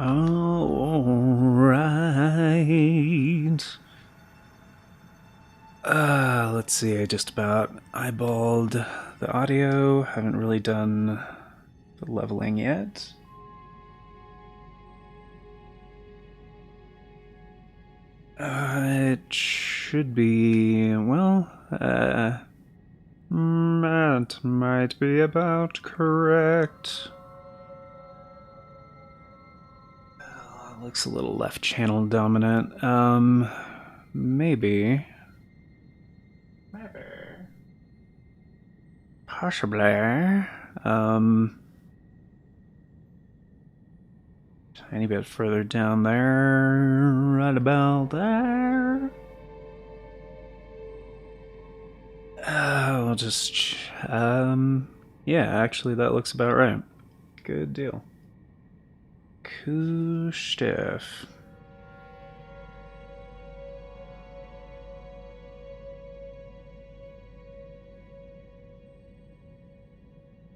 Alright. Let's see, I just about eyeballed the audio. Haven't really done the leveling yet. It should be, well, that might be about correct. Looks a little left channel dominant. Maybe. Possibly. Tiny bit further down there. Right about there. We'll just. Yeah, actually, that looks about right. Good deal. Cool stuff.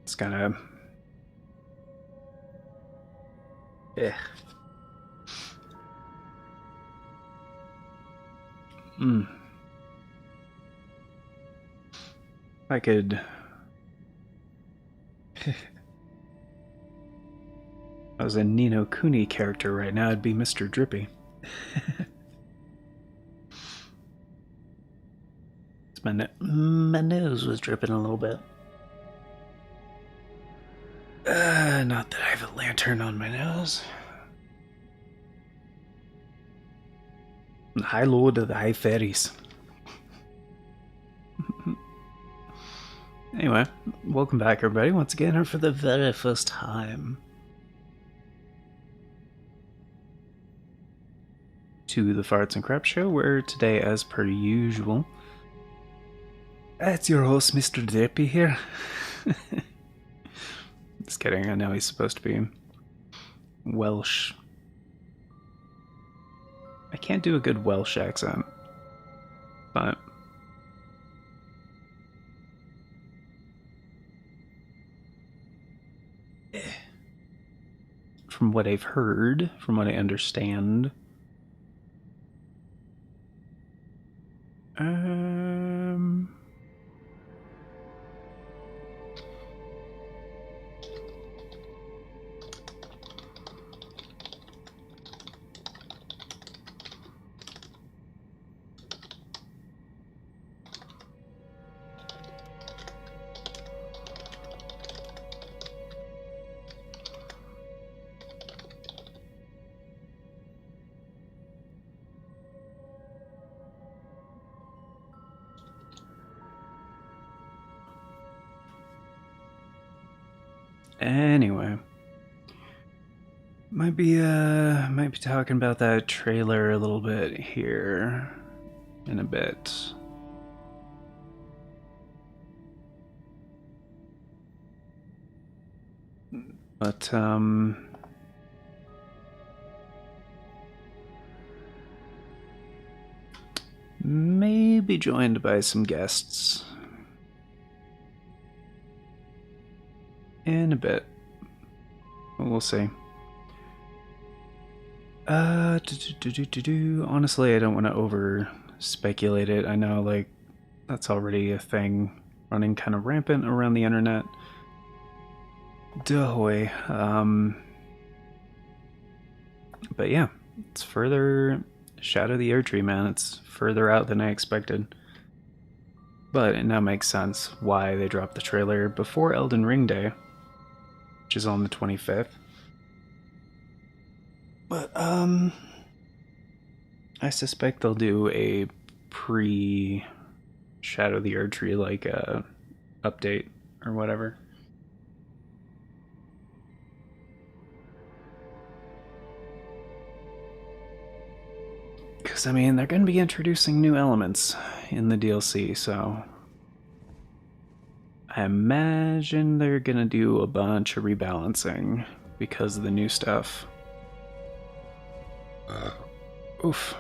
It's kind of. Eh. I could. I was a Nino Kuni character right now, I'd be Mr. Drippy. My nose was dripping a little bit. Not that I have a lantern on my nose. High Lord of the High Fairies. Anyway, welcome back, everybody, once again, or for the very first time, to the Farts and Crap Show, where today, as per usual, it's your host, Mr. Drippy here. Just kidding, I know he's supposed to be Welsh. I can't do a good Welsh accent, but from what I've heard, from what I understand, anyway, might be talking about that trailer a little bit here in a bit. But maybe joined by some guests in a bit. We'll see. Honestly, I don't want to over speculate it. I know, like, that's already a thing running kind of rampant around the internet. Dahoy. But yeah, it's further Shadow the Erdtree, man. It's further out than I expected. But it now makes sense why they dropped the trailer before Elden Ring Day, which is on the 25th. But I suspect they'll do a pre Shadow the Erdtree like update or whatever. Because, I mean, they're going to be introducing new elements in the DLC, so I imagine they're going to do a bunch of rebalancing because of the new stuff. Oof.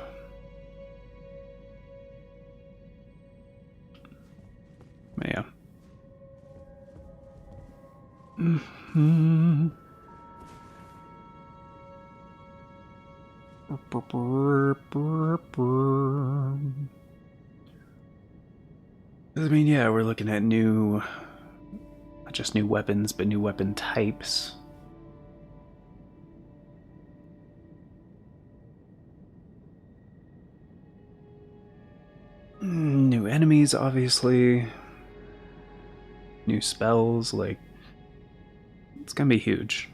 Yeah. I mean, yeah, we're looking at new, not just new weapons, but new weapon types. New enemies, obviously. New spells, like, it's gonna be huge.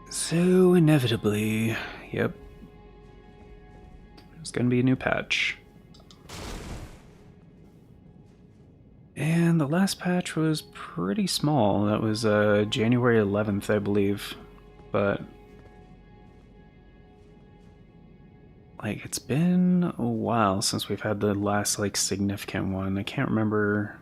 So, inevitably, yep, there's gonna be a new patch. And the last patch was pretty small. That was January 11th, I believe. But like, it's been a while since we've had the last like significant one. I can't remember.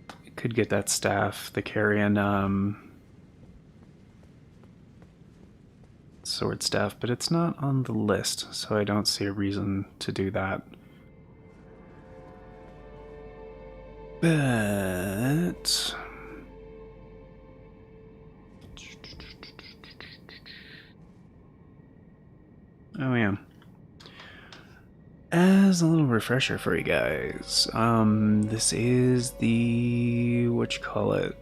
I could get that staff, the carrion sword staff, but it's not on the list, so I don't see a reason to do that. But oh yeah. As a little refresher for you guys, this is the whatchamacallit?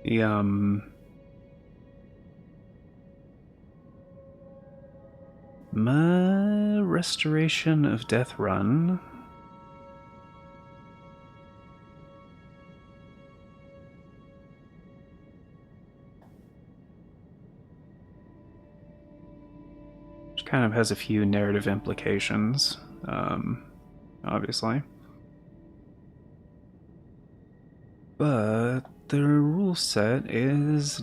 The my Restoration of Death run. Which kind of has a few narrative implications, obviously. But the rule set has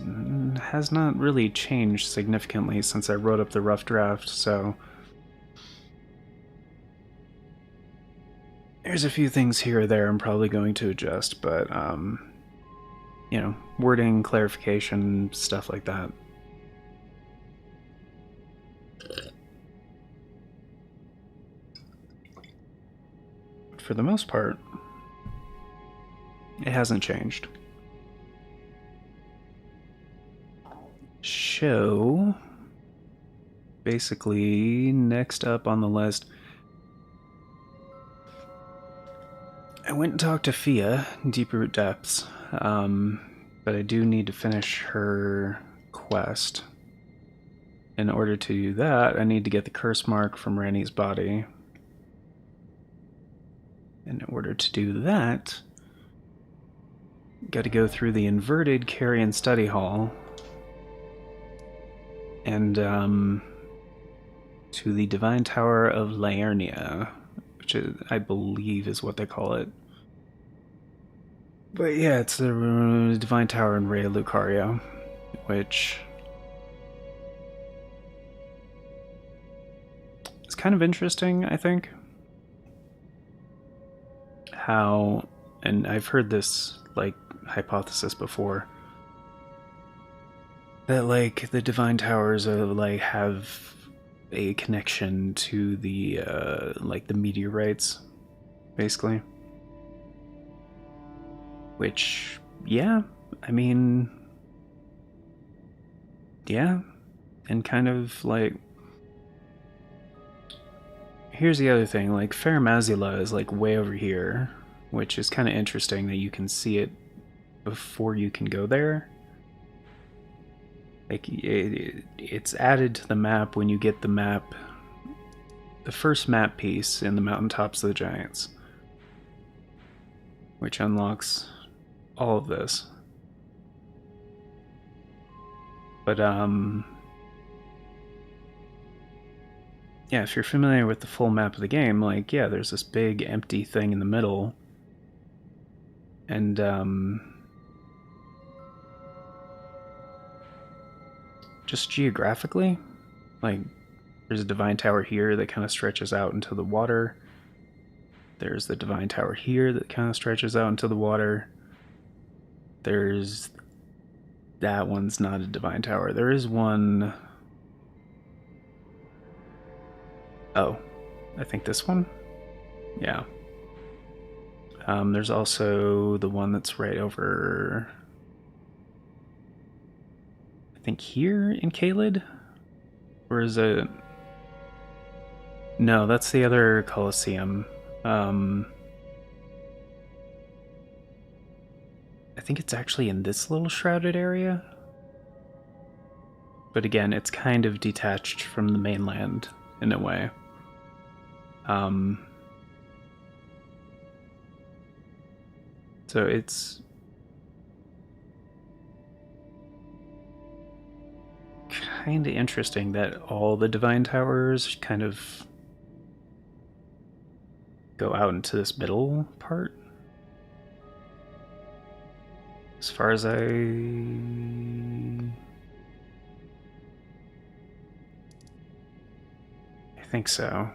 not really changed significantly since I wrote up the rough draft, so there's a few things here or there I'm probably going to adjust, but you know, wording, clarification, stuff like that. But for the most part, it hasn't changed. So, basically, next up on the list, I went and talked to Fia, Deeproot Depths, but I do need to finish her quest. In order to do that, I need to get the curse mark from Ranni's body. In order to do that, got to go through the inverted Carrion Study Hall and to the Divine Tower of Laernia, which I believe is what they call it. But yeah, it's the Divine Tower in Raya Lucario, which is kind of interesting, I think. How, and I've heard this like hypothesis before, that like the Divine Towers are like have a connection to the like the meteorites, basically. Which, yeah, I mean, yeah, and kind of like, here's the other thing, like Fair Mazula is like way over here, which is kind of interesting that you can see it before you can go there. Like it's added to the map when you get the map, the first map piece in the Mountaintops of the Giants, which unlocks all of this. But yeah, if you're familiar with the full map of the game, like, yeah, there's this big empty thing in the middle, and just geographically, like, there's a Divine Tower here that kind of stretches out into the water. There's the Divine Tower here that kind of stretches out into the water. There's that one's not a Divine Tower. There is one Oh, I think this one? Yeah. There's also the one that's right over, I think here in Caelid? Or is it... No, that's the other Colosseum. I think it's actually in this little shrouded area. But again, it's kind of detached from the mainland in a way. So it's kind of interesting that all the Divine Towers kind of go out into this middle part. As far as I think so.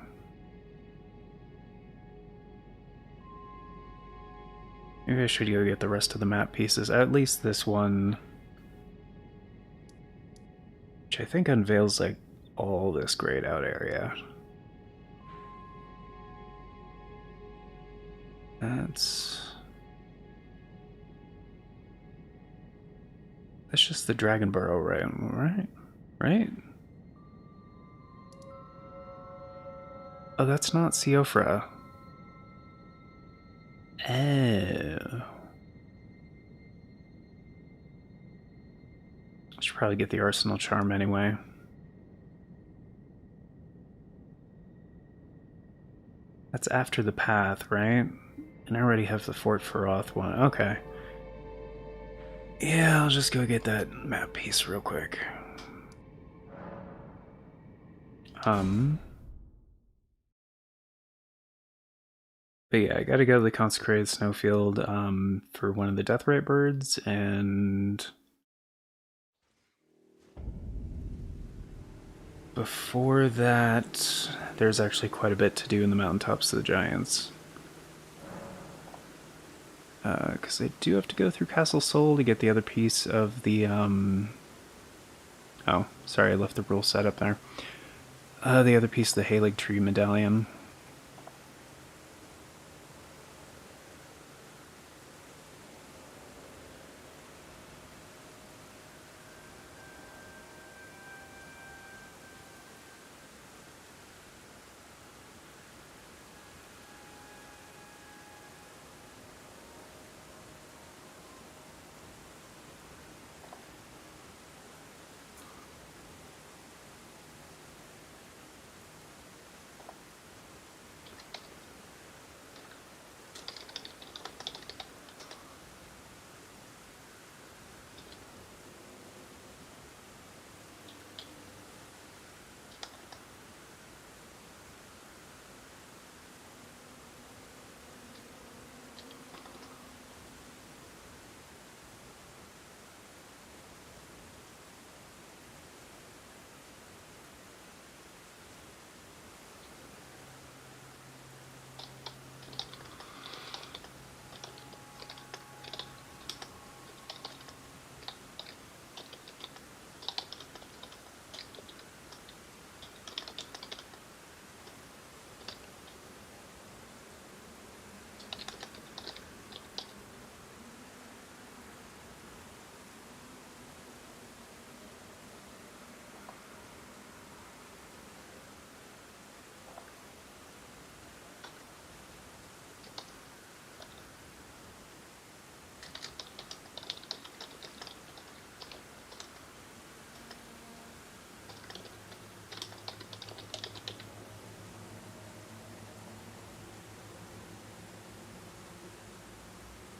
Maybe I should go get the rest of the map pieces. At least this one, which I think unveils like all this grayed out area. That's just the Dragon Burrow, right? Oh, that's not Siofra. Oh. I should probably get the Arsenal Charm anyway. That's after the path, right? And I already have the Fort Feroth one. Okay. Yeah, I'll just go get that map piece real quick. But yeah, I gotta go to the Consecrated Snowfield for one of the Deathrite birds, and before that, there's actually quite a bit to do in the Mountaintops of the Giants. Because I do have to go through Castle Sol to get the other piece of the, Oh, sorry, I left the rule set up there. The other piece of the Halig Tree Medallion.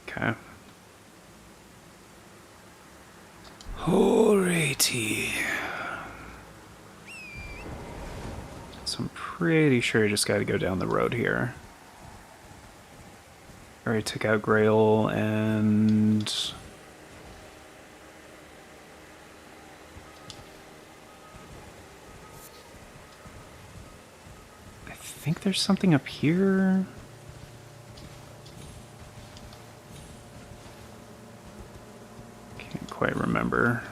Okay. Alrighty. So I'm pretty sure I just gotta go down the road here. I already took out Grail and... I think there's something up here. Can't quite remember.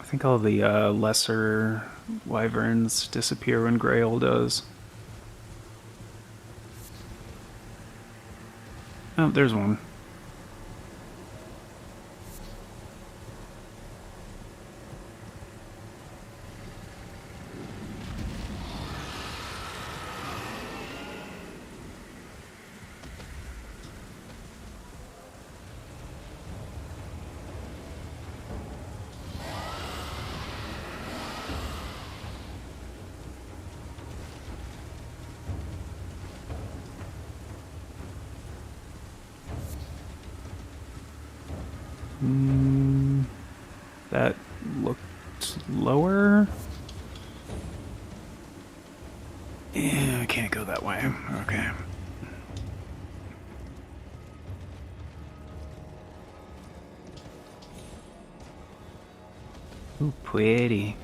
think all the lesser wyverns disappear when Grail does. Oh, there's one. That looked lower. Yeah, I can't go that way. Okay. Ooh, pretty.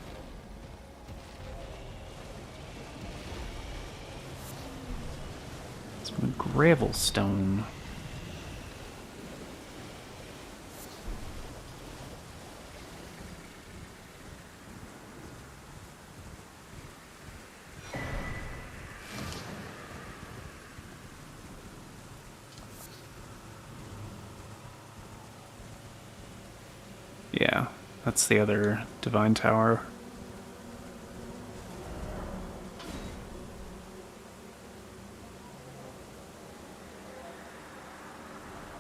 Some gravel stone. Yeah, that's the other divine tower.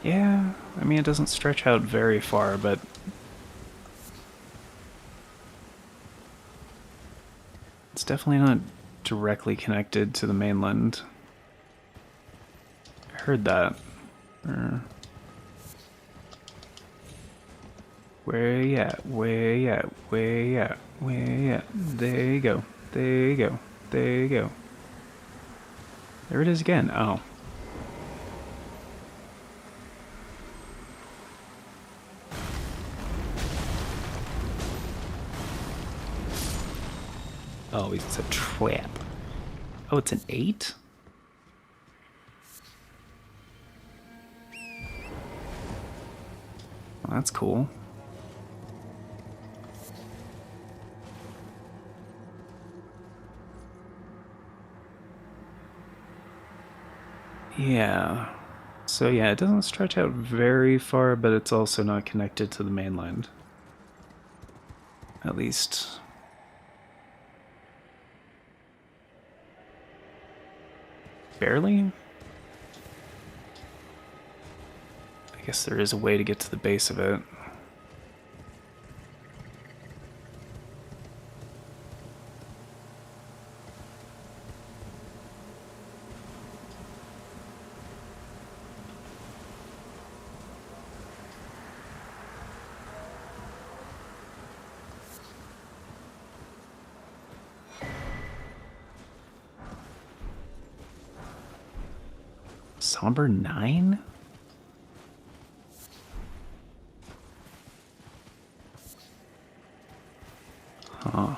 Yeah, I mean, it doesn't stretch out very far, but it's definitely not directly connected to the mainland. I heard that. Where you at? Where you at? Where you at? Where you at? There you go. There you go. There you go. There it is again. Oh. Oh, it's a trap. Oh, it's an 8? Well, that's cool. Yeah. So yeah, it doesn't stretch out very far, but it's also not connected to the mainland. At least. Barely? I guess there is a way to get to the base of it. Somber 9? Huh.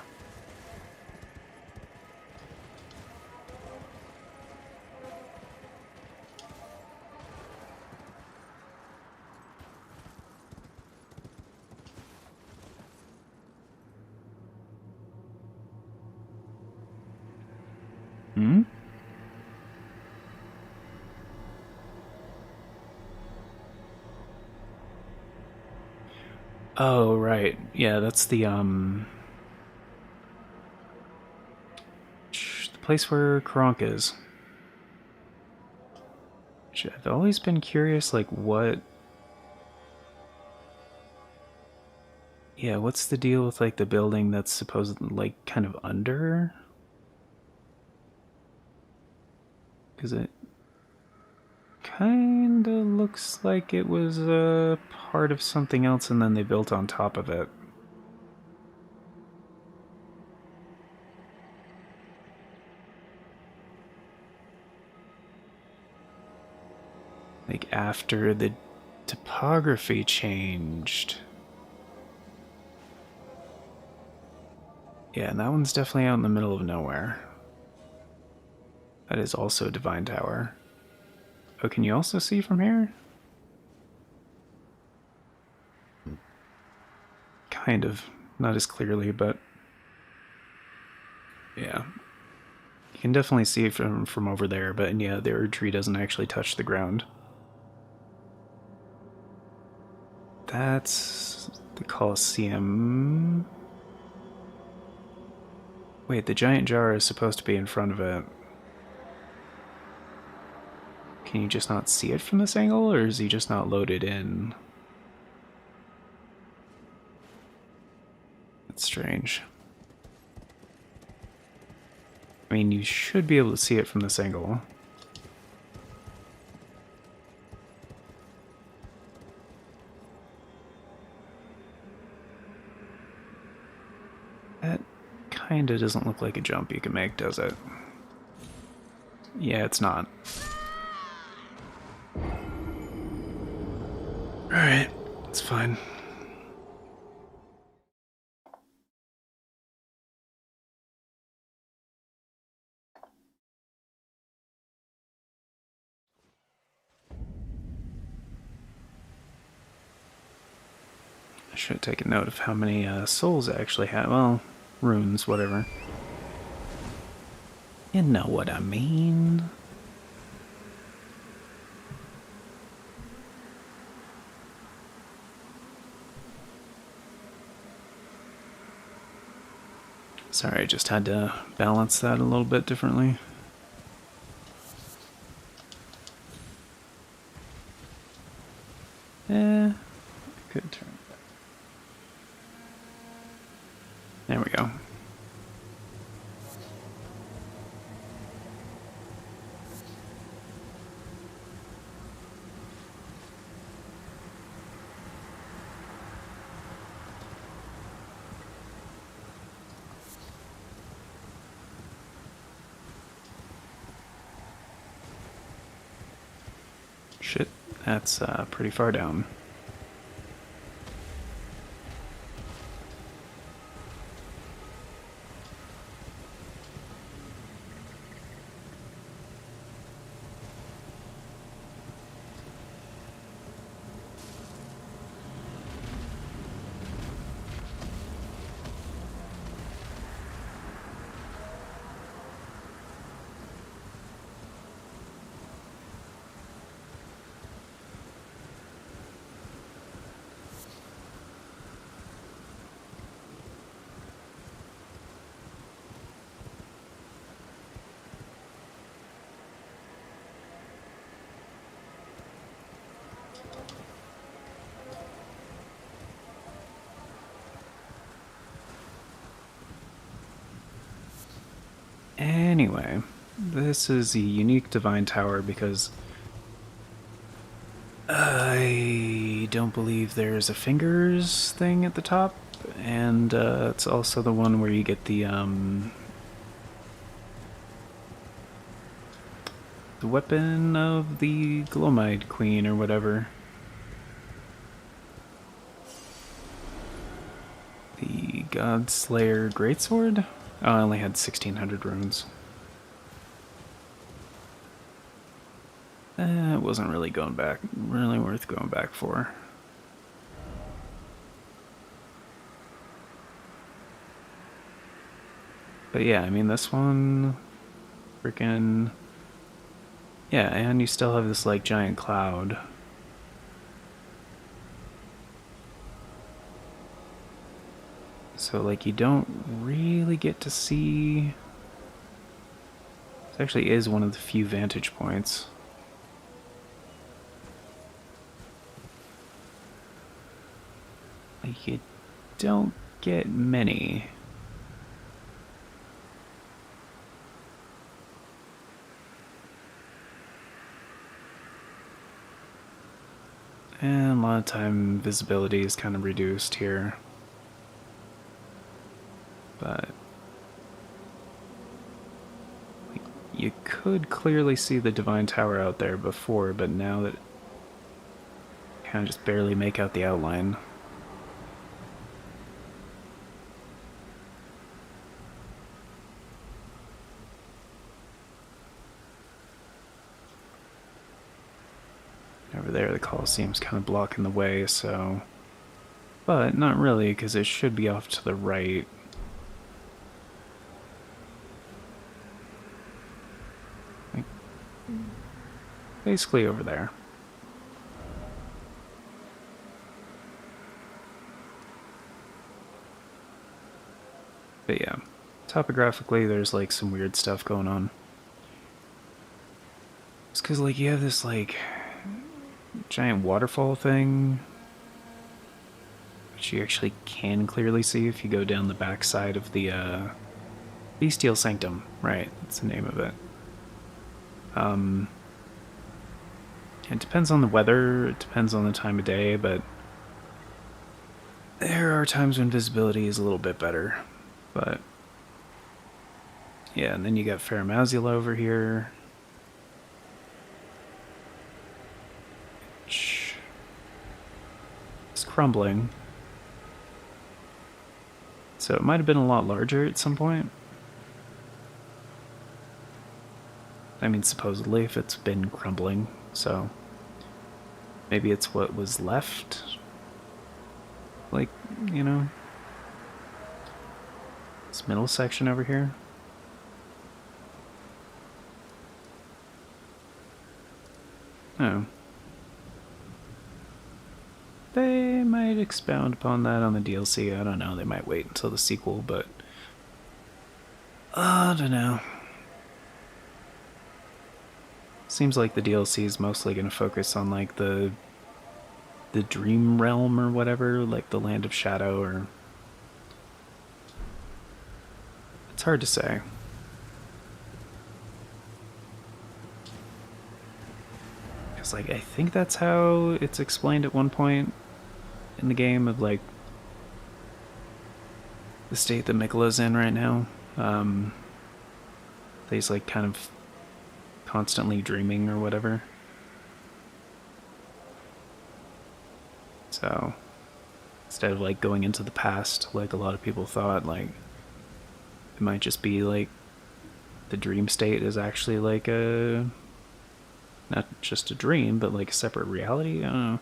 Hmm? Oh, right. Yeah, that's the place where Kronk is. I've always been curious, like, what... Yeah, what's the deal with, like, the building that's supposedly, like, kind of under? Because it kind of looks like it was a part of something else and then they built on top of it. Like, after the topography changed. Yeah, and that one's definitely out in the middle of nowhere. That is also a divine tower. Oh, can you also see from here? Kind of. Not as clearly, but yeah. You can definitely see it from over there, but yeah, the Erd tree doesn't actually touch the ground. That's the Colosseum. Wait, the giant jar is supposed to be in front of it. Can you just not see it from this angle, or is he just not loaded in? That's strange. I mean, you should be able to see it from this angle. That kinda doesn't look like a jump you can make, does it? Yeah, it's not. Alright, it's fine. I should take a note of how many souls I actually have. Well, runes, whatever. You know what I mean. Sorry, I just had to balance that a little bit differently. I could turn it back. There we go. Shit, that's pretty far down. Anyway, this is a unique divine tower because I don't believe there's a fingers thing at the top, and it's also the one where you get the weapon of the Glomide Queen or whatever. The Godslayer Greatsword? Oh, I only had 1600 runes. It wasn't really really worth going back for. But yeah, I mean, this one, freaking, yeah, and you still have this, like, giant cloud. So, like, you don't really get to see... This actually is one of the few vantage points. Like, you don't get many. And a lot of time visibility is kind of reduced here. But you could clearly see the Divine Tower out there before, but now that kind of just barely make out the outline. Over there, the Colosseum's kind of blocking the way, so But not really, because it should be off to the right. Like, basically over there. But yeah, topographically there's like some weird stuff going on. It's because like you have this like giant waterfall thing, which you actually can clearly see if you go down the backside of the Bestial Sanctum. Right, that's the name of it. It depends on the weather, it depends on the time of day, but there are times when visibility is a little bit better. But yeah, and then you got Faramazula over here. It's crumbling. So it might have been a lot larger at some point. I mean, supposedly, if it's been crumbling, so maybe it's what was left. Like, you know, this middle section over here. Oh. They might expound upon that on the DLC. I don't know. They might wait until the sequel, but I don't know. Seems like the DLC is mostly going to focus on like the dream realm or whatever, like the Land of Shadow, or it's hard to say. Because like I think that's how it's explained at one point in the game, of like the state that Miquella's in right now. He's like kind of constantly dreaming or whatever. So instead of like going into the past like a lot of people thought, like it might just be like the dream state is actually like a, not just a dream, but like a separate reality. I don't know.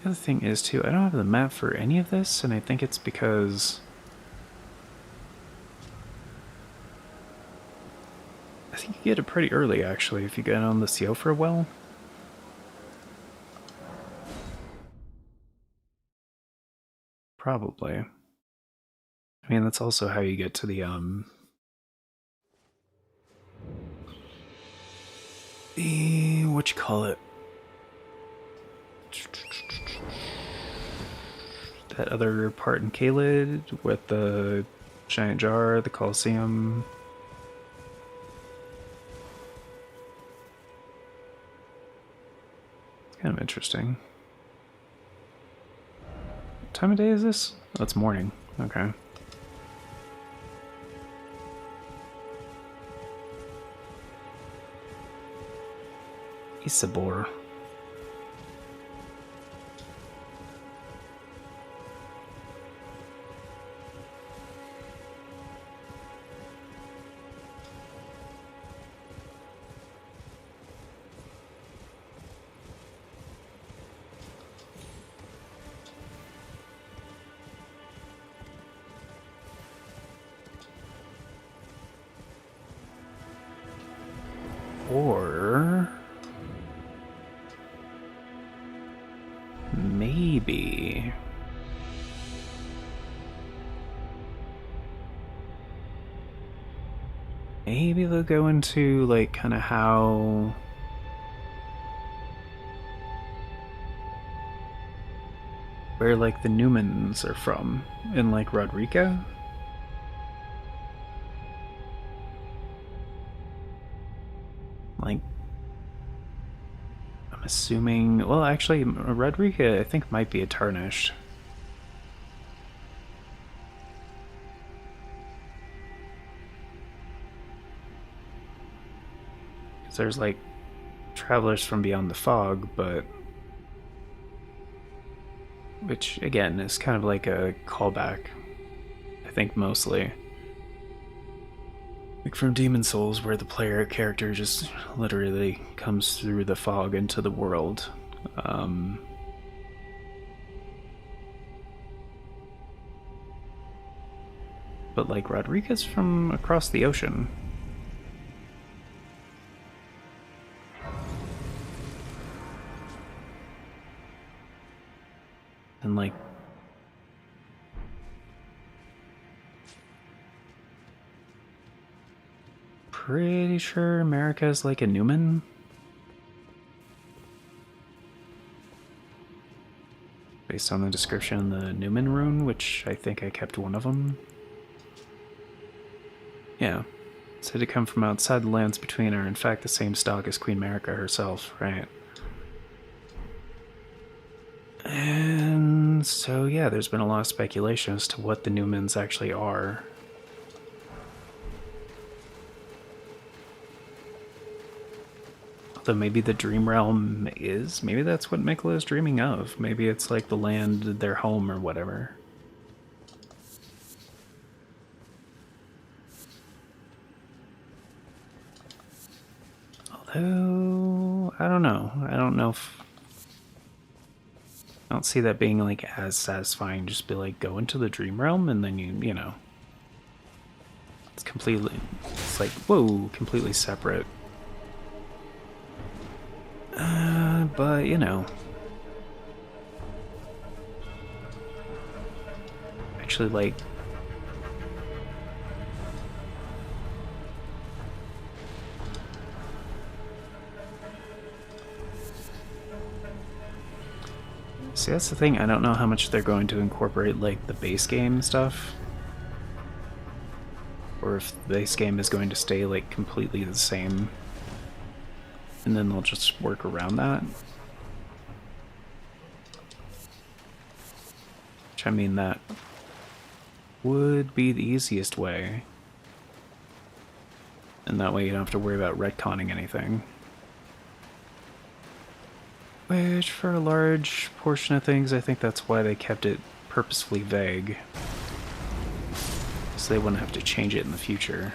The other thing is too, I don't have the map for any of this, and I think it's because I think you get it pretty early actually if you get on the Siofra well. Probably. I mean, that's also how you get to the what you call it? That other part in Caelid with the giant jar, the Colosseum. It's kind of interesting. What time of day is this? Oh, it's morning. Okay. Isabor. Or maybe they'll go into like kind of how where like the Newmans are from in like Rodrigo. Like, I'm assuming, well, actually, Rodrigo, I think, might be a tarnished. Because there's, like, travelers from beyond the fog, but which, again, is kind of like a callback, I think, mostly. Like from Demon Souls, where the player character just literally comes through the fog into the world. But like Rodriguez from across the ocean. And like pretty sure America's like a Newman. Based on the description in the Newman rune, which I think I kept one of them. Yeah. Said to come from outside the lands between are in fact the same stock as Queen America herself, right? And so yeah, there's been a lot of speculation as to what the Newmans actually are. Although maybe the Dream Realm is, maybe that's what Mikla is dreaming of. Maybe it's like the land, their home or whatever. Although, I don't know. I don't know if... I don't see that being like as satisfying. Just be like, go into the Dream Realm and then you know. It's completely, it's like, whoa, completely separate. But, you know. Actually, like... See, that's the thing, I don't know how much they're going to incorporate, like, the base game stuff. Or if the base game is going to stay, like, completely the same. And then they'll just work around that. Which, I mean, that would be the easiest way. And that way you don't have to worry about retconning anything. Which, for a large portion of things, I think that's why they kept it purposefully vague. So they wouldn't have to change it in the future.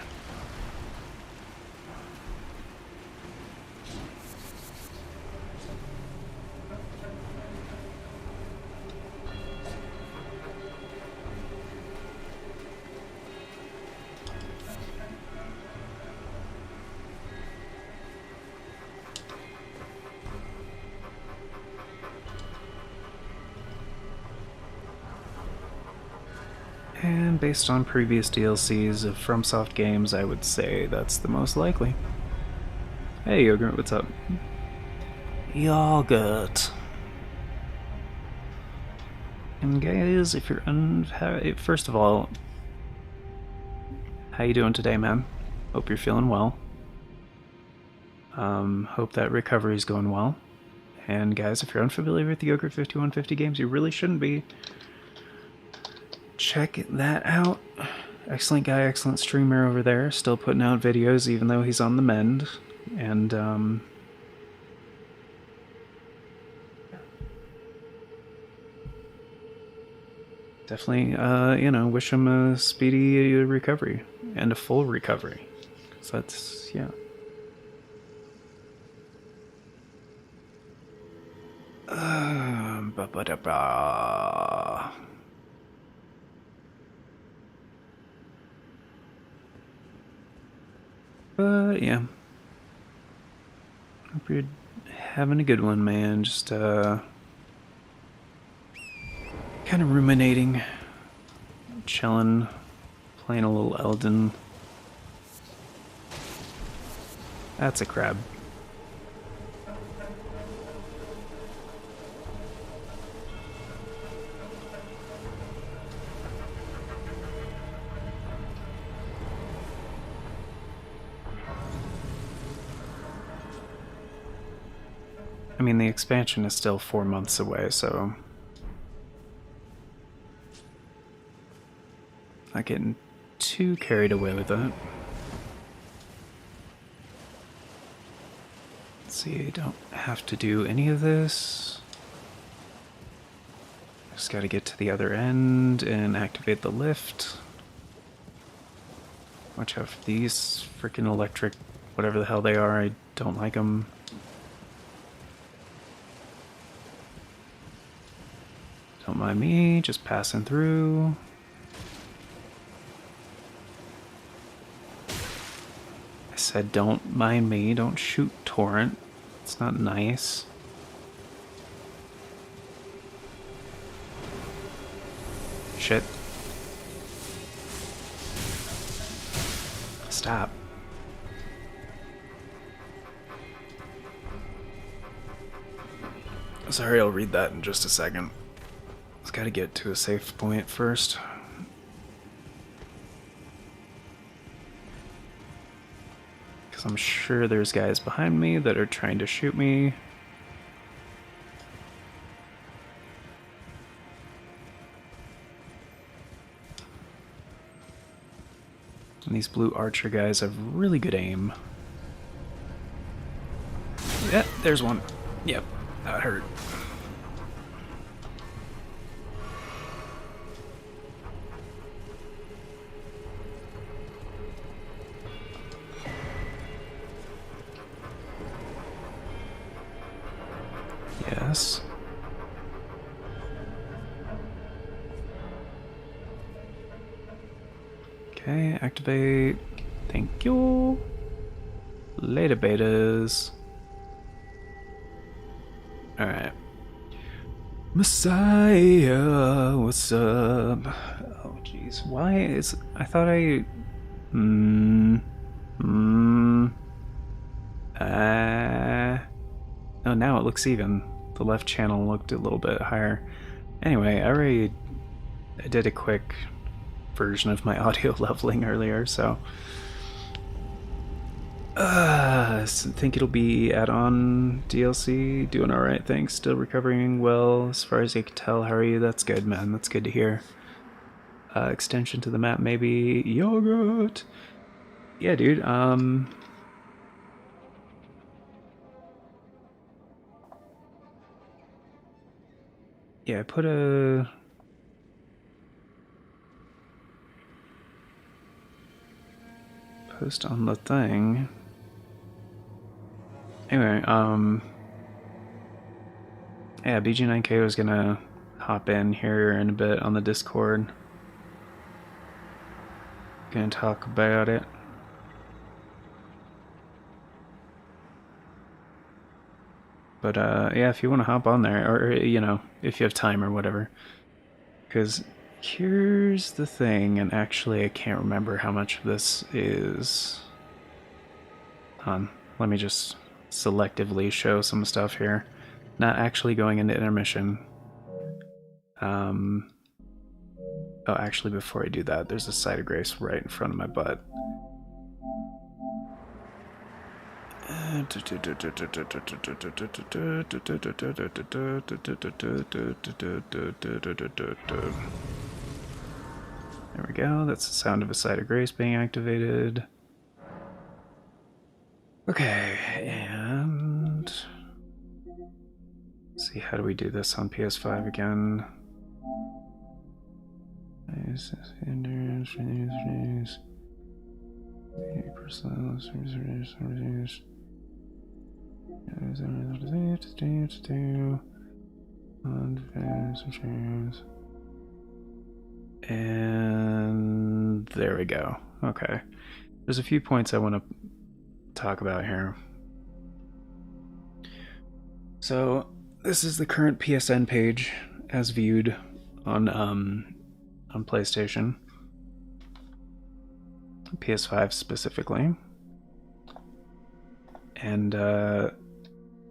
And based on previous DLCs of FromSoft games, I would say that's the most likely. Hey Yogurt, what's up? Yogurt. And guys, if you're first of all, how you doing today, man? Hope you're feeling well. Hope that recovery's going well. And guys, if you're unfamiliar with the Yogurt 5150 games, you really shouldn't be. Check that out. Excellent guy, excellent streamer over there. Still putting out videos even though he's on the mend. And, definitely, you know, wish him a speedy recovery. And a full recovery. So that's, yeah. Ba-ba-da-ba. But yeah, hope you're having a good one, man. Just kind of ruminating, chilling, playing a little Elden. That's a crab. I mean, the expansion is still 4 months away, so not getting too carried away with it. Let's see, I don't have to do any of this. Just gotta get to the other end and activate the lift. Watch out for these freaking electric, whatever the hell they are. I don't like them. Don't mind me, just passing through. I said don't mind me, don't shoot Torrent. It's not nice. Shit. Stop. Sorry, I'll read that in just a second. Just gotta get to a safe point first. Because I'm sure there's guys behind me that are trying to shoot me. And these blue archer guys have really good aim. Yeah, there's one. Yep, that hurt. Yes. Okay, activate. Thank you. Later, betas. Alright. Messiah, what's up? Oh, jeez. Why is... I thought I... Oh, now it looks even. The left channel looked a little bit higher. Anyway, I did a quick version of my audio leveling earlier, so... think it'll be add-on DLC. Doing alright, thanks. Still recovering well, as far as I can tell. How are you? That's good, man. That's good to hear. Extension to the map, maybe. Yogurt! Yeah, dude, yeah, I put a... post on the thing. Anyway, yeah, BG9K was gonna hop in here in a bit on the Discord. Gonna talk about it. But, yeah, if you want to hop on there, or, you know, if you have time or whatever. Because here's the thing, and actually I can't remember how much of this is... let me just selectively show some stuff here. Not actually going into intermission. Oh, actually, before I do that, there's a site of grace right in front of my butt. There we go, that's the sound of a site of grace being activated. Okay, and... let's see, how do we do this on PS5 again? And there we go. Okay. There's a few points I want to talk about here. So this is the current PSN page as viewed on PlayStation, PS5 specifically. And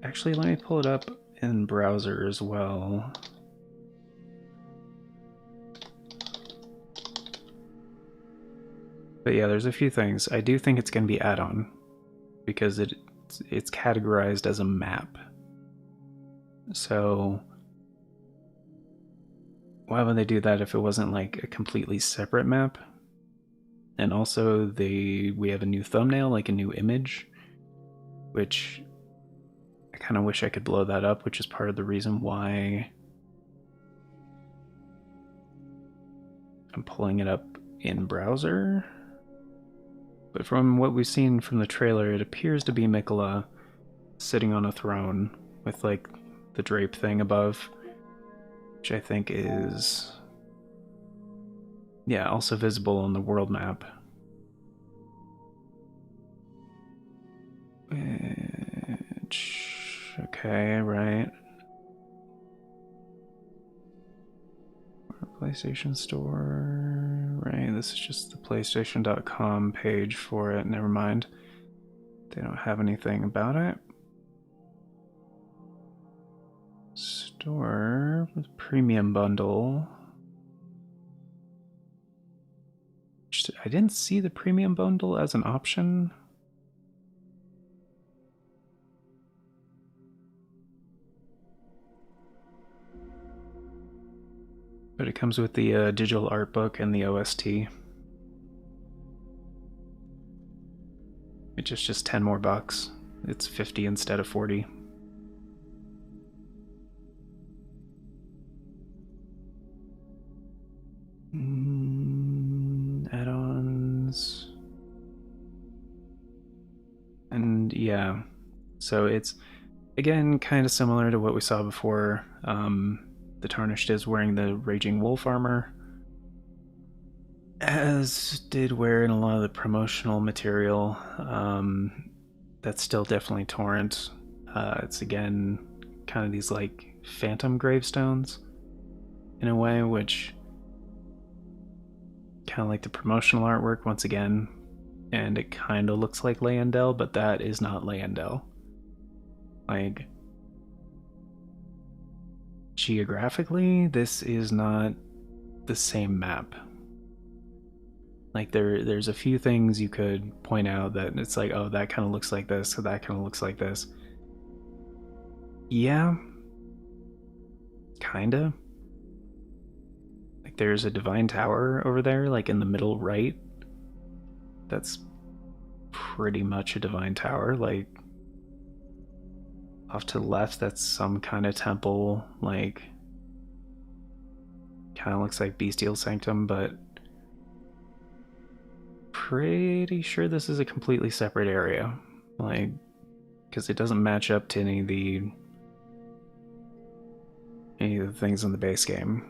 actually, let me pull it up in browser as well. But yeah, there's a few things. I do think it's going to be add-on because it's categorized as a map. So why would they do that if it wasn't like a completely separate map? And also we have a new thumbnail, like a new image, which I kind of wish I could blow that up, which is part of the reason why I'm pulling it up in browser. But from what we've seen from the trailer, it appears to be Mikola sitting on a throne with like the drape thing above, which I think is, yeah, also visible on the world map. Which, okay, right. PlayStation Store, right? This is just the PlayStation.com page for it. Never mind. They don't have anything about it. Store with premium bundle. I didn't see the premium bundle as an option. But it comes with the digital art book and the OST. Which is just 10 more bucks. It's 50 instead of 40. Add-ons. And yeah, so it's again kind of similar to what we saw before. The Tarnished is wearing the Raging Wolf armor, as did wear in a lot of the promotional material. That's still definitely Torrent. It's again kind of these like phantom gravestones in a way, which kind of like the promotional artwork once again, and it kind of looks like Leyendell, but that is not Leyendell. Like, geographically, this is not the same map. Like, there's a few things you could point out that it's like, oh, that kind of looks like this, or that kind of looks like this. Yeah, kinda. Like, there's a divine tower over there, like in the middle right. That's pretty much a divine tower. Like, off to the left, that's some kind of temple. Like, kind of looks like Bestial Sanctum, but pretty sure this is a completely separate area. Like, because it doesn't match up to any of the things in the base game.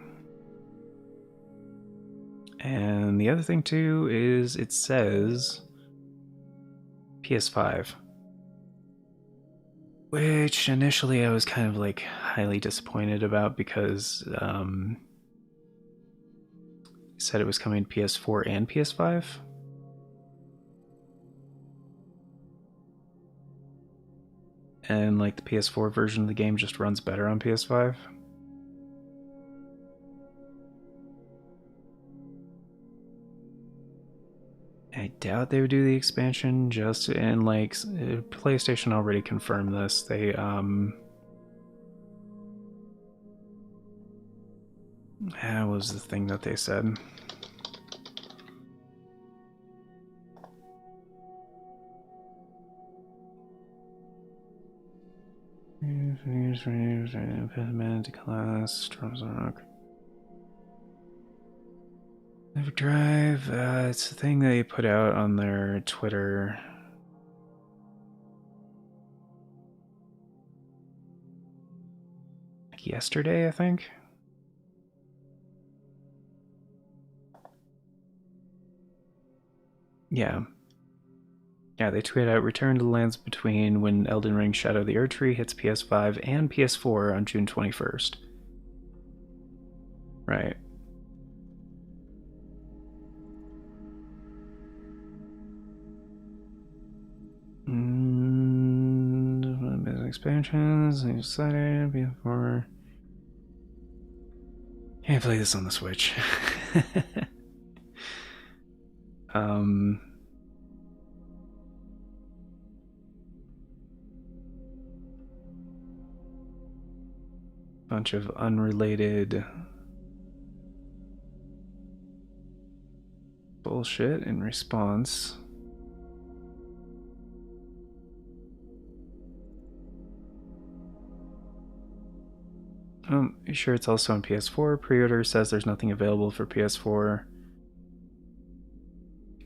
And the other thing too is it says PS5, which initially I was kind of like highly disappointed about because it said it was coming to PS4 and PS5. And like the PS4 version of the game just runs better on PS5. I doubt they would do the expansion just in like PlayStation already confirmed this. They that was the thing that they said. Class, Rock. Epic Drive, it's a thing they put out on their Twitter. Like yesterday, I think. Yeah. Yeah, they tweeted out Return to the Lands Between when Elden Ring Shadow of the Erdtree hits PS5 and PS4 on June 21st. Right. Expansions, I decided before. Can't play this on the Switch. Bunch of unrelated bullshit in response. You sure it's also on PS4? Pre-order says there's nothing available for PS4.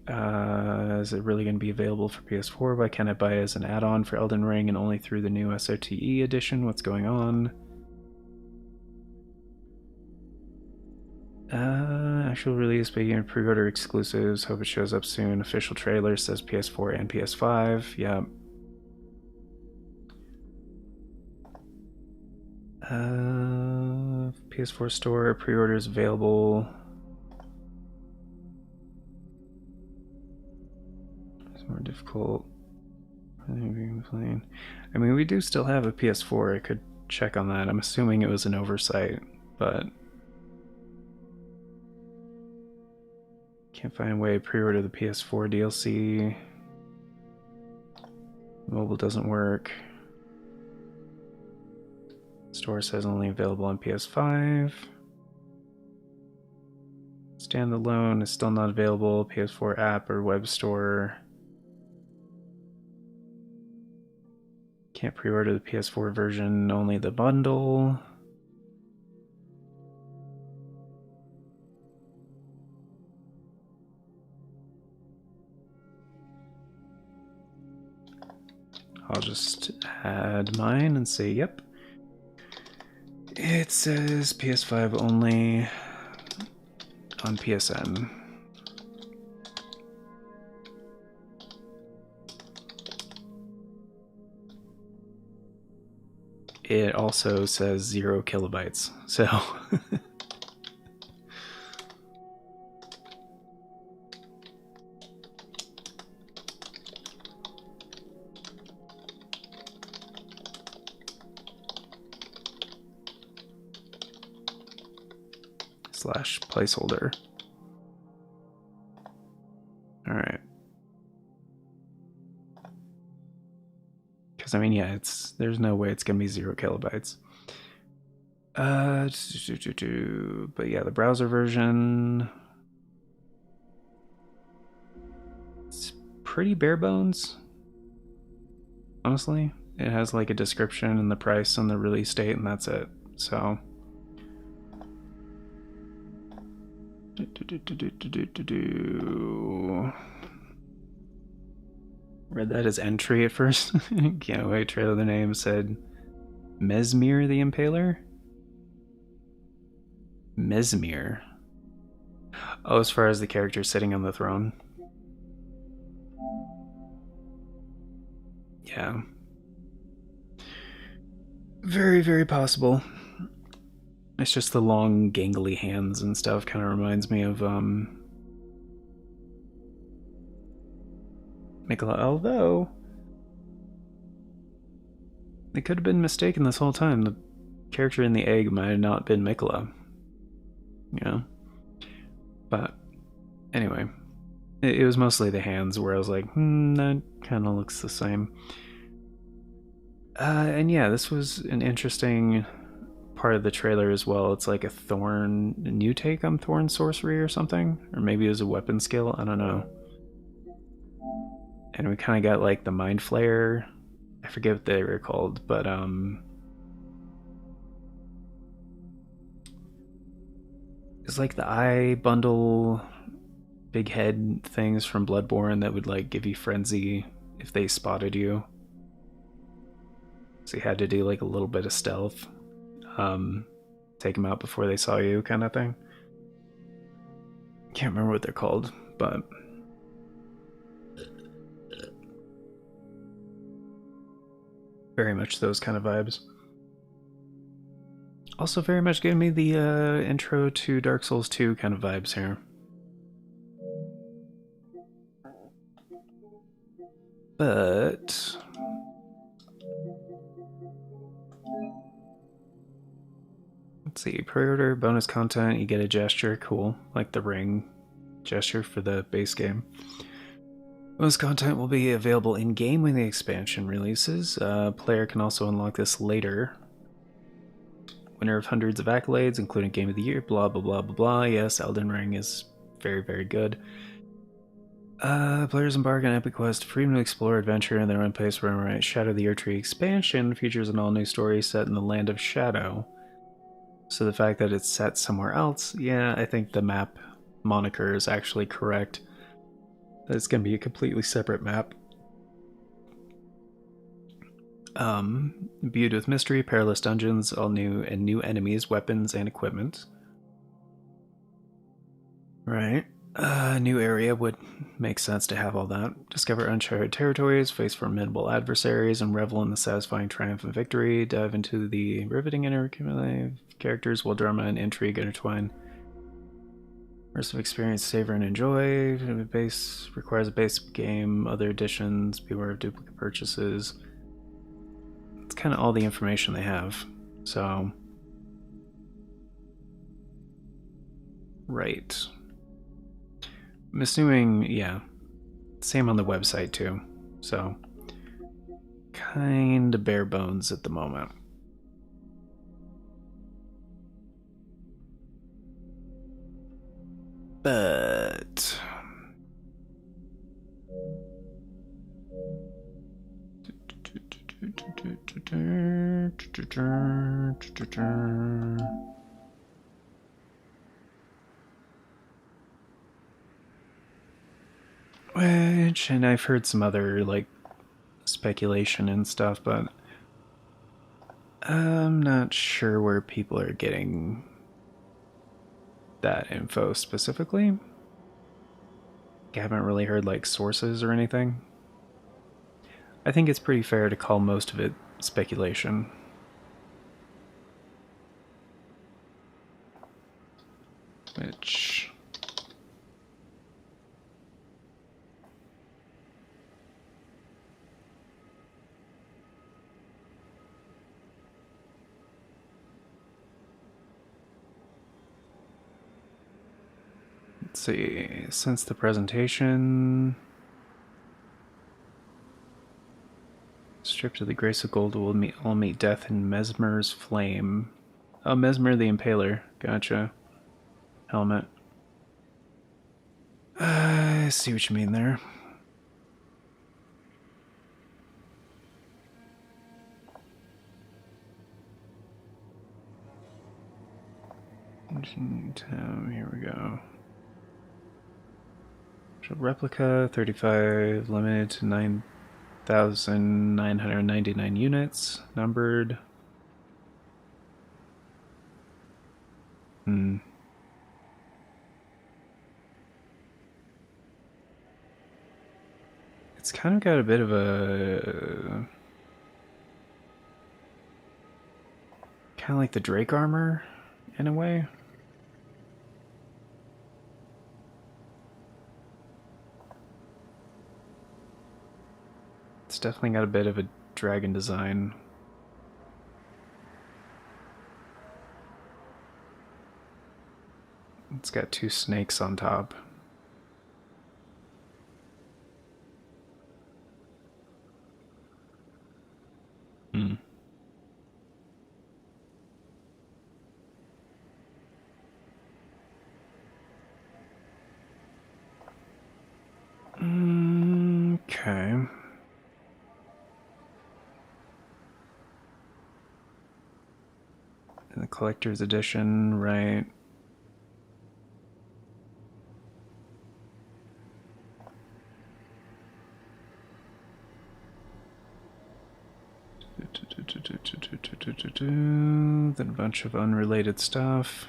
Is it really going to be available for PS4? Why can't I buy it as an add-on for Elden Ring and only through the new SOTE edition? What's going on? Actual release, beginning pre-order exclusives. Hope it shows up soon. Official trailer says PS4 and PS5. Yeah. PS4 store pre-orders available. It's more difficult. I mean, we do still have a PS4. I could check on that. I'm assuming it was an oversight, but can't find a way to pre-order the PS4 DLC. Mobile doesn't work. Store says only available on PS5. Standalone is still not available. PS4 app or web store. Can't pre-order the PS4 version, only the bundle. I'll just add mine and say yep. It says PS5 only on PSN. It also says 0 kilobytes, so slash placeholder. All right. Because I mean, yeah, there's no way it's gonna be 0 kilobytes. But yeah, the browser version, it's pretty bare bones. Honestly, it has like a description and the price and the release date, and that's it. So. Read that as entry at first. Can't wait. Trailer the name said Mesmir the Impaler. Mesmir. Oh, as far as the character sitting on the throne. Yeah. Very, very possible. It's just the long, gangly hands and stuff kind of reminds me of, Mikola, although they could have been mistaken this whole time. The character in the egg might have not been Mikola. You know? But, anyway. It was mostly the hands where I was like, that kind of looks the same. And yeah, this was an interesting part of the trailer as well. It's like a new take on Thorn sorcery or something, or maybe it was a weapon skill, I don't know. And we kind of got like the mind flayer, I forget what they were called, but it's like the eye bundle big head things from Bloodborne that would like give you frenzy if they spotted you, so you had to do like a little bit of stealth. Take them out before they saw you, kind of thing. Can't remember what they're called, but very much those kind of vibes. Also very much gave me the intro to Dark Souls 2 kind of vibes here. But let's see, pre-order bonus content, you get a gesture, cool, like the ring gesture for the base game. Bonus content will be available in-game when the expansion releases. Player can also unlock this later. Winner of hundreds of accolades, including Game of the Year, blah blah blah blah blah. Yes, Elden Ring is very, very good. Players embark on epic quest, freedom to explore, adventure in their own pace. Right. Shadow of the Erdtree expansion features an all-new story set in the Land of Shadow. So the fact that it's set somewhere else, yeah, I think the map moniker is actually correct. It's going to be a completely separate map. Imbued with mystery, perilous dungeons, all new and new enemies, weapons, and equipment. Right. New area would make sense to have all that. Discover uncharted territories, face formidable adversaries, and revel in the satisfying triumph and victory. Dive into the riveting interconnected characters while drama and intrigue intertwine. Immersive experience, savor and enjoy. Base requires a base game. Other additions. Beware of duplicate purchases. It's kind of all the information they have. So, right. I'm assuming, yeah, same on the website too. So, kind of bare bones at the moment. But which, and I've heard some other like speculation and stuff, but I'm not sure where people are getting that info specifically. I haven't really heard like sources or anything. I think it's pretty fair to call most of it speculation. Which, let's see, since the presentation, stripped of the grace of gold will all meet death in Mesmer's flame. Oh, Mesmer the Impaler. Gotcha. Helmet. I see what you mean there. Here we go. Replica 35, limited to 9,999 units, numbered. It's kind of got a bit of a kind of like the Drake armor in a way. It's definitely got a bit of a dragon design. It's got two snakes on top. Hmm. Okay. And the collector's edition, right? Then a bunch of unrelated stuff.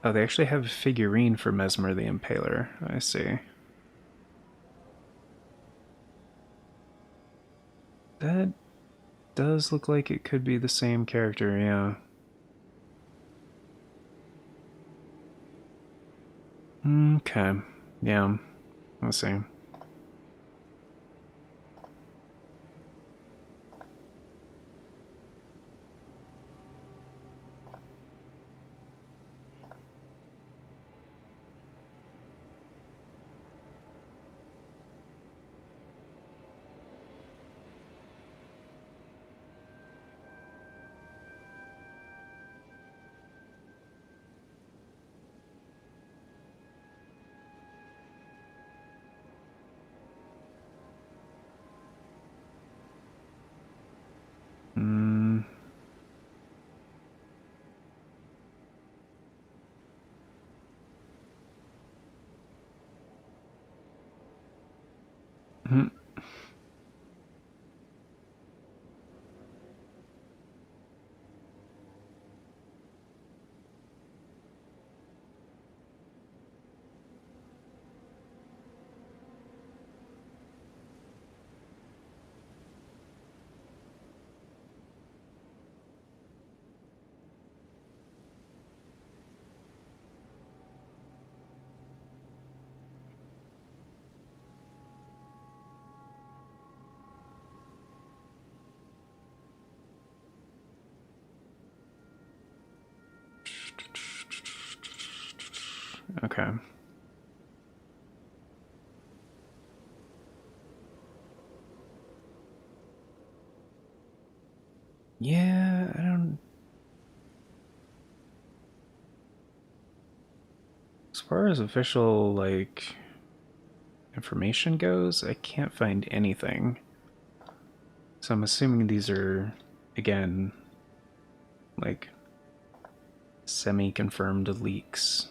Oh, they actually have a figurine for Mesmer the Impaler. I see. That does look like it could be the same character, yeah. Okay. Yeah. Let's see. Okay. Yeah, I don't. As far as official, like, information goes, I can't find anything. So I'm assuming these are, again, like, semi confirmed leaks.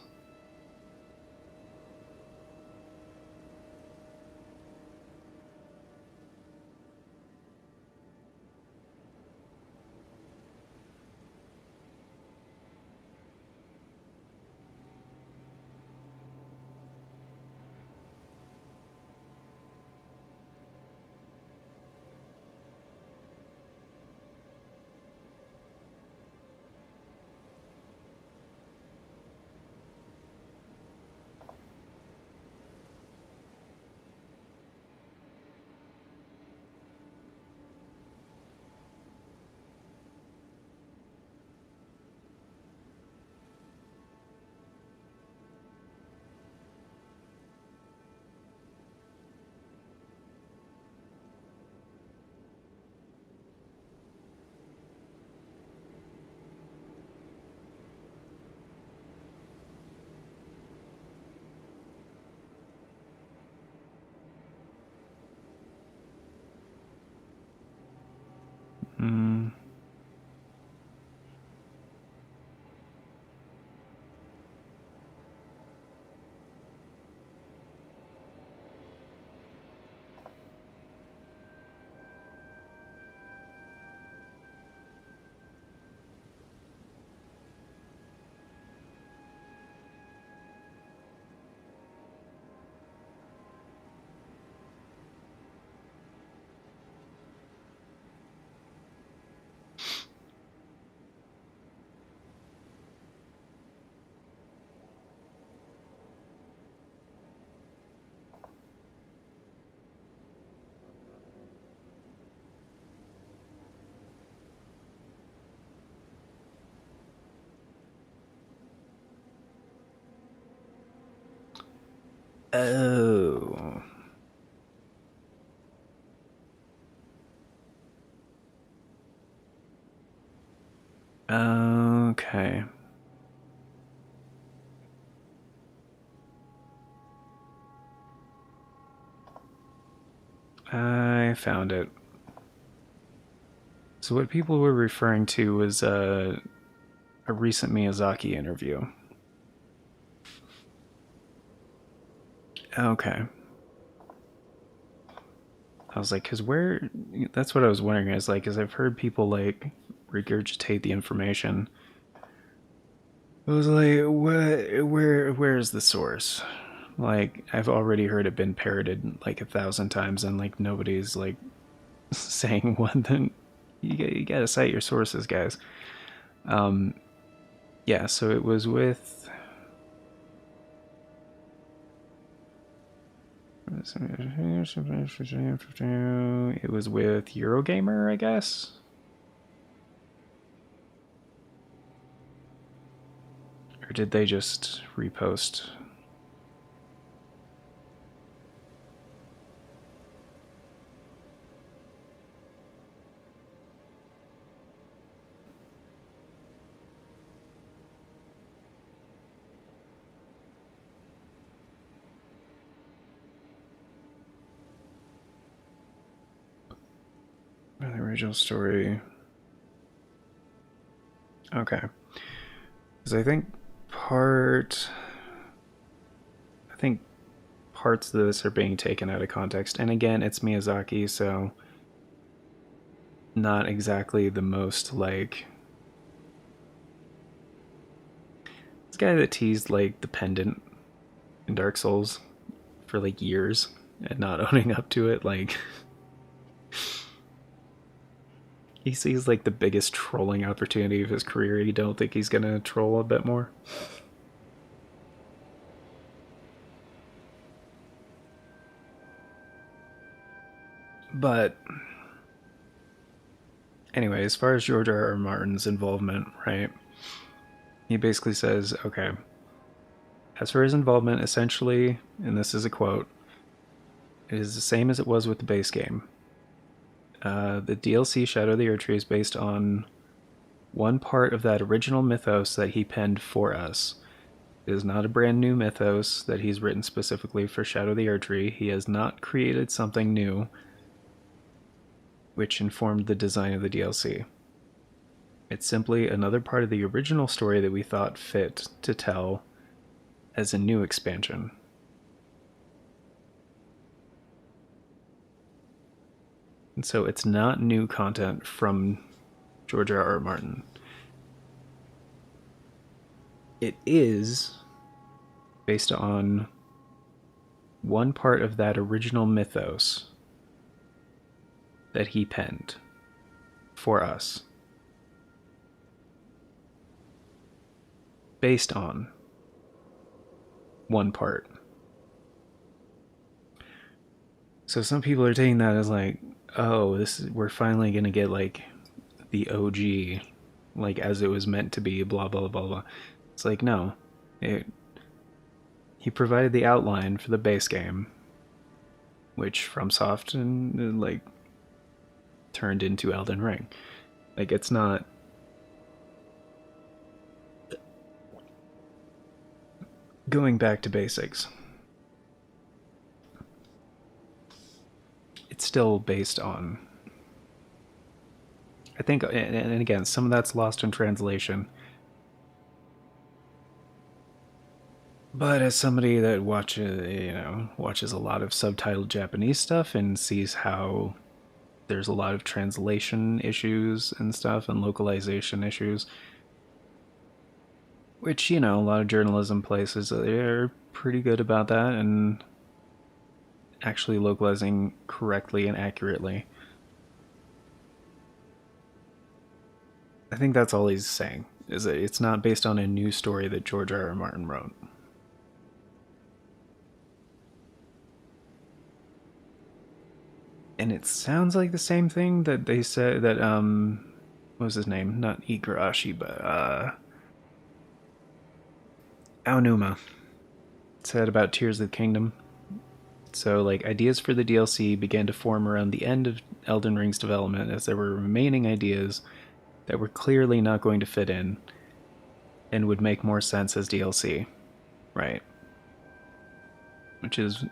Hmm. Oh. Okay. I found it. So what people were referring to was a recent Miyazaki interview. Okay. I was like, because where? That's what I was wondering. Is like, because I've heard people like regurgitate the information. I was like, what? Where is the source? Like, I've already heard it been parroted like 1,000 times, and like nobody's like saying what. Then you gotta cite your sources, guys. Um, yeah. So it was with. It was with Eurogamer, I guess. Or did they just repost? The original story. Okay. Because part. I think parts of this are being taken out of context. And again, it's Miyazaki, so not exactly the most like. This guy that teased like the pendant in Dark Souls for like years and not owning up to it, like. He sees like the biggest trolling opportunity of his career. You don't think he's gonna troll a bit more? But anyway, as far as George R. R. Martin's involvement, right? He basically says, okay, As for his involvement, essentially, and this is a quote, it is the same as it was with the base game. The DLC Shadow of the Erdtree is based on one part of that original mythos that he penned for us. It is not a brand new mythos that he's written specifically for Shadow of the Erdtree. He has not created something new which informed the design of the DLC. It's simply another part of the original story that we thought fit to tell as a new expansion. And so it's not new content from George R. R. Martin. It is based on one part of that original mythos that he penned for us. Based on one part. So some people are taking that as like, oh, we're finally gonna get like the OG, like as it was meant to be, blah blah blah blah. It's like no, he provided the outline for the base game, which FromSoft and like turned into Elden Ring. Like it's not. Going back to basics, it's still based on, I think, and again, some of that's lost in translation. But as somebody that watches a lot of subtitled Japanese stuff and sees how there's a lot of translation issues and stuff and localization issues, which, a lot of journalism places, they're pretty good about that and actually localizing correctly and accurately. I think that's all he's saying, is that it's not based on a new story that George R. R. Martin wrote. And it sounds like the same thing that they said that, what was his name? Not Igarashi, but, Aonuma said about Tears of the Kingdom. So, like, ideas for the DLC began to form around the end of Elden Ring's development as there were remaining ideas that were clearly not going to fit in and would make more sense as DLC. Right. Which is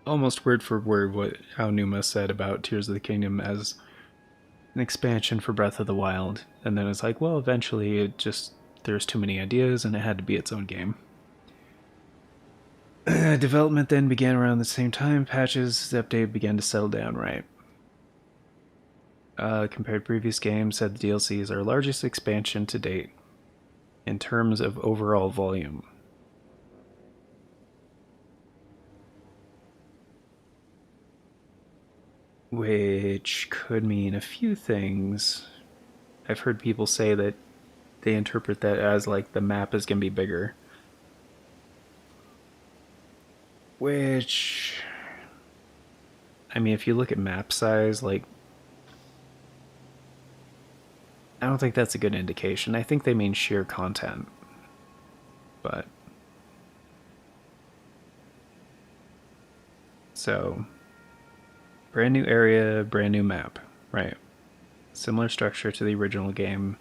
almost word for word what Aonuma said about Tears of the Kingdom as an expansion for Breath of the Wild. And then it's like, well, eventually there's too many ideas and it had to be its own game. Development then began around the same time. Patches, the update began to settle down, right? Compared to previous games, said the DLC is our largest expansion to date in terms of overall volume. Which could mean a few things. I've heard people say that they interpret that as like the map is going to be bigger. Which, I mean, if you look at map size, like, I don't think that's a good indication. I think they mean sheer content. But, so, brand new area, brand new map, right? Similar structure to the original game.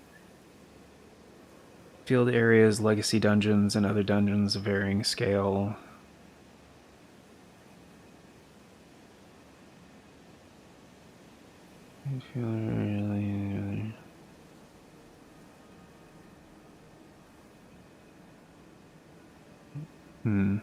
Field areas, legacy dungeons, and other dungeons of varying scale. I feel really. Hmm.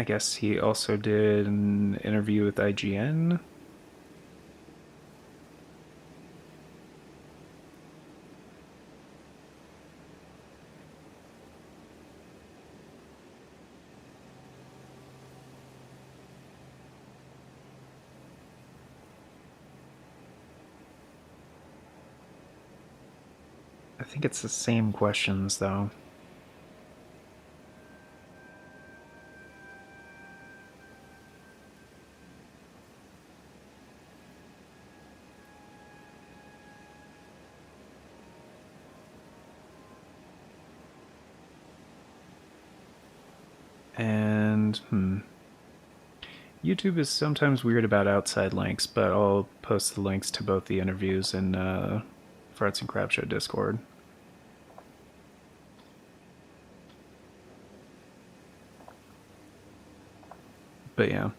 I guess he also did an interview with IGN. I think it's the same questions, though. And, YouTube is sometimes weird about outside links, but I'll post the links to both the interviews in Farts and Crap Show Discord. But yeah.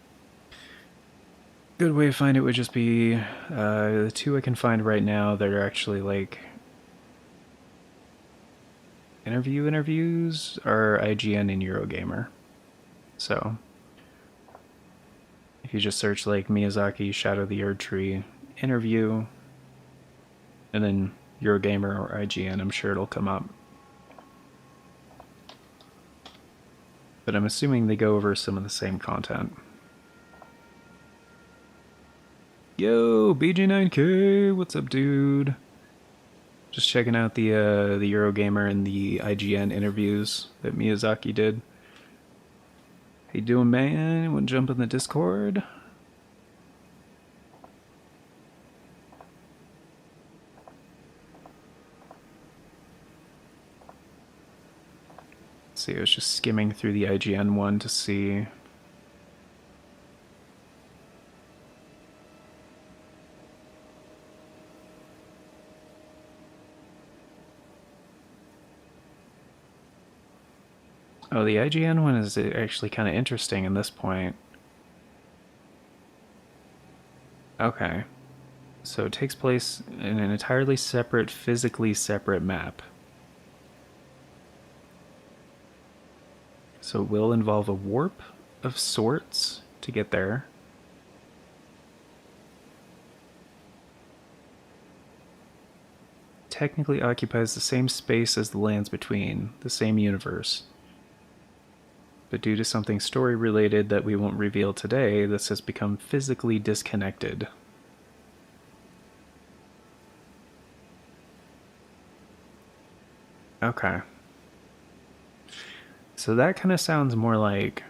Good way to find it would just be the two I can find right now that are actually like interviews are IGN and Eurogamer. So if you just search like Miyazaki Shadow the Erd Tree interview and then Eurogamer or IGN, I'm sure it'll come up. But I'm assuming they go over some of the same content. Yo, BG9K, what's up, dude? Just checking out the Eurogamer and the IGN interviews that Miyazaki did. How you doing, man? Want to jump in the Discord? Let's see, I was just skimming through the IGN one to see. Oh, the IGN one is actually kind of interesting in this point. Okay. So it takes place in an entirely separate, physically separate map. So it will involve a warp of sorts to get there. Technically occupies the same space as the lands between, the same universe. But due to something story related that we won't reveal today, this has become physically disconnected. Okay. So that kind of sounds more like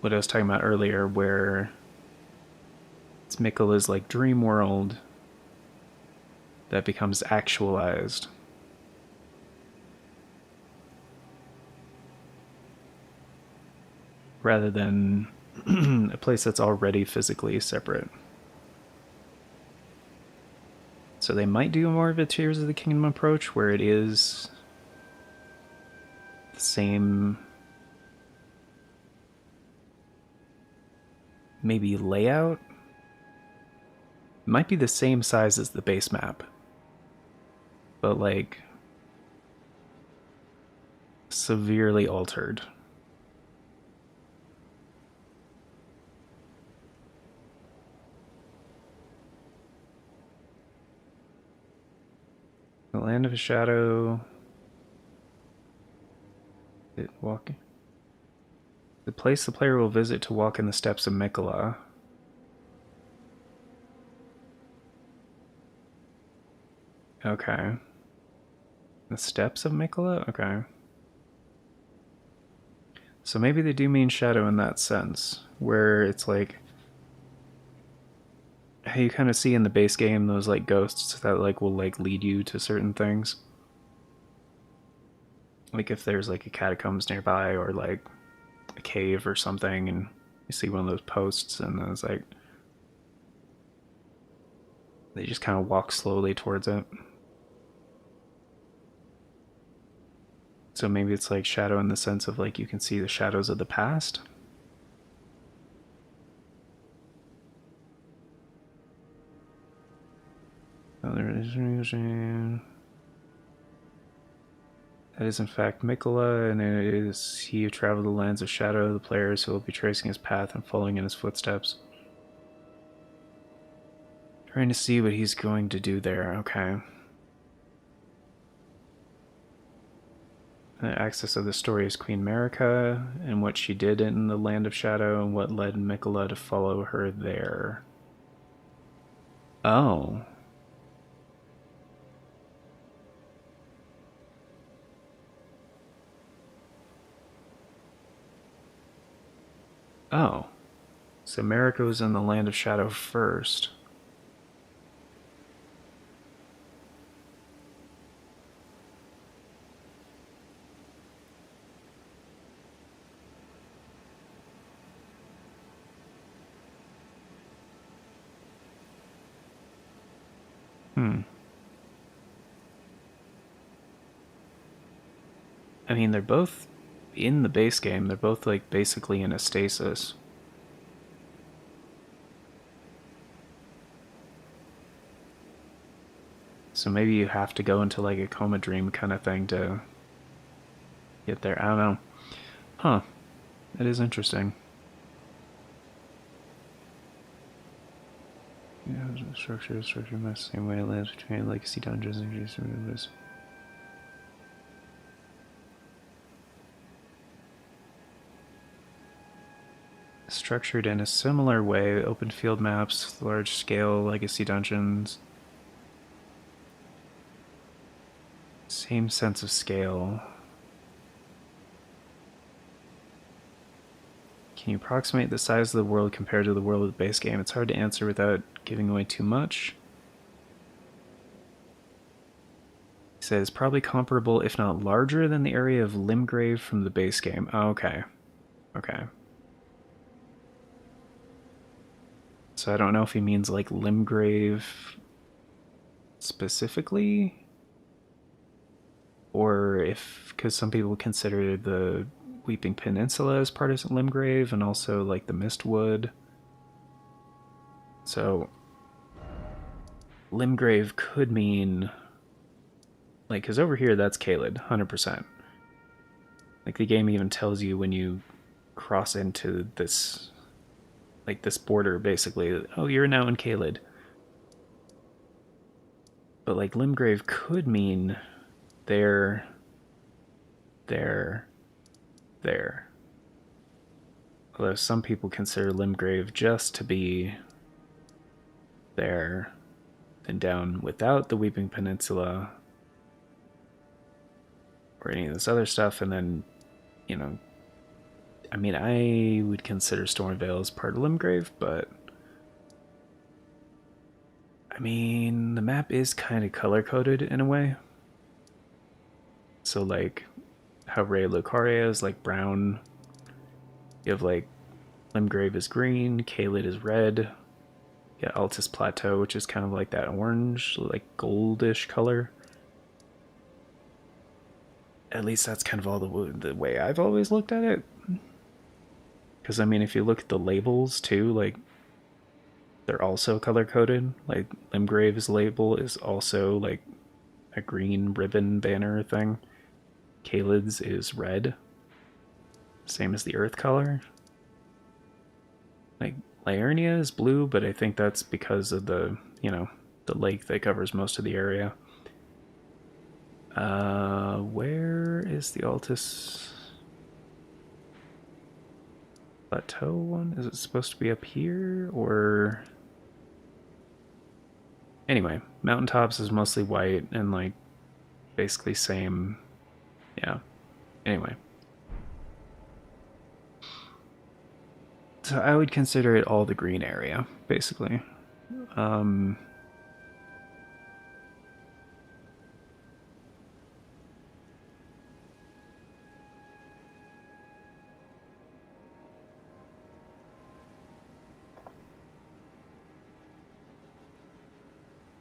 what I was talking about earlier, where it's Mikkola's like dream world that becomes actualized. Rather than a place that's already physically separate. So they might do more of a Tears of the Kingdom approach where it is the same, maybe layout. It might be the same size as the base map, but like severely altered. The Land of Shadow. Walking. The place the player will visit to walk in the steps of Mikkola. Okay. The steps of Mikkola? Okay. So maybe they do mean shadow in that sense, where it's like how you kind of see in the base game those like ghosts that like will like lead you to certain things. Like if there's like a catacombs nearby or like a cave or something and you see one of those posts and then it's like they just kind of walk slowly towards it. So maybe it's like shadow in the sense of like you can see the shadows of the past. That is in fact Mikola, and it is he who traveled the lands of shadow, the players who will be tracing his path and following in his footsteps. Trying to see what he's going to do there, okay. The axis of the story is Queen Marika, and what she did in the Land of Shadow, and what led Mikola to follow her there. Oh. Oh. So Marika was in the Land of Shadow first. I mean, they're both in the base game. They're both, like, basically in a stasis. So maybe you have to go into, like, a coma dream kind of thing to get there. I don't know. Huh. That is interesting. Yeah, structure mess, same way it lives between legacy dungeons and Jesus. Structured in a similar way, open field maps, large scale legacy dungeons. Same sense of scale. Can you approximate the size of the world compared to the world of the base game? It's hard to answer without giving away too much. He says probably comparable, if not larger, than the area of Limgrave from the base game. Oh, okay. Okay. So I don't know if he means like Limgrave specifically, or if, because some people consider the Weeping Peninsula as part of Limgrave, and also like the Mistwood. So Limgrave could mean like, because over here that's Caelid, 100%. Like the game even tells you when you cross into this, like this border, basically, oh, you're now in Caelid. But like Limgrave could mean there. Although some people consider Limgrave just to be there and down without the Weeping Peninsula or any of this other stuff, and then, you know, I mean, I would consider Stormvale as part of Limgrave, but I mean, the map is kind of color-coded in a way. So, like, how Ray Lucaria is, like, brown. You have, like, Limgrave is green, Caelid is red. Yeah, Altus Plateau, which is kind of like that orange, like, goldish color. At least that's kind of all the way I've always looked at it. Because, I mean, if you look at the labels, too, like, they're also color-coded. Like, Limgrave's label is also, like, a green ribbon banner thing. Caelid's is red. Same as the earth color. Like, Liurnia is blue, but I think that's because of the, you know, the lake that covers most of the area. Where is the Altus Plateau one? Is it supposed to be up here, or... Anyway, Mountaintops is mostly white and, like, basically same... Yeah. Anyway. So I would consider it all the green area, basically.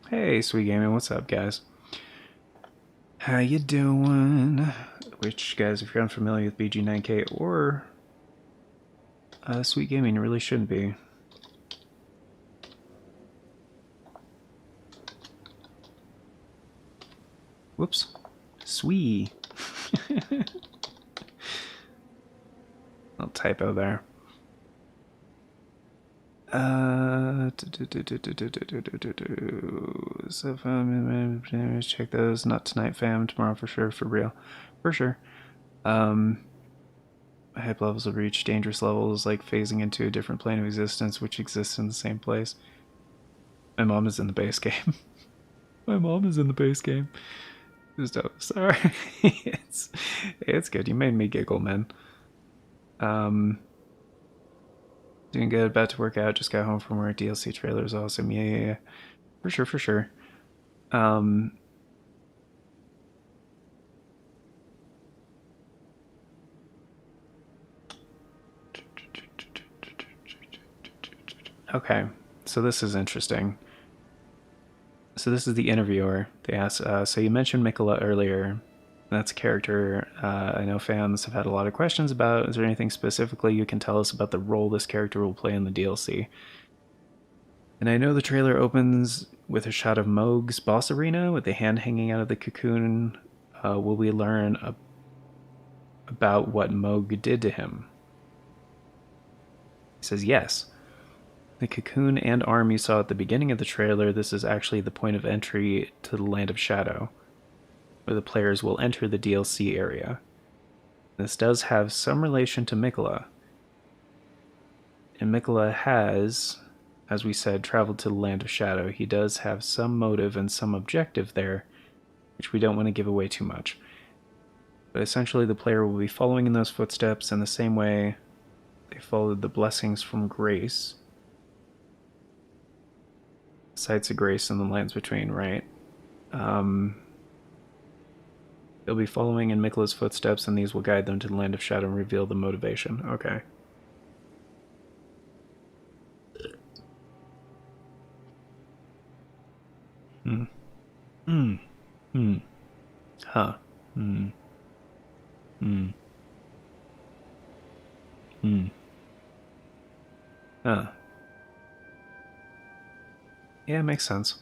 Hey, Sweet Gaming, what's up, guys? How you doing? Which, guys, if you're unfamiliar with BG9K or Sweet Gaming, really shouldn't be. Whoops. Sweet. Little typo there. So, check those. Not tonight, fam. Tomorrow for sure. For real. For sure. Hype levels have reached dangerous levels, like phasing into a different plane of existence, which exists in the same place. My mom is in the base game. My mom is in the base game. Sorry. it's good. You made me giggle, man. Doing good. About to work out. Just got home from work. DLC trailer is awesome. Yeah. For sure, for sure. Okay, so this is interesting. So this is the interviewer. They ask, so you mentioned Mikola earlier. That's a character I know fans have had a lot of questions about. Is there anything specifically you can tell us about the role this character will play in the DLC? And I know the trailer opens with a shot of Mohg's boss arena with the hand hanging out of the cocoon. Will we learn about what Mohg did to him? He says yes. The cocoon and arm you saw at the beginning of the trailer, this is actually the point of entry to the Land of Shadow, where the players will enter the DLC area. This does have some relation to Mikola. And Mikola has, as we said, traveled to the Land of Shadow. He does have some motive and some objective there, which we don't want to give away too much. But essentially the player will be following in those footsteps in the same way they followed the blessings from Grace. Sites of Grace and the lands between, right? They'll be following in Mikola's footsteps, and these will guide them to the Land of Shadow and reveal the motivation. Okay. Huh. Huh. Yeah, it makes sense.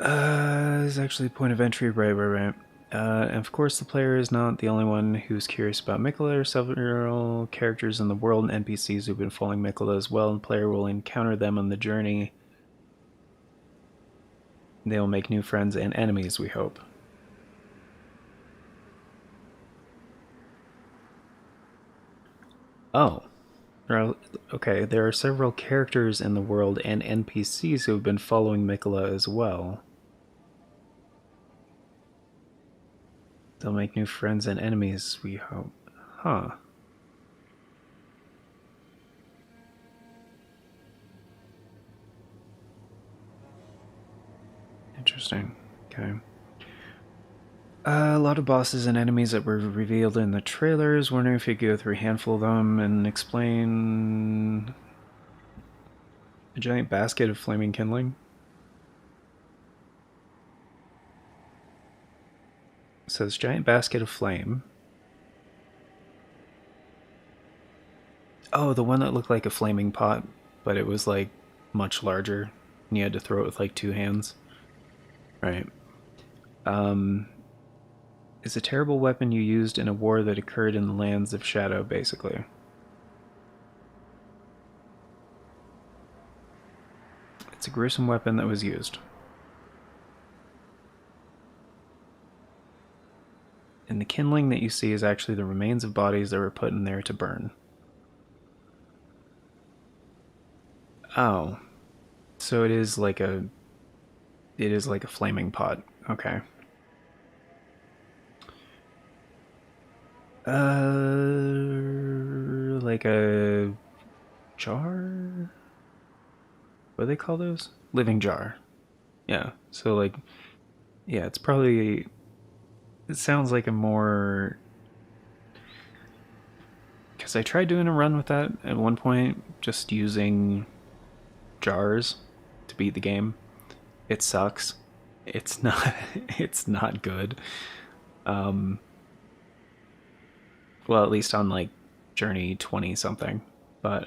Is actually a point of entry, right. And of course, the player is not the only one who's curious about Mikola. There are several characters in the world and NPCs who've been following Mikola as well, and the player will encounter them on the journey. They will make new friends and enemies, we hope. Oh. Okay, there are several characters in the world and NPCs who have been following Mikola as well. They'll make new friends and enemies, we hope. Huh. Interesting. Okay. A lot of bosses and enemies that were revealed in the trailers. Wondering if you could go through a handful of them and explain a giant basket of flaming kindling. It says giant basket of flame. Oh, the one that looked like a flaming pot, but it was like much larger, and you had to throw it with like two hands. Right. Is a terrible weapon you used in a war that occurred in the lands of Shadow, basically. It's a gruesome weapon that was used. And the kindling that you see is actually the remains of bodies that were put in there to burn. Oh. So it is like a flaming pot. Okay. Like a jar? What do they call those? Living jar. Yeah. So like, yeah, it's probably. It sounds like a more. Because I tried doing a run with that at one point, just using jars to beat the game. It sucks. It's not. It's not good. Um, well, at least on like Journey 20 something, but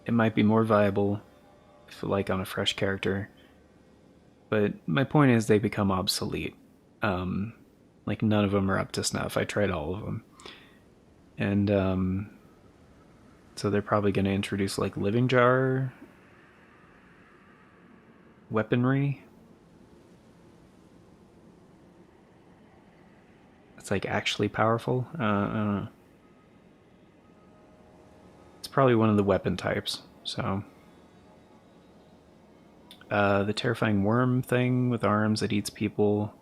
it might be more viable if like on a fresh character. But my point is they become obsolete Like none of them are up to snuff. I tried all of them, and so they're probably going to introduce like living jar weaponry. It's like actually powerful. I don't know. It's probably one of the weapon types. So the terrifying worm thing with arms that eats people.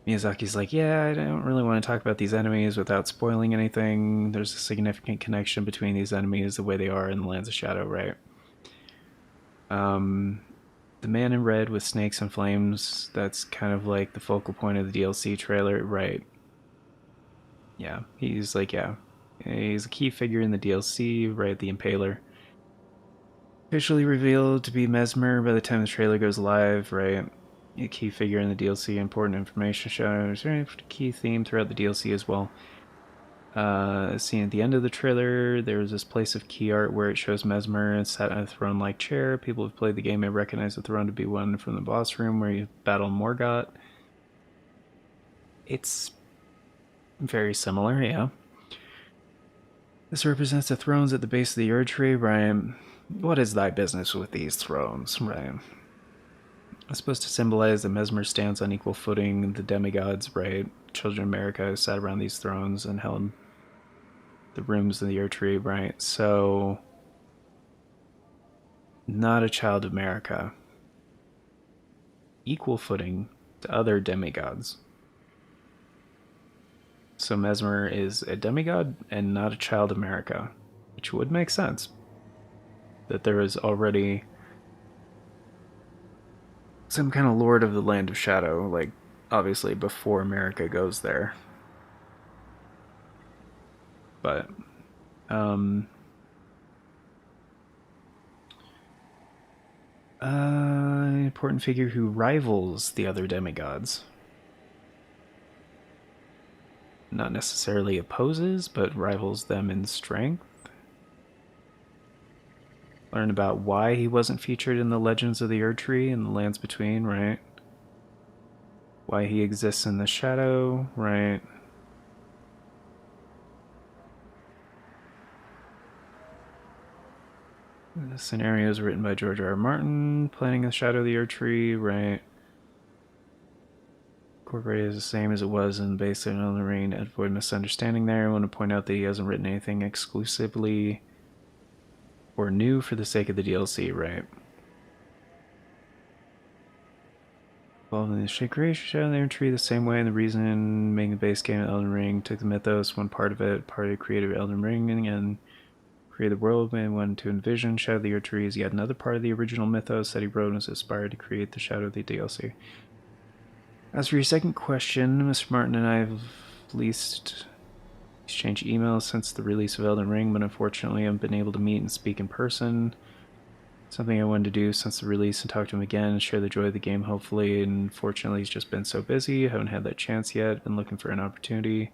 Miyazaki's like, yeah, I don't really want to talk about these enemies without spoiling anything. There's a significant connection between these enemies, the way they are in the Lands of Shadow, right? The man in red with snakes and flames, that's kind of like the focal point of the DLC trailer, right? Yeah, he's like, yeah. He's a key figure in the DLC, right? The Impaler. Officially revealed to be Mesmer by the time the trailer goes live, right? A key figure in the DLC, important information shows, a key theme throughout the DLC as well. Seen at the end of the trailer, there's this place of key art where it shows Mesmer sat on a throne-like chair. People who've played the game may recognize the throne to be one from the boss room where you battle Morgott. It's very similar, yeah. This represents the thrones at the base of the Erd Tree, Ryan. What is thy business with these thrones, Ryan? It's supposed to symbolize that Mesmer stands on equal footing the demigods, right? Children of America sat around these thrones and held the rooms in the Erd Tree, right? So, not a child of America. Equal footing to other demigods. So Mesmer is a demigod and not a child of America, which would make sense. That there is already some kind of lord of the Land of Shadow, like obviously before America goes there. But an important figure who rivals the other demigods. Not necessarily opposes, but rivals them in strength. Learn about why he wasn't featured in the Legends of the Erd Tree and the Lands Between, right? Why he exists in the shadow, right? The scenario is written by George R. R. Martin, planning the Shadow of the Erd Tree, right? Incorporated is the same as it was in Based on Elden Ring. To avoid misunderstanding there, I want to point out that he hasn't written anything exclusively or new for the sake of the DLC, right? Involving the creation Shadow of the Erd Tree the same way, and the reason making the base game of Elden Ring took the mythos, one part of it, part of the creative Elden Ring, and created the world and wanted to envision Shadow of the Erd Tree is yet another part of the original mythos that he wrote and was inspired to create the Shadow of the DLC. As for your second question, Mr. Martin and I have at least exchanged emails since the release of Elden Ring, but unfortunately I haven't been able to meet and speak in person. Something I wanted to do since the release and talk to him again and share the joy of the game, hopefully, and unfortunately he's just been so busy. I haven't had that chance yet. Been looking for an opportunity.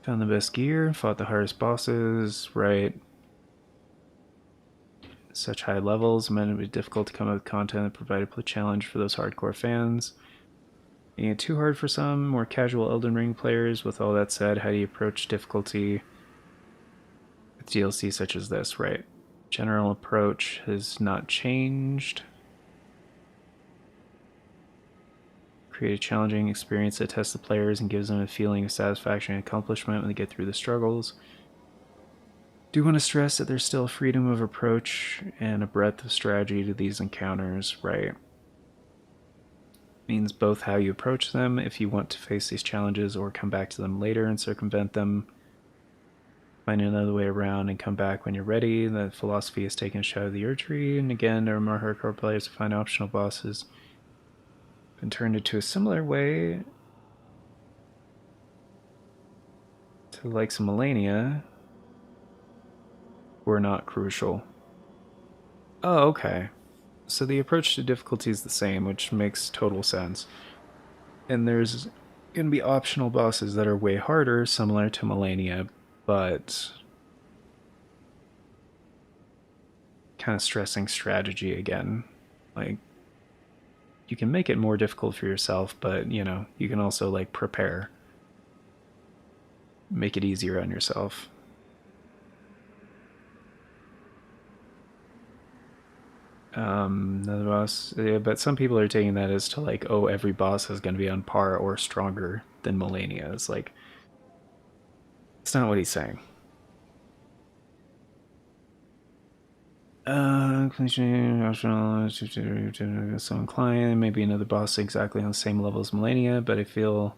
Found the best gear, fought the hardest bosses, right? Such high levels meant it would be difficult to come up with content that provided a challenge for those hardcore fans. Being it too hard for some more casual Elden Ring players. With all that said, how do you approach difficulty with DLC such as this, right? General approach has not changed. Create a challenging experience that tests the players and gives them a feeling of satisfaction and accomplishment when they get through the struggles. Do want to stress that there's still a freedom of approach and a breadth of strategy to these encounters, right? Means both how you approach them if you want to face these challenges or come back to them later and circumvent them. Find another way around and come back when you're ready. That philosophy is taken Shadow of the Erd Tree, and again, there are more hardcore players who find optional bosses and turned into a similar way to like some Melania were not crucial. Oh, okay. So the approach to difficulty is the same, which makes total sense. And there's going to be optional bosses that are way harder, similar to Melania, but kind of stressing strategy again. Like, you can make it more difficult for yourself, but you know, you can also like prepare, make it easier on yourself. Another boss, yeah, but some people are taking that as to like, oh, every boss is going to be on par or stronger than Melania. It's like, it's not what he's saying. So inclined, maybe another boss exactly on the same level as Melania, but I feel.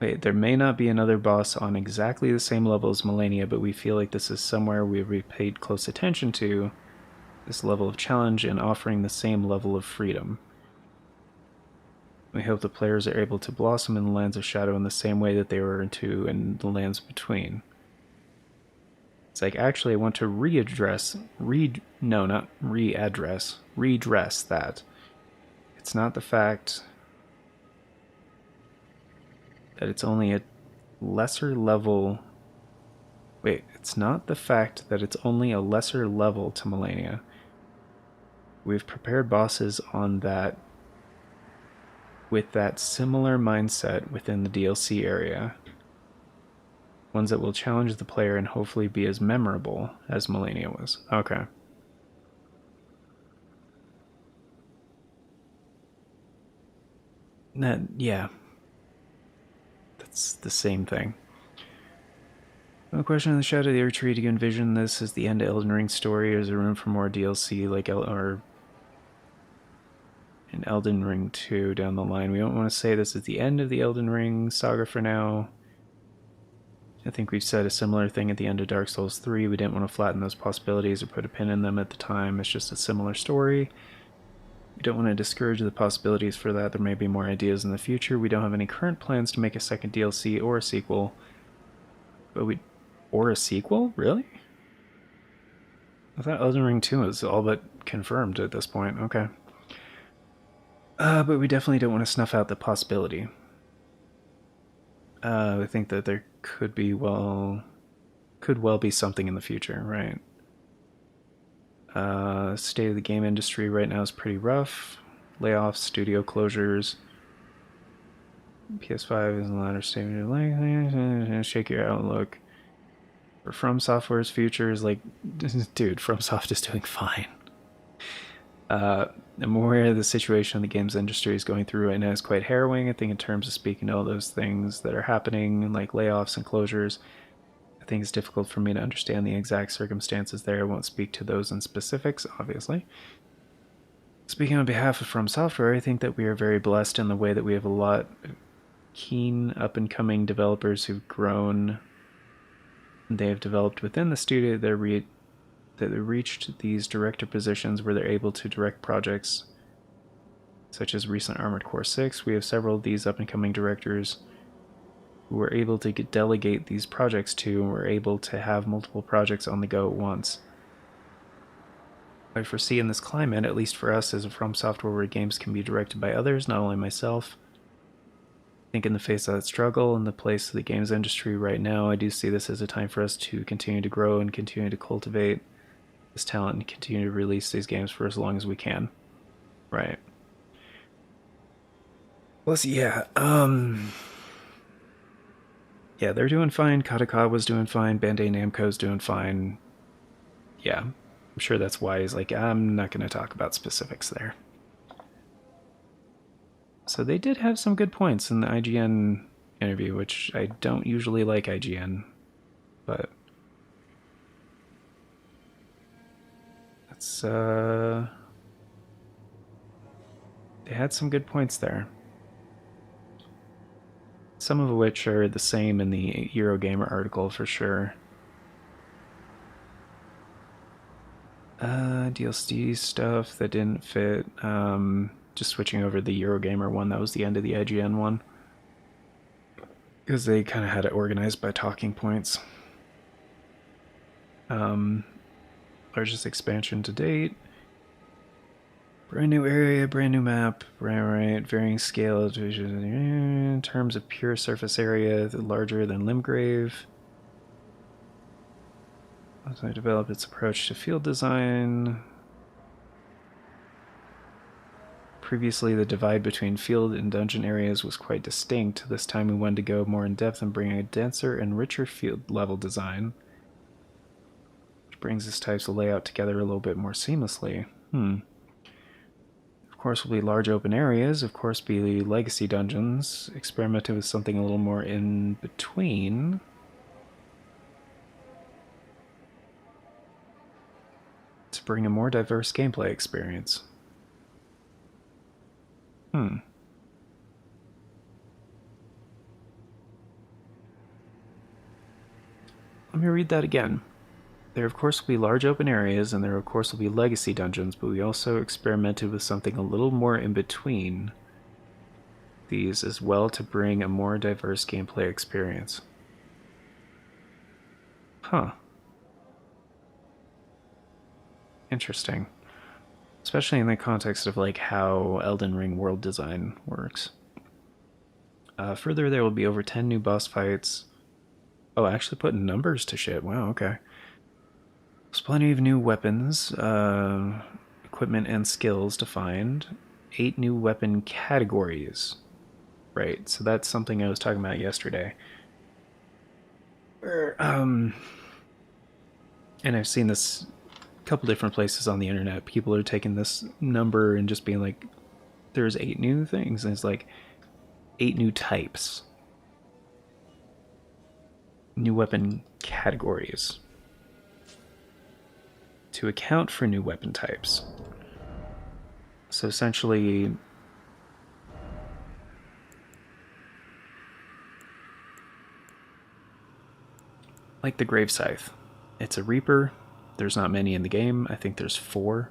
Wait, there may not be another boss on exactly the same level as Melania, but we feel like this is somewhere we paid close attention to this level of challenge and offering the same level of freedom. We hope the players are able to blossom in the Lands of Shadow in the same way that they were into in the Lands Between. It's like, actually, I want to redress that. It's not the fact that it's only a lesser level. Wait, it's not the fact that it's only a lesser level to Melania. We've prepared bosses on that with that similar mindset within the DLC area. Ones that will challenge the player and hopefully be as memorable as Melania was. Okay. Yeah. That's the same thing. No question in the Shadow of the Earth Tree. Do you envision this as the end of Elden Ring's story, or is there room for more DLC like or in Elden Ring 2 down the line? We don't want to say this is the end of the Elden Ring saga for now. I think we've said a similar thing at the end of Dark Souls 3. We didn't want to flatten those possibilities or put a pin in them at the time. It's just a similar story. We don't want to discourage the possibilities for that. There may be more ideas in the future. We don't have any current plans to make a second DLC or a sequel. Or a sequel? Really? I thought Elden Ring 2 is all but confirmed at this point. Okay. But we definitely don't want to snuff out the possibility. I think that there could well be something in the future, right? State of the game industry right now is pretty rough. Layoffs, studio closures. PS5 is in the latter stage of life. Shake your outlook. For From Software's future is like, dude, FromSoft is doing fine. I'm aware the situation the games industry is going through right now is quite harrowing. I think in terms of speaking to all those things that are happening, like layoffs and closures, I think it's difficult for me to understand the exact circumstances there. I won't speak to those in specifics, obviously. Speaking on behalf of From Software, I think that we are very blessed in the way that we have a lot of keen up-and-coming developers who've grown. They have developed within the studio that they reached these director positions where they're able to direct projects such as recent Armored Core 6. We have several of these up-and-coming directors who were able to delegate these projects to and were able to have multiple projects on the go at once. I foresee in this climate, at least for us as a From Software, where games can be directed by others, not only myself. I think in the face of that struggle and the place of the games industry right now, I do see this as a time for us to continue to grow and continue to cultivate this talent and continue to release these games for as long as we can. Right. Plus, yeah, yeah, they're doing fine. Kadokawa's doing fine. Bandai Namco's doing fine. Yeah, I'm sure that's why he's like, I'm not going to talk about specifics there. So they did have some good points in the IGN interview, which I don't usually like IGN, but that's they had some good points there. Some of which are the same in the Eurogamer article for sure. DLC stuff that didn't fit. Just switching over the Eurogamer one, that was the end of the IGN one. Because they kind of had it organized by talking points. Largest expansion to date. Brand new area, brand new map, right, varying scale in terms of pure surface area, larger than Limgrave. As I developed its approach to field design. Previously, the divide between field and dungeon areas was quite distinct. This time we wanted to go more in depth and bring a denser and richer field level design, which brings this types of layout together a little bit more seamlessly. Of course, will be large open areas, of course, be legacy dungeons. Experimented with something a little more in between. To bring a more diverse gameplay experience. Let me read that again. There, of course, will be large open areas, and there, of course, will be legacy dungeons, but we also experimented with something a little more in between these as well to bring a more diverse gameplay experience. Huh. Interesting. Especially in the context of like how Elden Ring world design works. Further, there will be over 10 new boss fights. Oh, actually putting numbers to shit. Wow, okay. There's plenty of new weapons, equipment, and skills to find. 8 new weapon categories. Right, so that's something I was talking about yesterday. And I've seen this a couple different places on the internet. People are taking this number and just being like, there's 8 new things. And it's like 8 new types. New weapon categories. To account for new weapon types. So essentially, like the Grave Scythe. It's a Reaper. There's not many in the game. I think there's 4.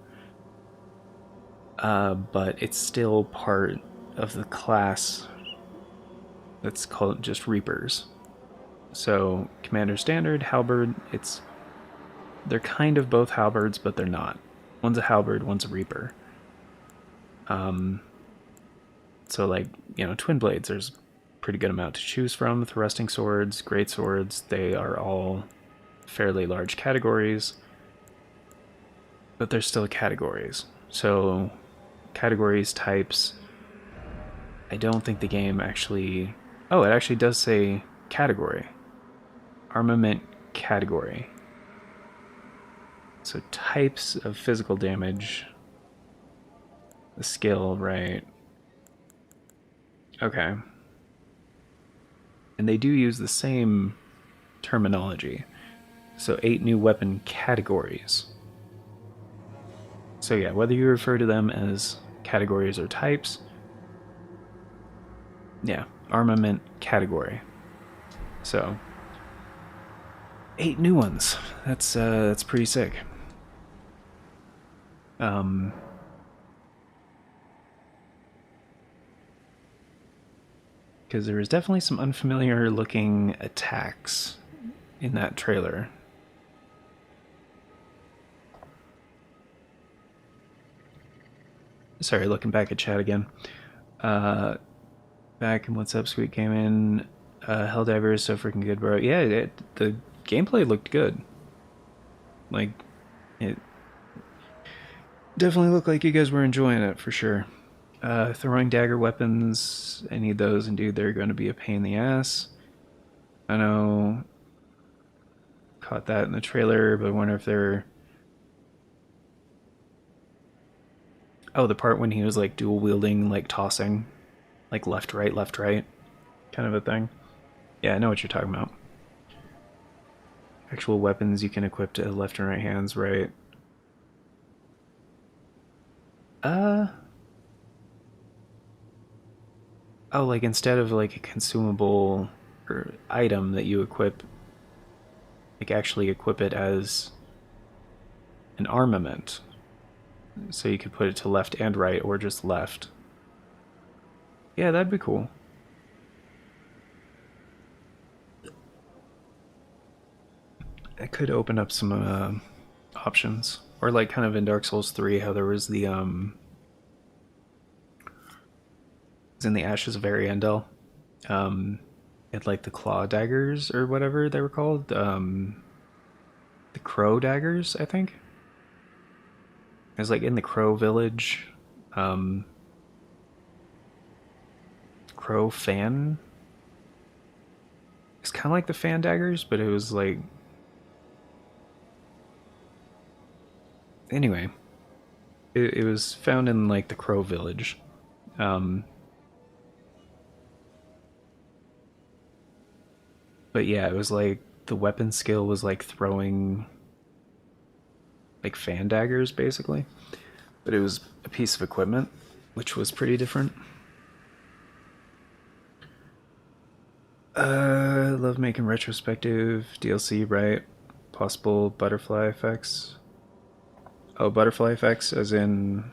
But it's still part of the class that's called just Reapers. So Commander Standard, Halberd, they're kind of both halberds, but they're not. One's a halberd, one's a Reaper. So like, twin blades, there's pretty good amount to choose from. Thrusting swords, great swords, they are all fairly large categories, but they're still categories. So categories, types, I don't think the game actually... Oh, it actually does say category. Armament category. So types of physical damage. The skill, right. Okay. And they do use the same terminology. So 8 new weapon categories. So yeah, whether you refer to them as categories or types, yeah, armament category. So 8 new ones. That's pretty sick. Because there was definitely some unfamiliar looking attacks in that trailer. Sorry, looking back at chat again. Back in What's Up, Sweet came in. Helldiver is so freaking good, bro. Yeah, the gameplay looked good. Like, it definitely looked like you guys were enjoying it for sure. Throwing dagger weapons, I need those, and dude, they're going to be a pain in the ass. I know, caught that in the trailer, but I wonder if they're... Oh, the part when he was like dual wielding, like tossing, like left, right, kind of a thing. Yeah, I know what you're talking about. Actual weapons you can equip to left and right hands, right? Oh, like instead of like a consumable or item that you equip, like actually equip it as an armament. So you could put it to left and right, or just left. Yeah, that'd be cool. It could open up some options. Or like kind of in Dark Souls 3, how there was the in the Ashes of Ariandel. It like the claw daggers or whatever they were called. The crow daggers, I think. It was like in the crow village. crow fan. It's kind of like the fan daggers, but it was like... Anyway, it was found in like the crow village. But yeah, it was like the weapon skill was like throwing like fan daggers basically. But it was a piece of equipment, which was pretty different. Love making retrospective DLC, right? Possible butterfly effects. Oh, butterfly effects, as in.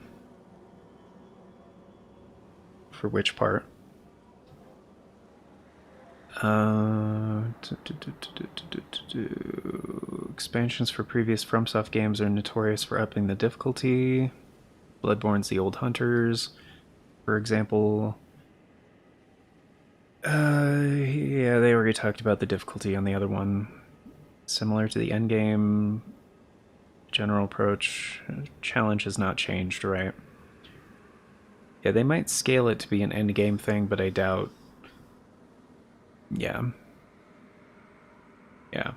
For which part? Expansions for previous FromSoft games are notorious for upping the difficulty. Bloodborne's The Old Hunters, for example. Yeah, they already talked about the difficulty on the other one. Similar to the endgame, general approach, challenge has not changed, right? Yeah, they might scale it to be an endgame thing, but I doubt. Yeah. Yeah.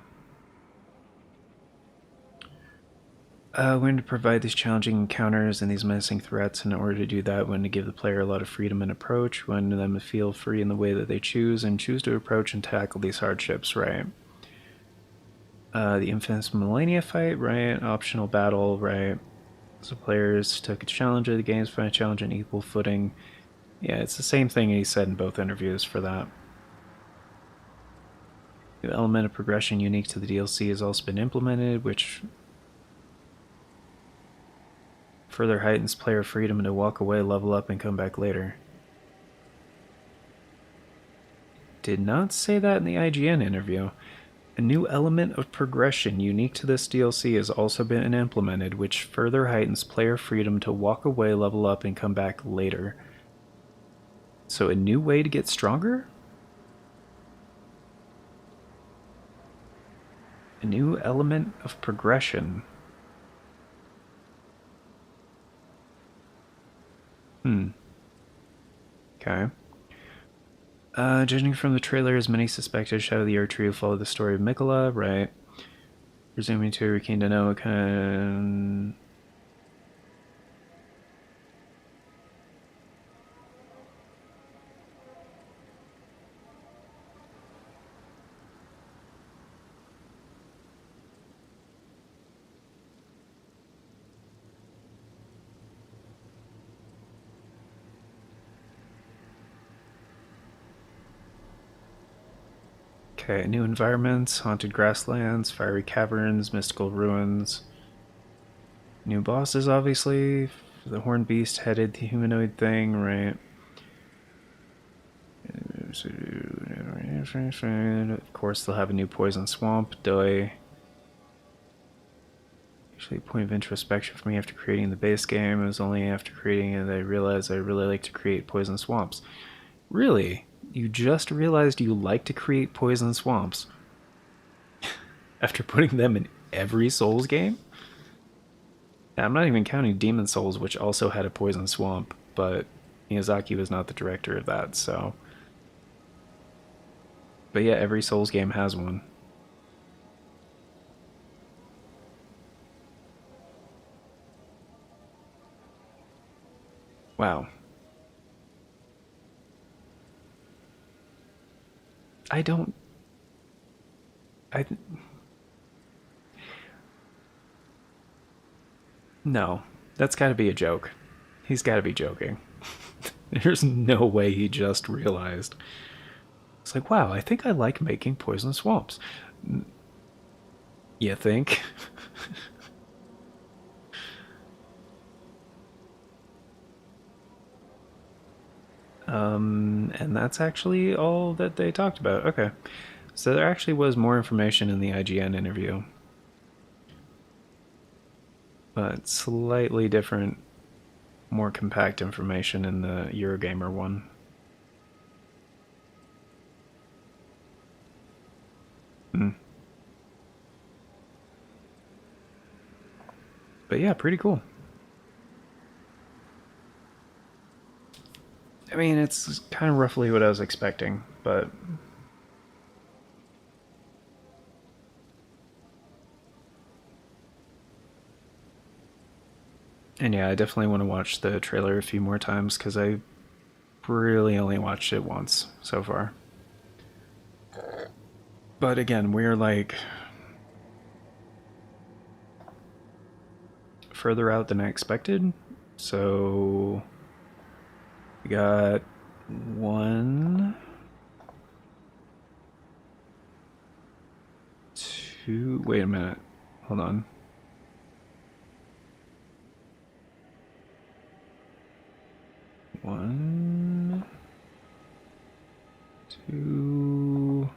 We're going to provide these challenging encounters and these menacing threats. In order to do that, we want to give the player a lot of freedom in approach. We want them to feel free in the way that they choose and choose to approach and tackle these hardships, right? The infamous Millennia fight, right? Optional battle, right? So players took a challenge of the games, find a challenge on equal footing. Yeah, it's the same thing he said in both interviews for that. The element of progression unique to the DLC has also been implemented, which further heightens player freedom to walk away, level up, and come back later. Did not say that in the IGN interview. A new element of progression unique to this DLC has also been implemented, which further heightens player freedom to walk away, level up, and come back later. So a new way to get stronger? A new element of progression. Okay. Judging from the trailer, as many suspected, Shadow of the Erdtree will follow the story of Mikola, right? Presuming to we're keen to know what kind of... Okay, new environments, haunted grasslands, fiery caverns, mystical ruins. New bosses, obviously. The horned beast headed the humanoid thing, right? Of course, they'll have a new poison swamp. Doi. Usually, a point of introspection for me after creating the base game. It was only after creating it that I realized I really like to create poison swamps. Really? You just realized you like to create poison swamps after putting them in every Souls game? I'm not even counting Demon Souls, which also had a poison swamp, but Miyazaki was not the director of that, so. But yeah, every Souls game has one. Wow. I don't. I. No. That's gotta be a joke. He's gotta be joking. There's no way he just realized. It's like, wow, I think I like making poison swamps. You think? And that's actually all that they talked about. Okay. So there actually was more information in the IGN interview. But slightly different, more compact information in the Eurogamer one. But yeah, pretty cool. I mean, it's kind of roughly what I was expecting, but and yeah, I definitely want to watch the trailer a few more times because I really only watched it once so far. But again, we're like further out than I expected. So we got one, two. Wait a minute. Hold on. One, two.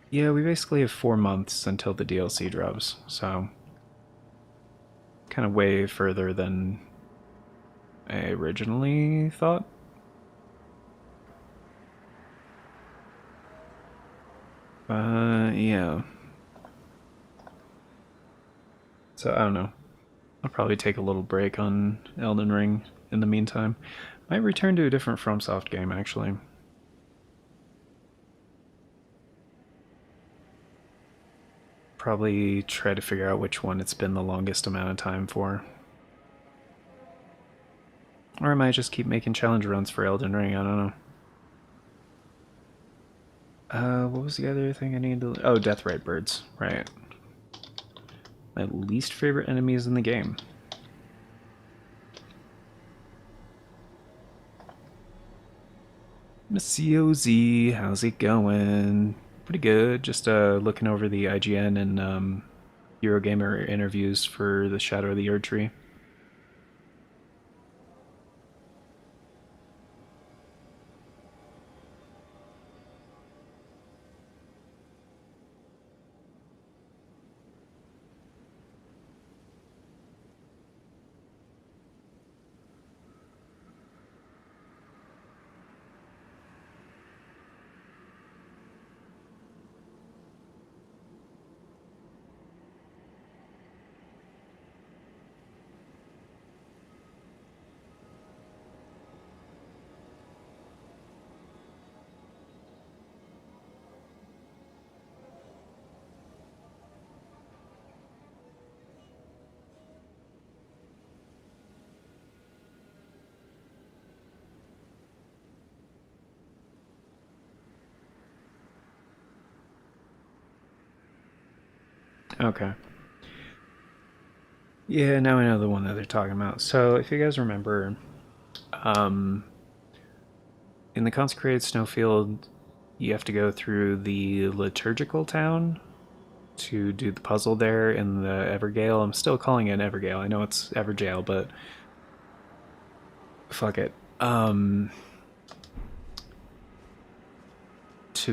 Yeah, we basically have 4 months until the DLC drops, so kind of way further than I originally thought. Yeah. So I don't know. I'll probably take a little break on Elden Ring in the meantime. Might return to a different FromSoft game actually. Probably try to figure out which one it's been the longest amount of time for. Or I might just keep making challenge runs for Elden Ring, I don't know. What was the other thing I needed to... Oh, Deathrite Birds, right. My least favorite enemies in the game. Monsieur Z, how's it going? Pretty good. Just looking over the IGN and Eurogamer interviews for the Shadow of the Erdtree. Okay. Yeah, now I know the one that they're talking about. So, if you guys remember, um, in the Consecrated Snowfield, you have to go through the liturgical town to do the puzzle there in the Evergale. I'm still calling it Evergale. I know it's Everjail, but fuck it. To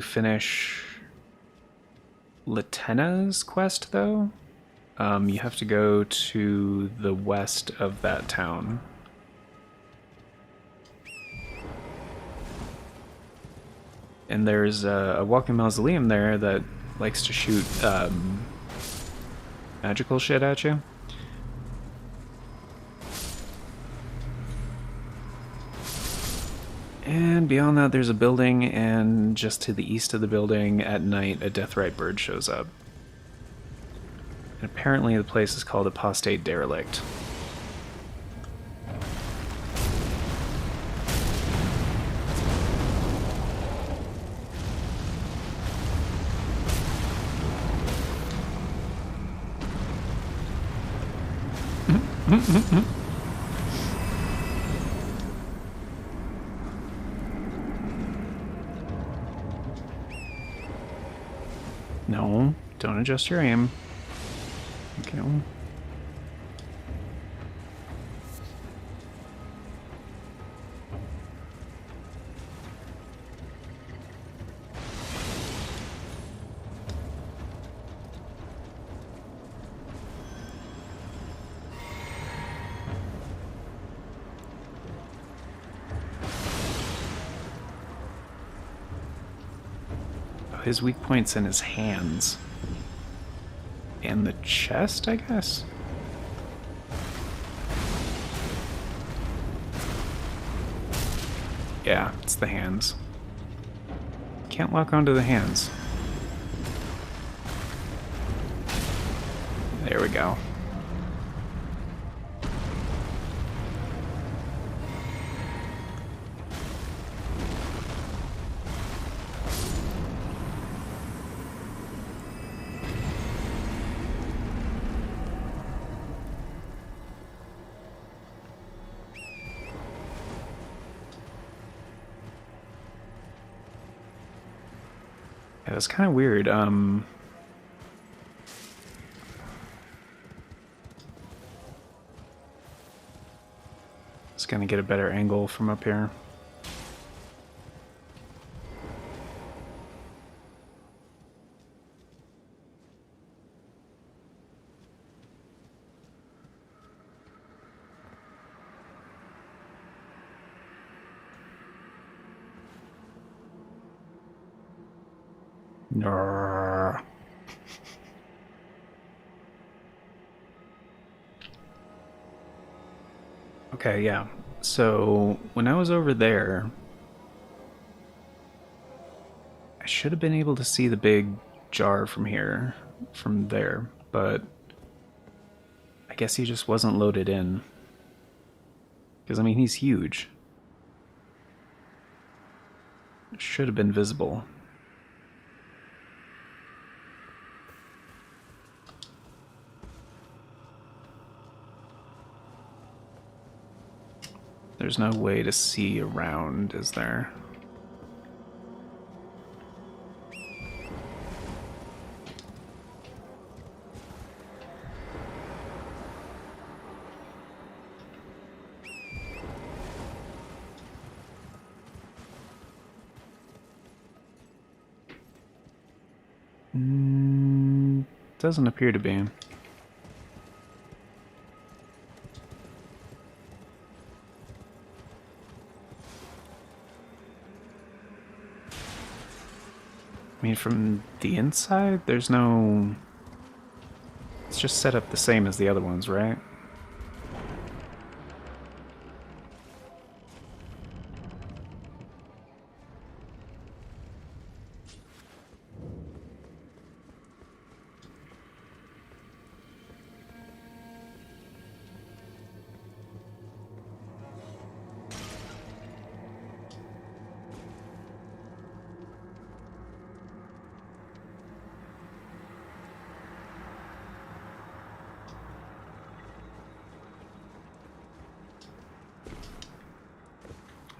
finish Latena's quest, though, you have to go to the west of that town. And there's a walking mausoleum there that likes to shoot magical shit at you. And beyond that, there's a building, and just to the east of the building at night, a Deathrite bird shows up. And apparently the place is called Apostate Derelict. No, don't adjust your aim. Okay. His weak point's in his hands. And the chest, I guess? Yeah, it's the hands. Can't lock onto the hands. There we go. Yeah, that's kind of weird. Just gonna get a better angle from up here. No. Okay, yeah. So when I was over there, I should have been able to see the big jar from here, from there, but I guess he just wasn't loaded in. Because, I mean, he's huge. It should have been visible. There's no way to see around, is there? Doesn't appear to be. I mean, from the inside, there's no... It's just set up the same as the other ones, right?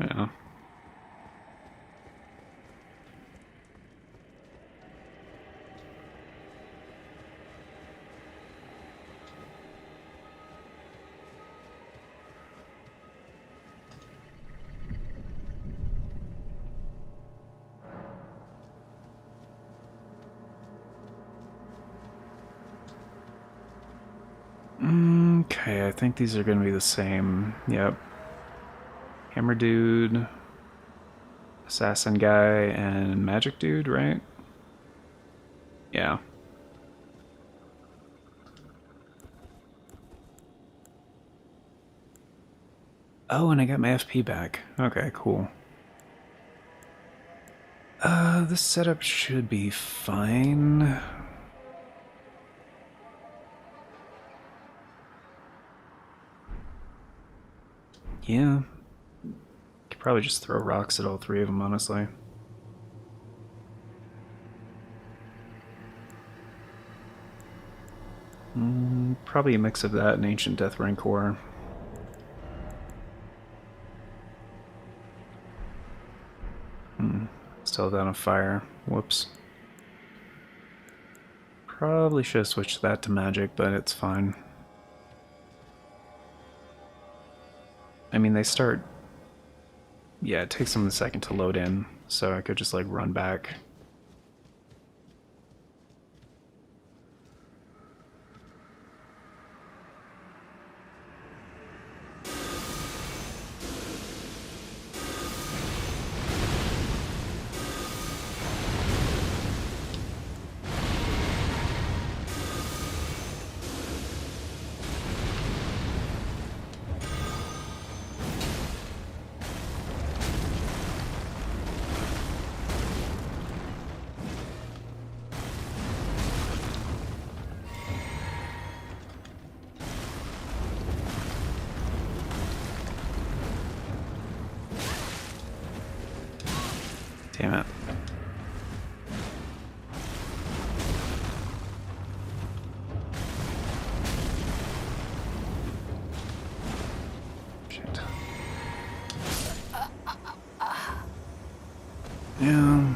Yeah. Okay, I think these are going to be the same. Yep. Hammer Dude, Assassin Guy, and Magic Dude, right? Yeah. Oh, and I got my FP back. Okay, cool. This setup should be fine. Yeah. Could probably just throw rocks at all three of them, honestly. Probably a mix of that and Ancient Death Rancor. Still down a fire. Whoops. Probably should have switched that to magic, but it's fine. I mean, they start... Yeah, it takes them a second to load in, so I could just, like, run back. Damn it. Shit. Yeah.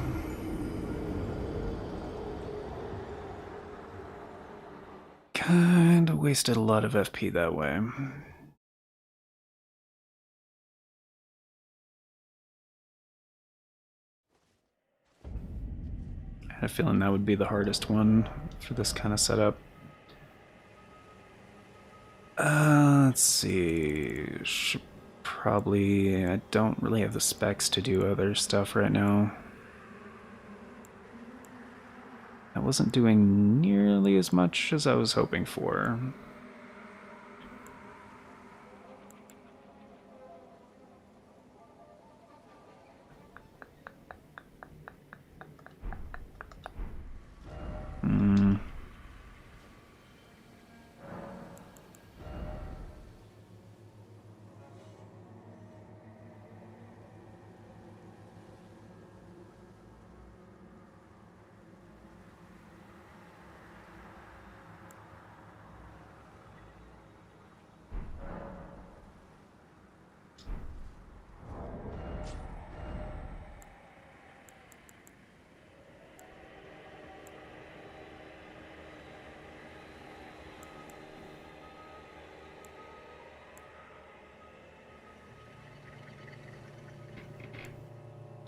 Kinda wasted a lot of FP that way. I had a feeling that would be the hardest one for this kind of setup. Let's see. Should probably. I don't really have the specs to do other stuff right now. I wasn't doing nearly as much as I was hoping for.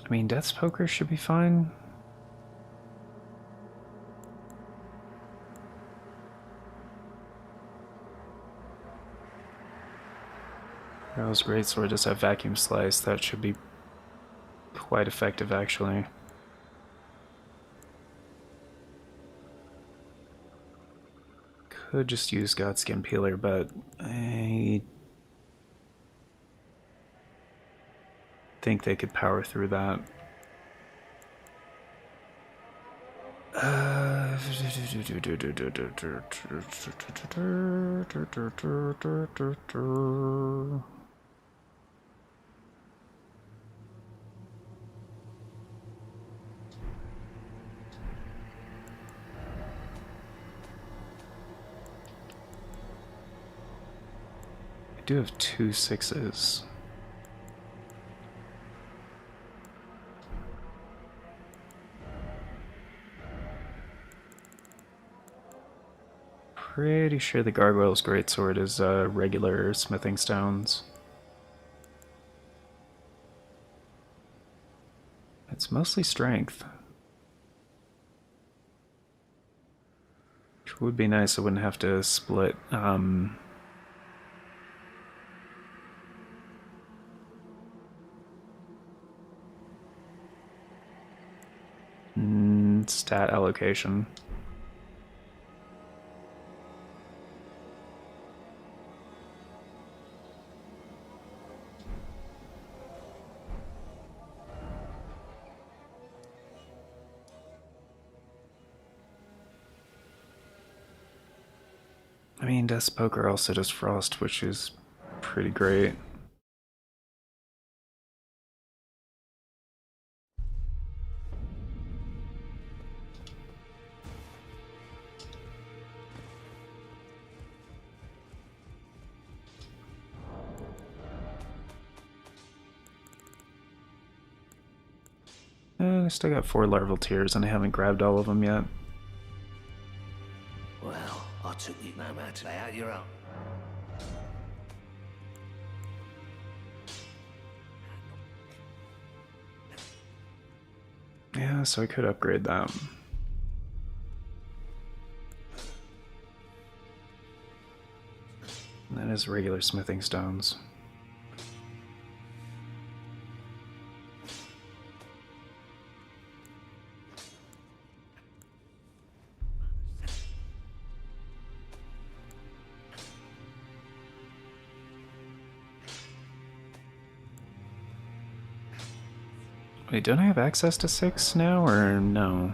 I mean, Death's Poker should be fine. Arrow's Greatsword does have Vacuum Slice. That should be quite effective, actually. Could just use Godskin Peeler, but I think they could power through that. I do have 2 6s. Pretty sure the Gargoyle's Greatsword is regular smithing stones. It's mostly strength. Which would be nice, I wouldn't have to split stat allocation. I mean, Death's Poker also does Frost, which is pretty great. I still got 4 larval tears and I haven't grabbed all of them yet. Well, I took you no matter. Lay out your own. Yeah, so I could upgrade that. That is regular smithing stones. Wait, don't I have access to 6 now, or no?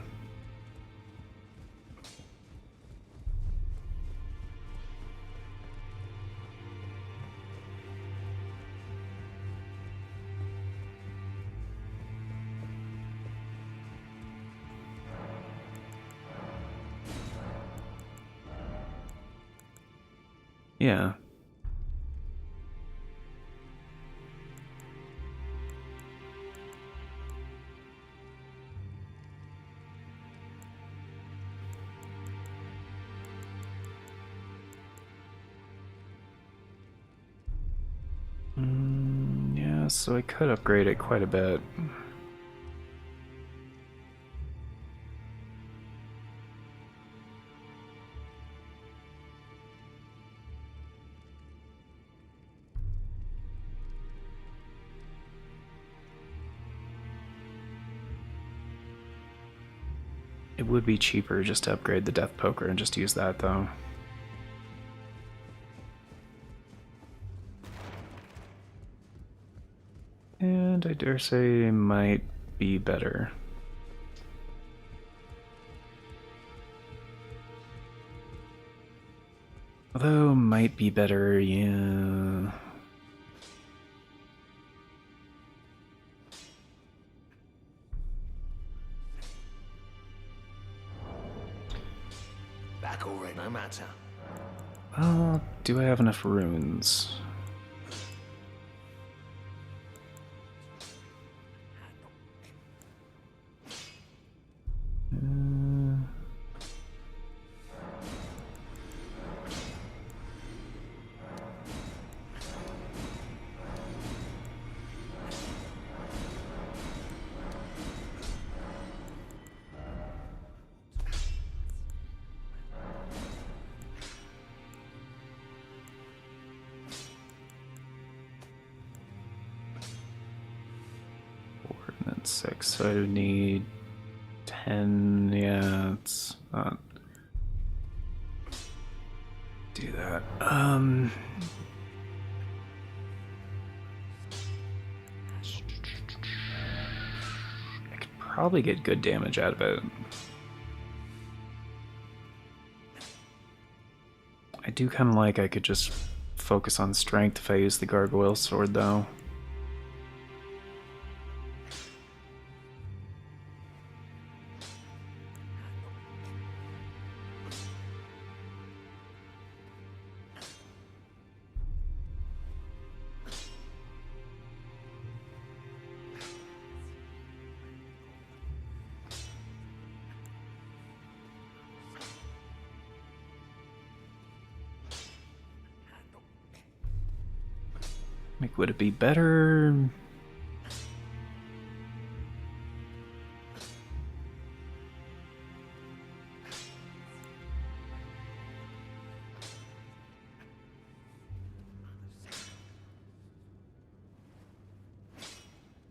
Yeah. Yeah, so I could upgrade it quite a bit. It would be cheaper just to upgrade the Death Poker and just use that, though. And I dare say it might be better. Although, might be better, yeah. Back already, no matter. Do I have enough runes? Six, so I would need 10. Yeah, it's not. Do that. I could probably get good damage out of it. I do kind of like I could just focus on strength if I use the gargoyle sword, though. Like, would it be better?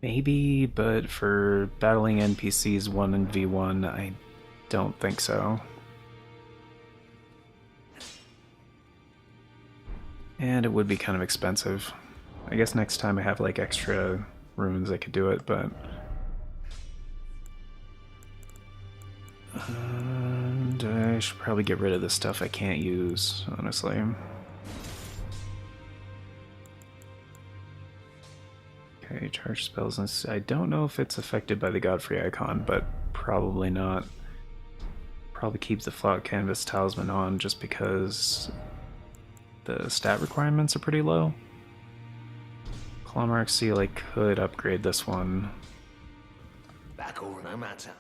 Maybe, but for battling NPCs 1 and V1, I don't think so. And it would be kind of expensive. I guess next time I have like extra runes I could do it, but... And I should probably get rid of the stuff I can't use, honestly. Okay, charge spells. And I don't know if it's affected by the Godfrey icon, but probably not. Probably keep the Flout Canvas Talisman on just because the stat requirements are pretty low. Clawmark Seal, I could upgrade this one. Back over, no matter.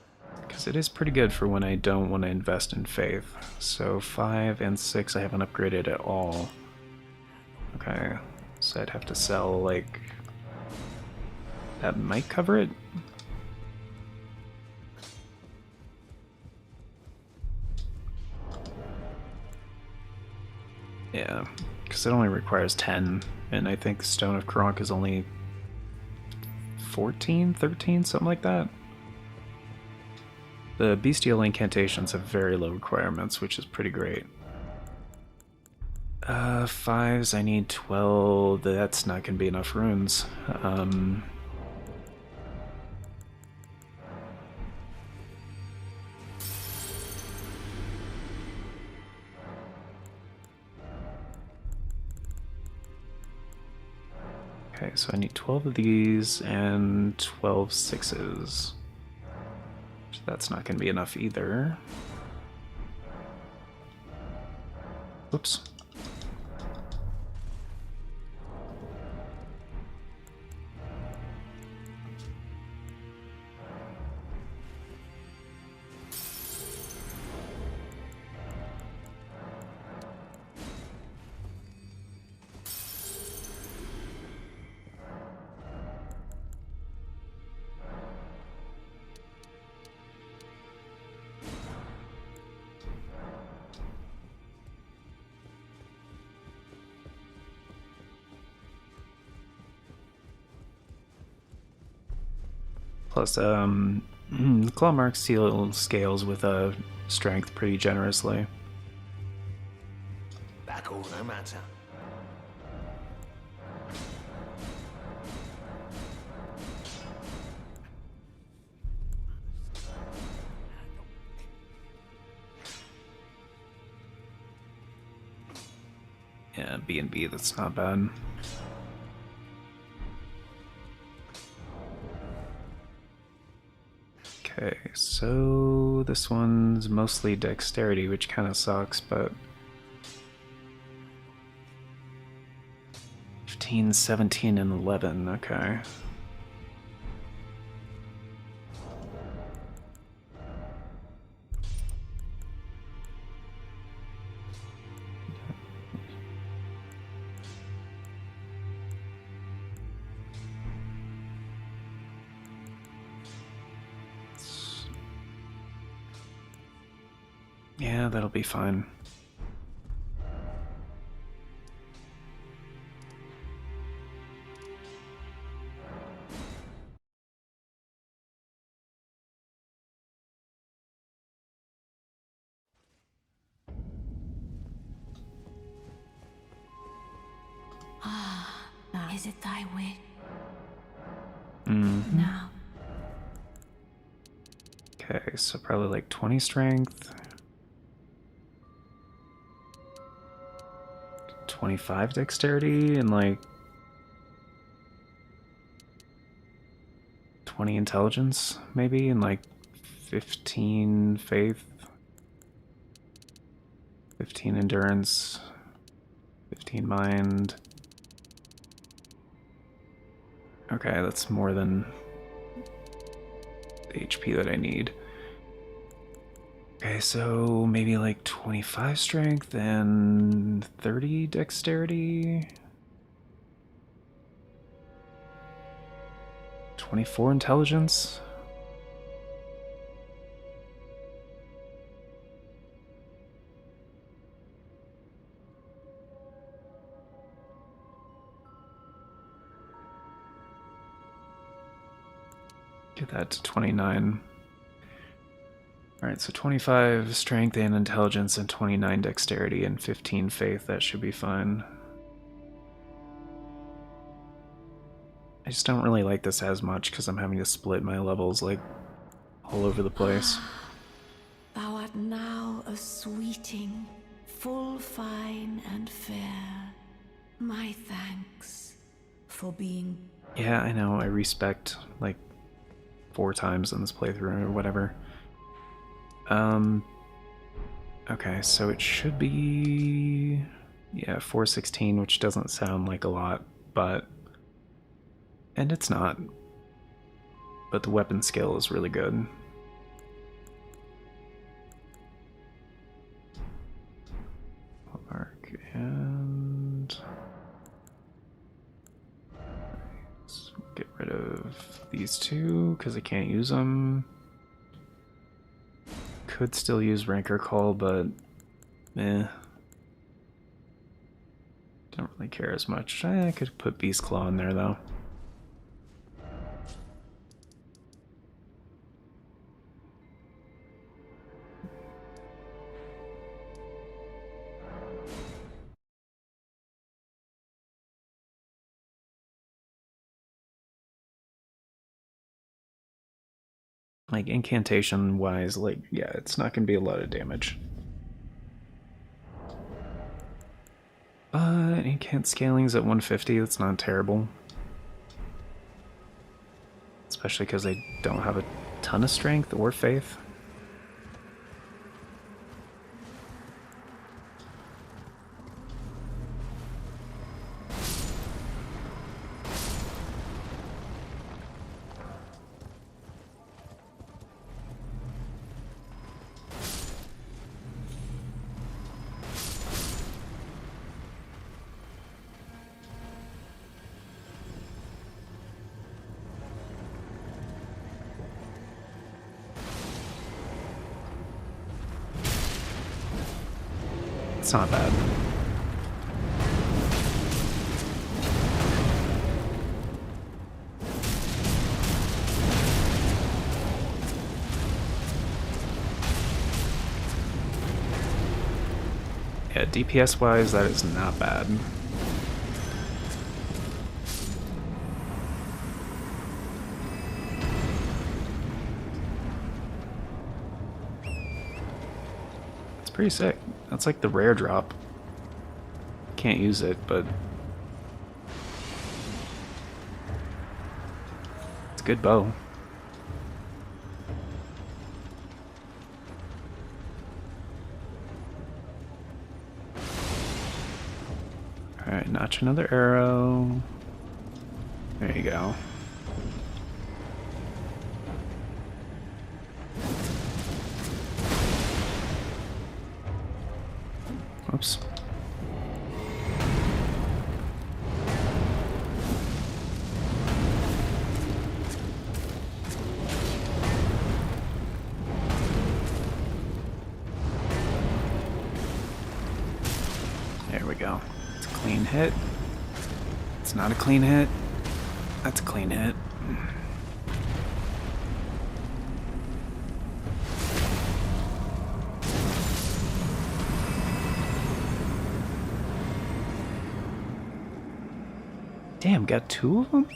Because it is pretty good for when I don't want to invest in Faith. So 5 and 6 I haven't upgraded at all. Okay, so I'd have to sell, like... That might cover it? Yeah, because it only requires 10, and I think Stone of Kronk is only 14, 13, something like that. The bestial incantations have very low requirements, which is pretty great. 5s, I need 12. That's not going to be enough runes. Okay, so I need 12 of these and 12 6s. So that's not going to be enough either. Oops. Plus, claw mark seal scales with strength pretty generously. Back over, no matter. Yeah, B&B, that's not bad. Okay, so this one's mostly dexterity, which kind of sucks, but 15, 17, and 11, okay. Yeah, that'll be fine. Is it thy wish? Mm-hmm. Now. Okay, so probably like 20 strength. 25 dexterity and like 20 intelligence, maybe, and like 15 faith, 15 endurance, 15 mind. Okay, that's more than the HP that I need. Okay, so maybe like 25 strength and 30 dexterity. 24 intelligence. Get that to 29. Alright, so 25 strength and intelligence and 29 dexterity and 15 faith. That should be fine. I just don't really like this as much because I'm having to split my levels like all over the place. Thou art now a sweeting, full fine and fair. My thanks for being... Yeah, I know, I respect like 4 times in this playthrough or whatever. Okay, so it should be... yeah, 416, which doesn't sound like a lot, but... and it's not. But the weapon skill is really good. Arc and... let's get rid of these two, because I can't use them. Could still use Rancor Call, but... eh. Don't really care as much. I could put Beast Claw in there, though. Like, incantation-wise, like, yeah, it's not gonna be a lot of damage. Incant scaling's at 150, that's not terrible. Especially because I don't have a ton of strength or faith. It's not bad. Yeah, DPS wise, that is not bad. It's pretty sick. That's like the rare drop. Can't use it, but it's a good bow. Alright, notch another arrow. There you go. Oops. There we go. It's a clean hit. It's not a clean hit. That's a clean hit. Damn, got two of them?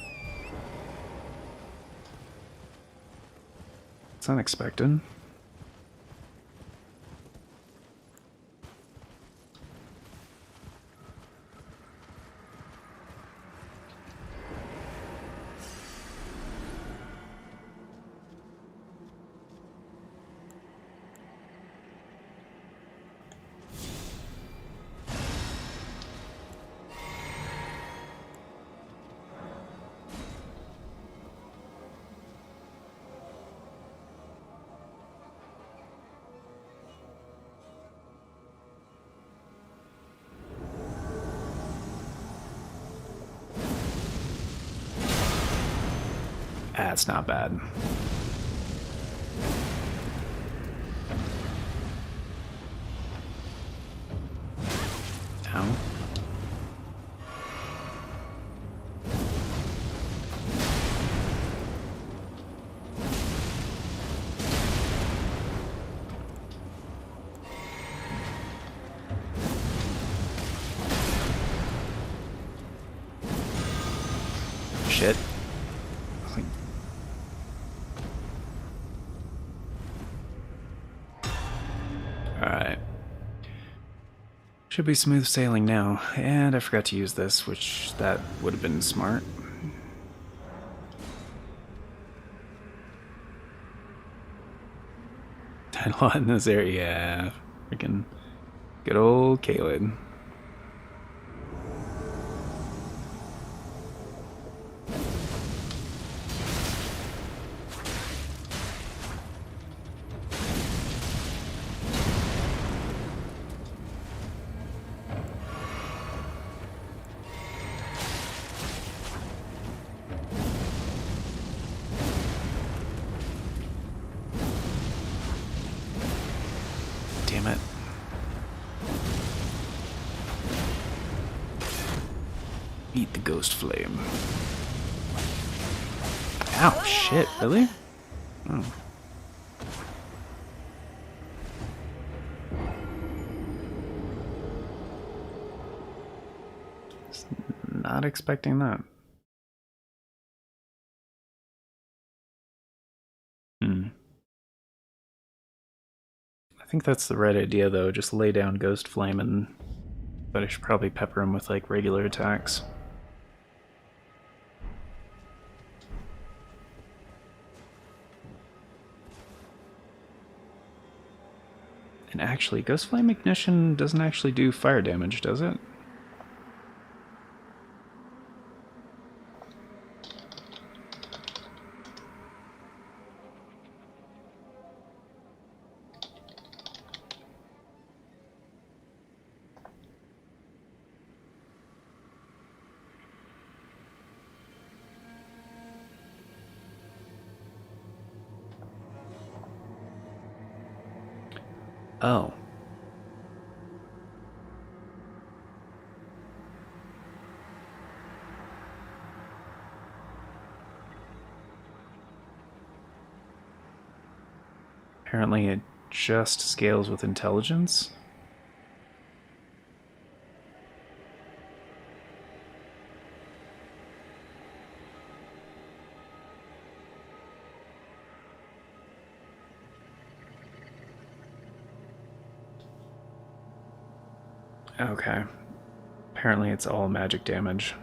It's unexpected. That's not bad. Ow. Shit. Alright. Should be smooth sailing now. And I forgot to use this, which that would have been smart. A lot in this area. Yeah. Freaking good old Caelid. Damn it. Eat the ghost flame. Ow, shit, really? Oh. Not expecting that. I think that's the right idea, though. Just lay down Ghost Flame, and but I should probably pepper him with like regular attacks. And actually, Ghost Flame Ignition doesn't actually do fire damage, does it? Oh. Apparently it just scales with intelligence. Okay. Apparently it's all magic damage.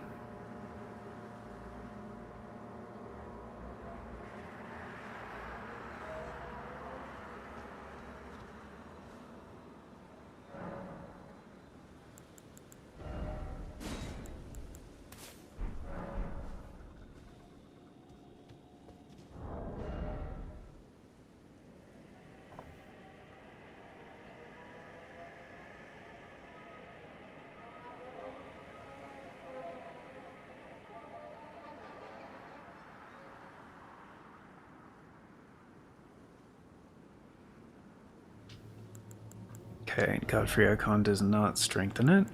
Okay, Godfrey icon does not strengthen it.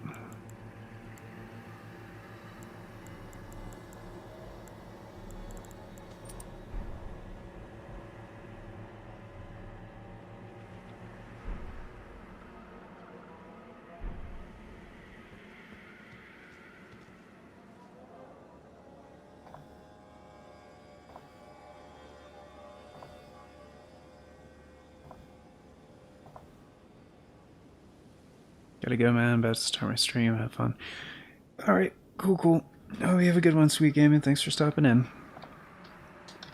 Gotta go, man. About to start my stream. Have fun. Alright, cool. Oh, you have a good one, Sweet Gaming. Thanks for stopping in.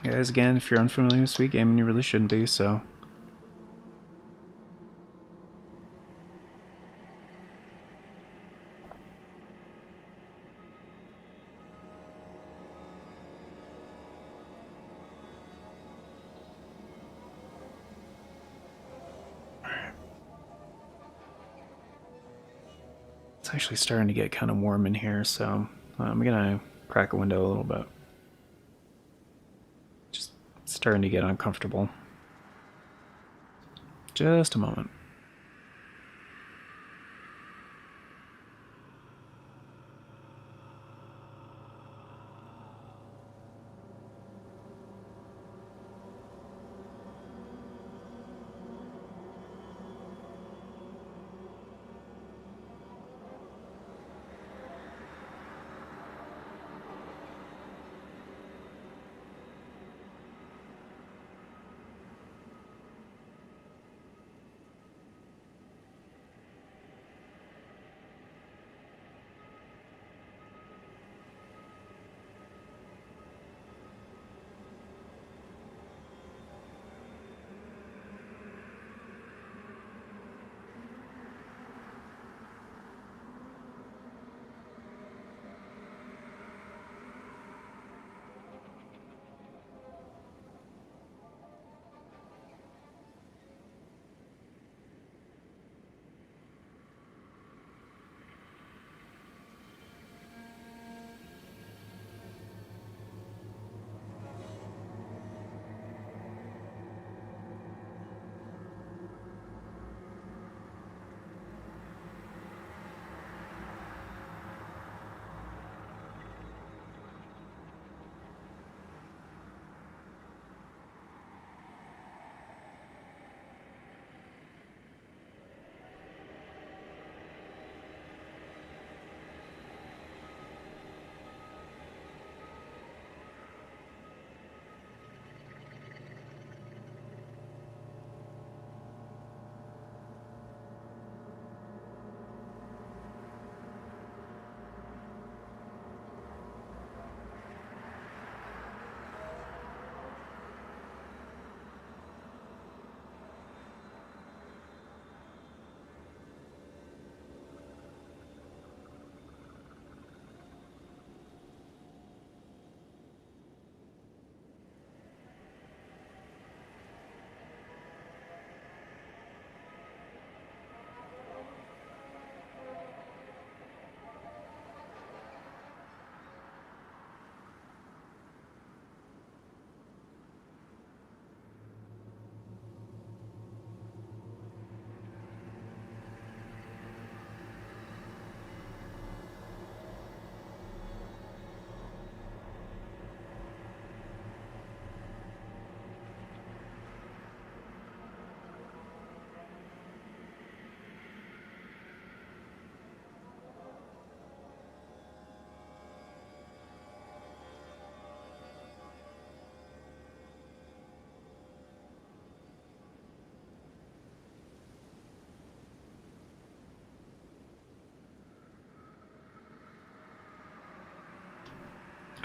Guys, again, if you're unfamiliar with Sweet Gaming, you really shouldn't be, so. It's actually starting to get kind of warm in here, so I'm gonna crack a window a little bit. Just starting to get uncomfortable. Just a moment.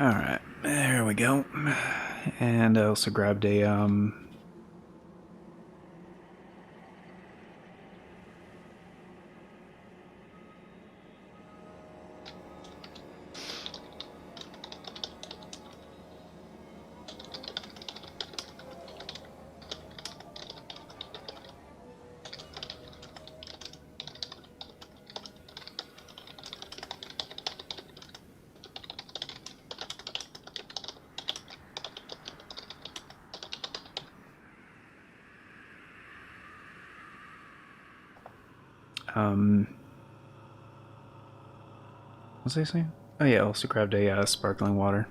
Alright, there we go. And I also grabbed a, what was I saying? Oh yeah, I also grabbed a sparkling water.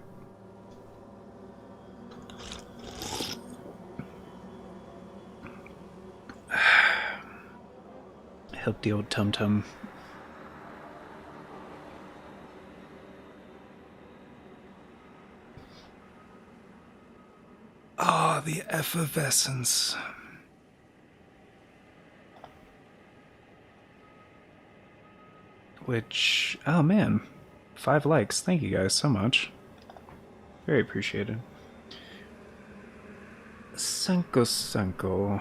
Help the old tum-tum. Oh, the effervescence. Which, oh man, 5 likes. Thank you guys so much. Very appreciated. Sanko.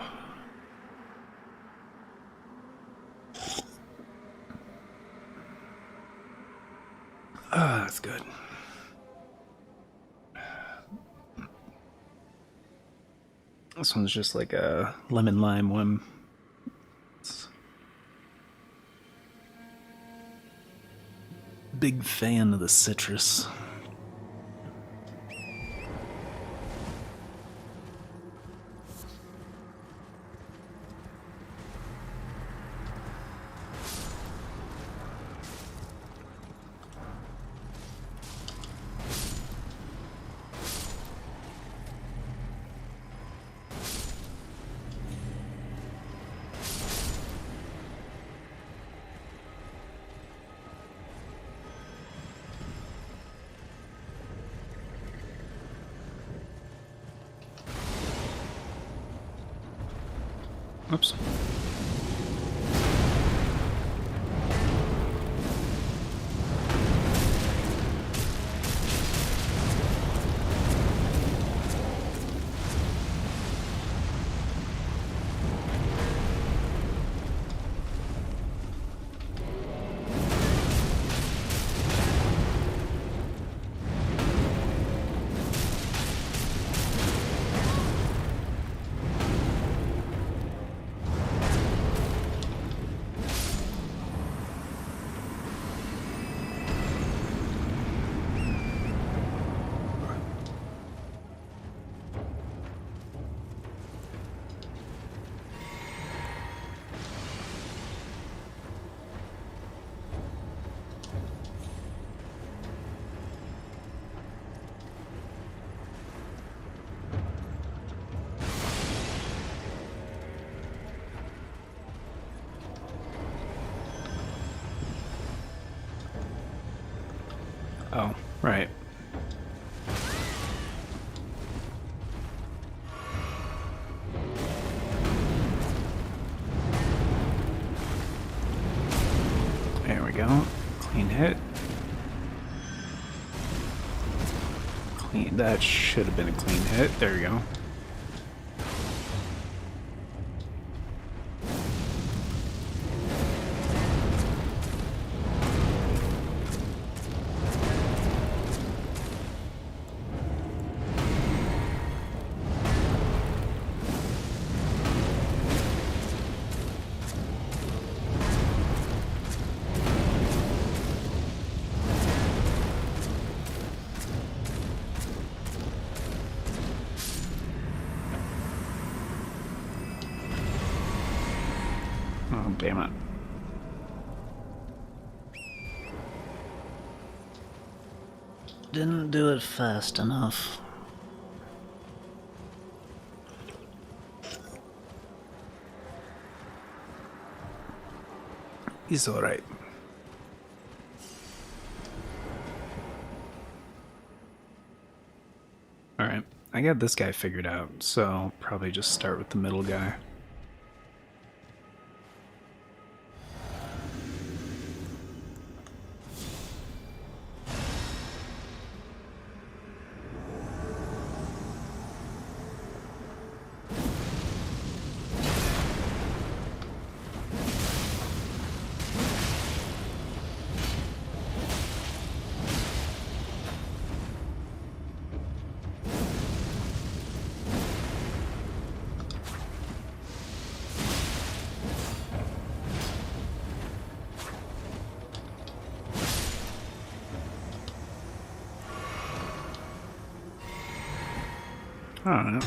Ah, that's good. This one's just like a lemon lime one. Big fan of the citrus. Oops. Oh, right. There we go. Clean hit. Clean. That should have been a clean hit. There we go. Oh, damn it. Didn't do it fast enough. He's alright. Alright, I got this guy figured out, so I'll probably just start with the middle guy. Alright.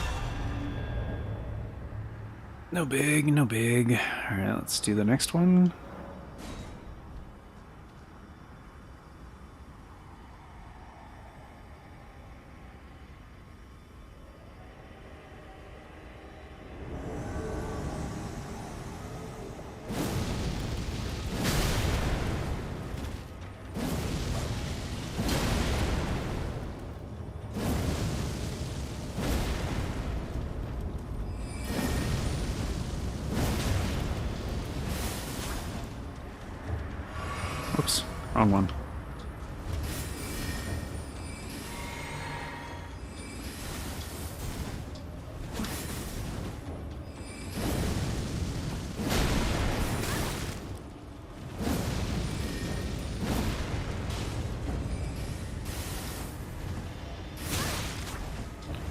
No big, no big. Alright, let's do the next one. Oops, wrong one.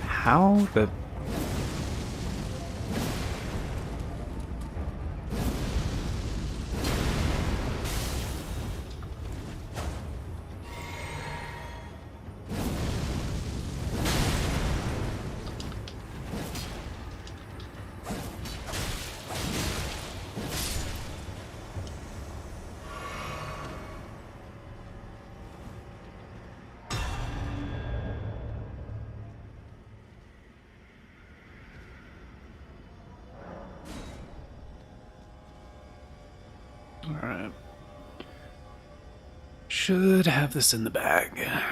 How the... Alright. Should have this in the bag. Yeah.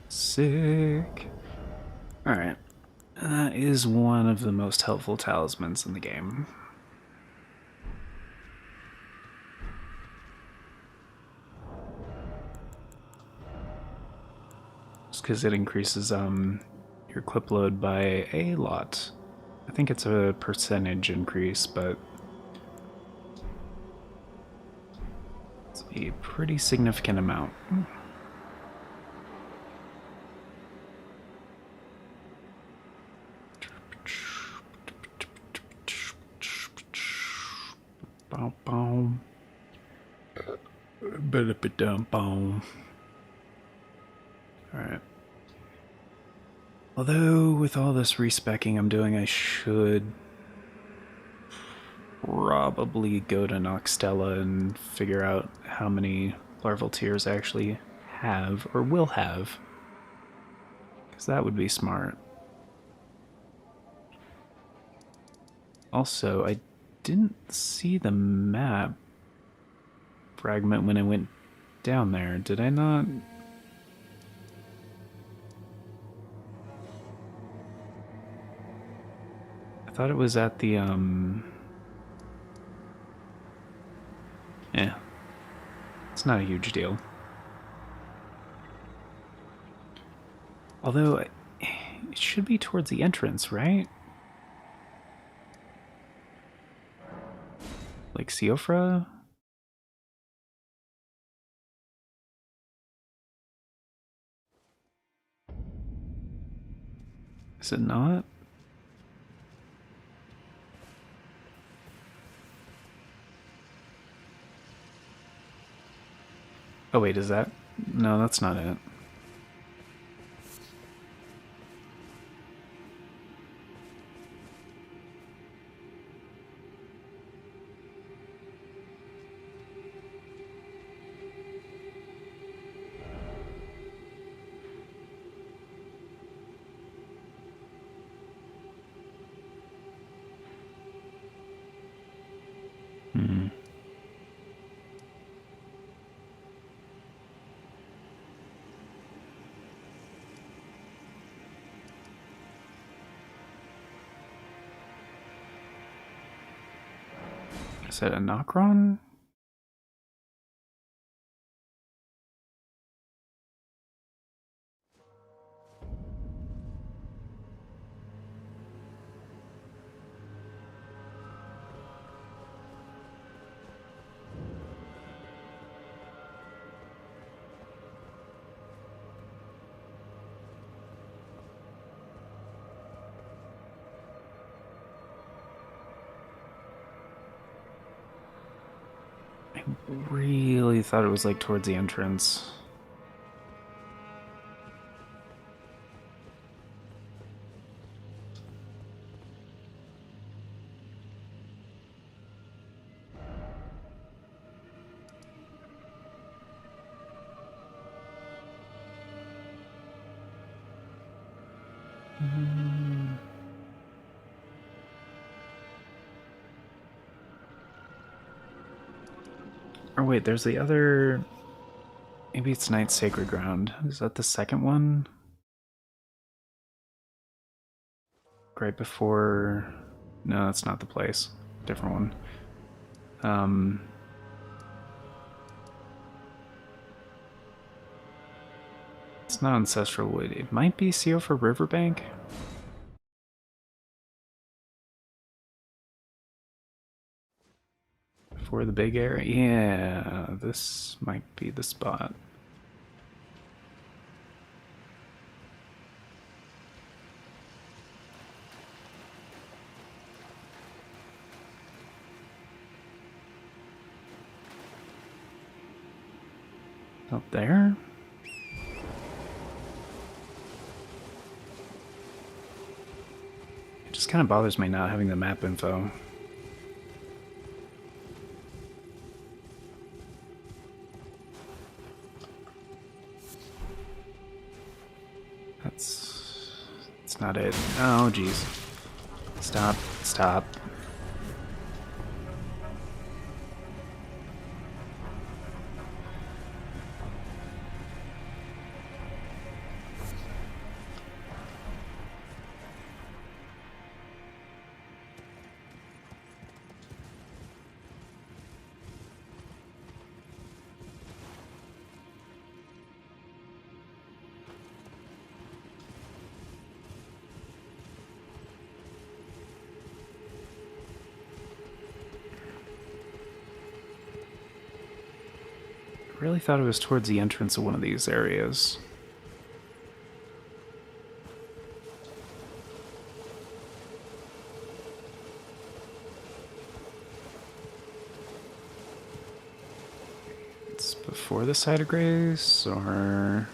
Sick. Alright. That is one of the most helpful talismans in the game. Just because it increases your clip load by a lot. I think it's a percentage increase, but it's a pretty significant amount. Alright. Although, with all this respecking I'm doing, I should probably go to Noxtella and figure out how many larval tears I actually have, or will have. Because that would be smart. Also, I didn't see the map fragment when I went down there. Did I not? I thought it was at the, yeah. It's not a huge deal. Although, it should be towards the entrance, right? Like Siofra? Is it not? Oh wait, is that? No, that's not it. Hmm. Is that a Nokron? really thought it was like towards the entrance. Or wait, there's the other. Maybe it's Night's Sacred Ground. Is that the second one? Right before. No, that's not the place. Different one. It's not Ancestral Wood. It might be CO for Riverbank. For the big area? Yeah, this might be the spot. Up there? It just kind of bothers me not having the map info. That's not it. Oh, jeez. Stop. Stop. I really thought it was towards the entrance of one of these areas. It's before the Site of Grace, or...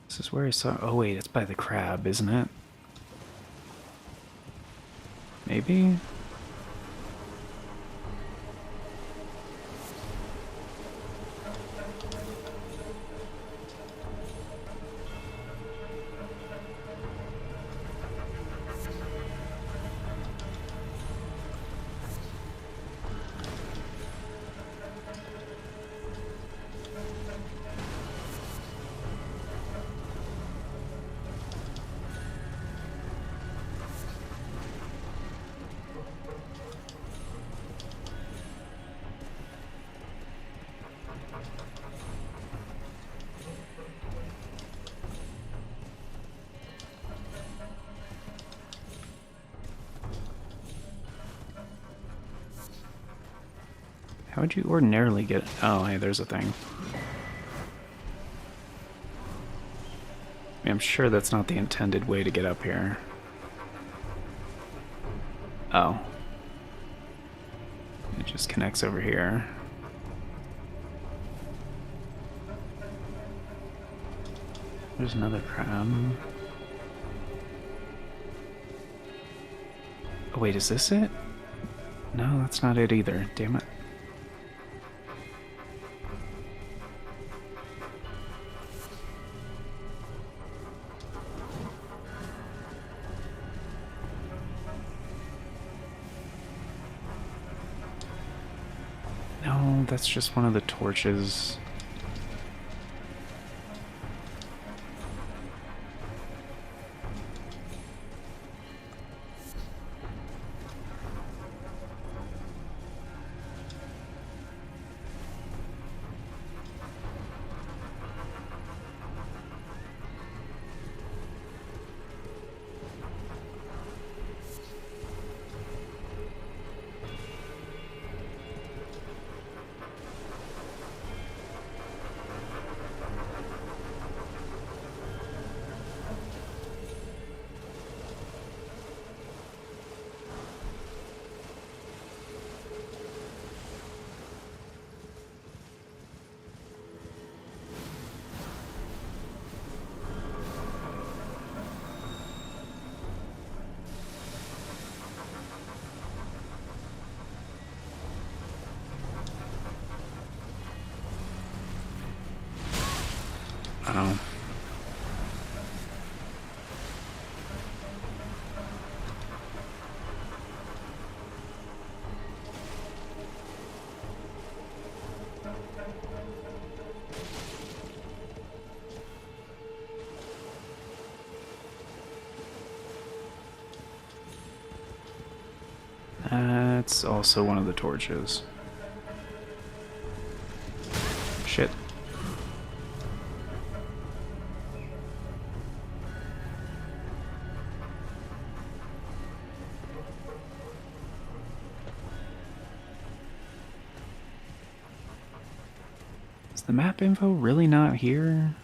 This is where I saw... Oh wait, it's by the crab, isn't it? Maybe? How would you ordinarily get... Oh, hey, there's a thing. I'm sure that's not the intended way to get up here. Oh. It just connects over here. There's another crab. Oh, wait, is this it? No, that's not it either. Damn it. No, that's just one of the torches. Oh. That's also one of the torches. Shit. Is the map info really not here?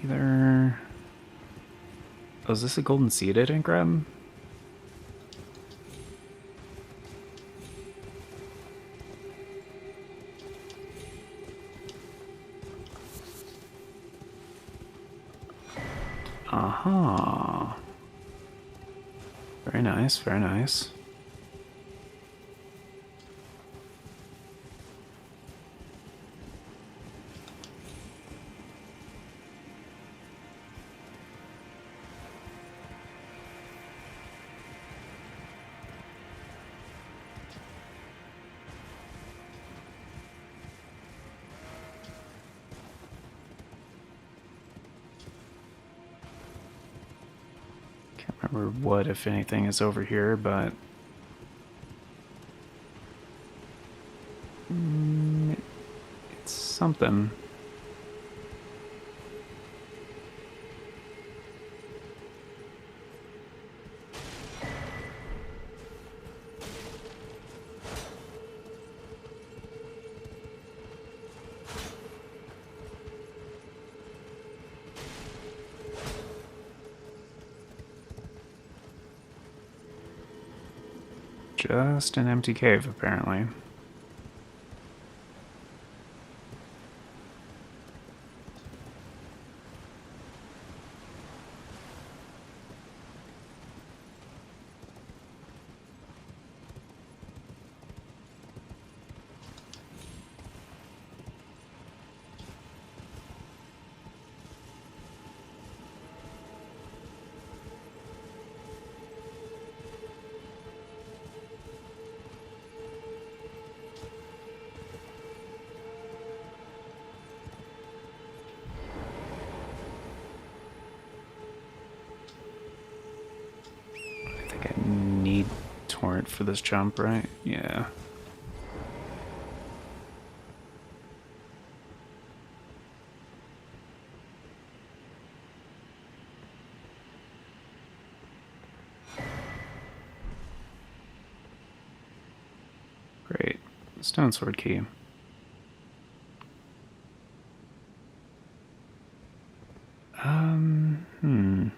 Either... Oh, is this a golden seed I didn't grab? Uh-huh. Very nice, very nice. Can't remember what, if anything, is over here, but... it's something. Just an empty cave, apparently. I need torrent for this jump, right? Yeah. Great. Stone sword key. Hmm.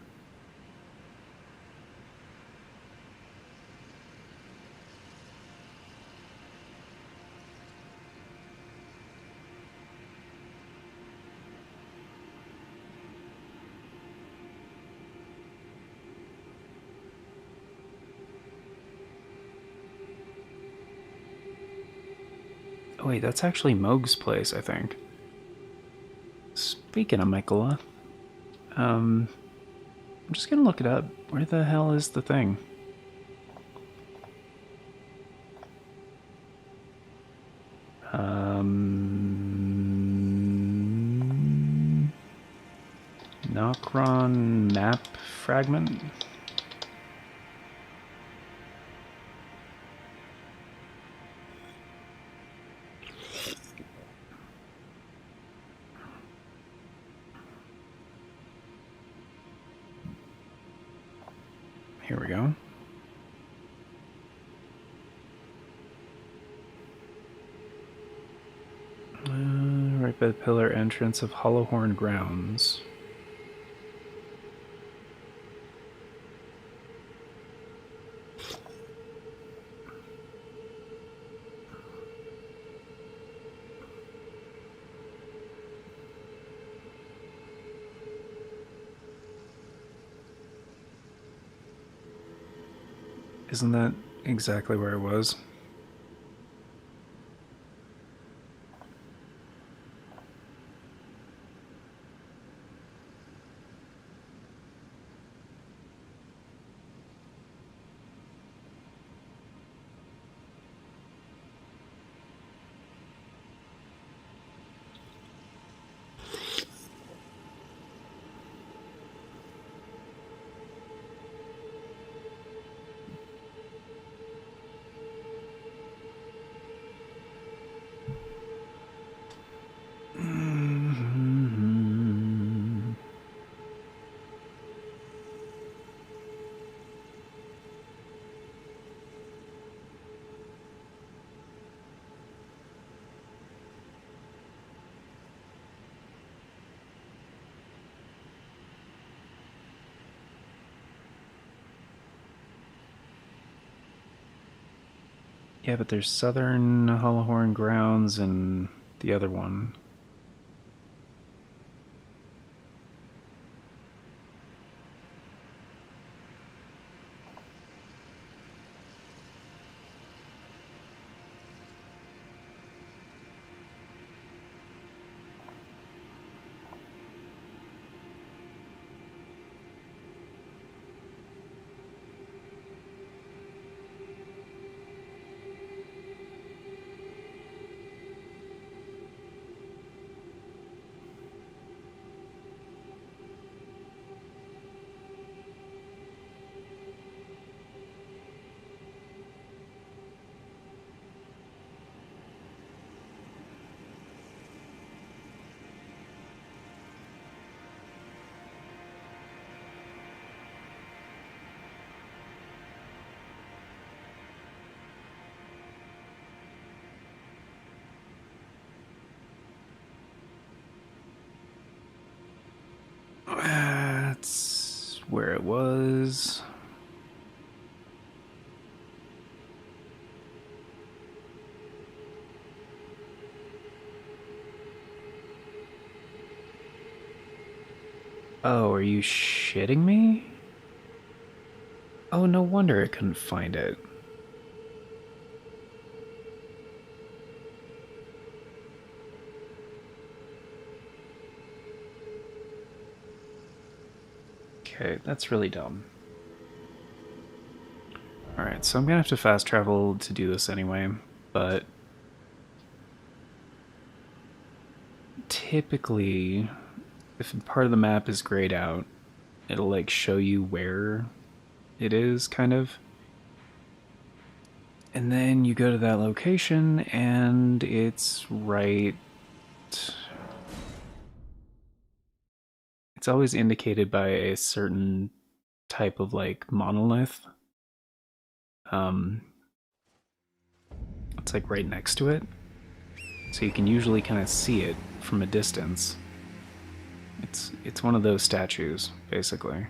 Oh wait, that's actually Moog's place, I think. Speaking of Mikola, I'm just gonna look it up. Where the hell is the thing? Nokron map fragment? Here we go. Right by the pillar entrance of Hollowhorn Grounds. Isn't that exactly where it was? Yeah, but there's Southern Hollowhorn Grounds and the other one. That's where it was. Oh, are you shitting me? Oh, no wonder I couldn't find it. Okay, that's really dumb. Alright, so I'm gonna have to fast travel to do this anyway, but typically, if part of the map is grayed out, it'll like show you where it is, kind of. And then you go to that location and it's right. It's always indicated by a certain type of like monolith. It's like right next to it. So you can usually kind of see it from a distance. It's one of those statues, basically.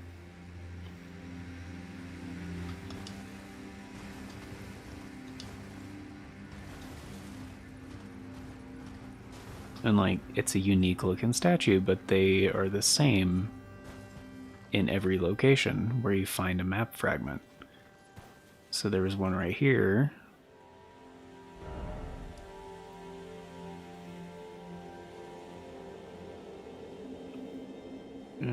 And like, it's a unique looking statue, but they are the same in every location where you find a map fragment. So there was one right here. And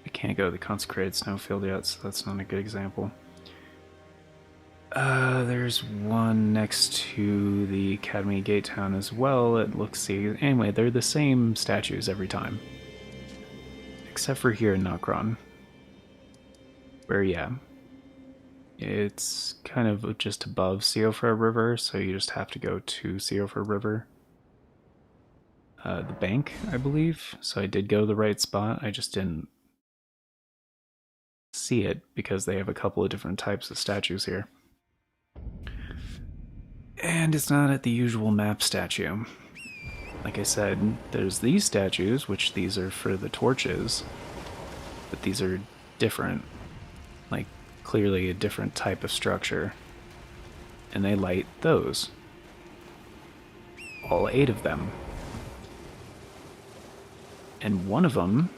I can't go to the consecrated snowfield yet, so that's not a good example. There's one next to the Academy Gate Town as well. It looks anyway, they're the same statues every time. Except for here in Nokron. Where, yeah, it's kind of just above Siofra River, so you just have to go to Siofra River. The bank, I believe. So I did go to the right spot. I just didn't see it because they have a couple of different types of statues here. And it's not at the usual map statue. Like I said, there's these statues, which these are for the torches, but these are different. Like, clearly a different type of structure. And they light those. All 8 of them. And one of them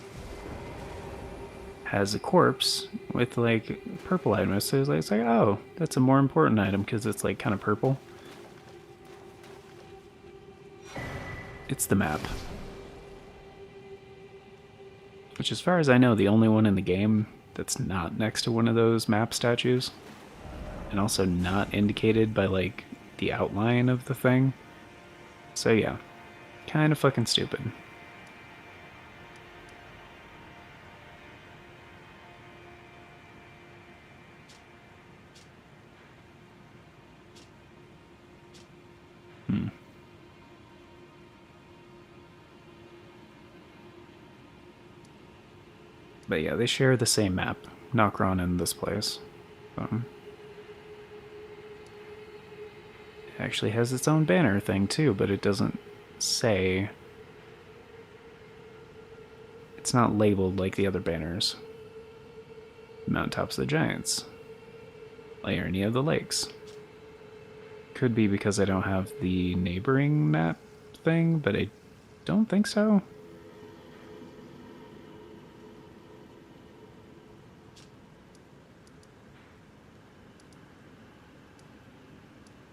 has a corpse with like purple items. So it's like, oh, that's a more important item because it's like kind of purple. It's the map. Which, as far as I know, the only one in the game that's not next to one of those map statues. And also not indicated by like the outline of the thing. So yeah, kind of fucking stupid. But yeah, they share the same map, Nokron and this place. It actually has its own banner thing too, but it doesn't say. It's not labeled like the other banners. Mountaintops of the Giants. Irony of the Lakes. Could be because I don't have the neighboring map thing, but I don't think so.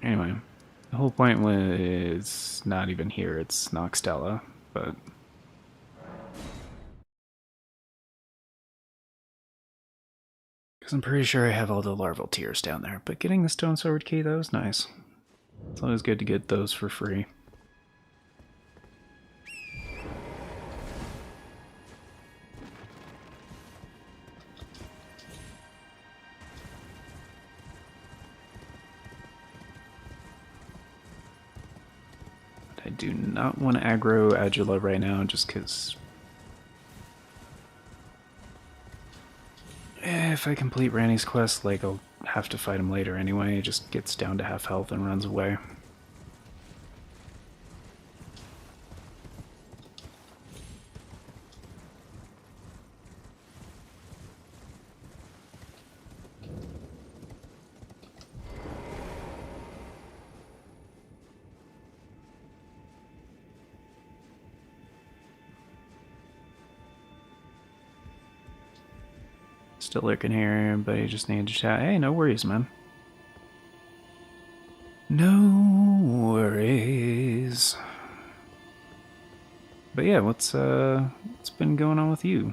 Anyway, the whole point was not even here, it's Noxtella, but... Because I'm pretty sure I have all the larval tears down there, but getting the stone sword key, that was nice. It's always good to get those for free. I do not want to aggro Agila right now, just because... if I complete Randy's quest, like, I'll have to fight him later anyway. He just gets down to half health and runs away. Still lurking here, but you just need to chat. Hey, no worries, man. No worries. But yeah, what's been going on with you?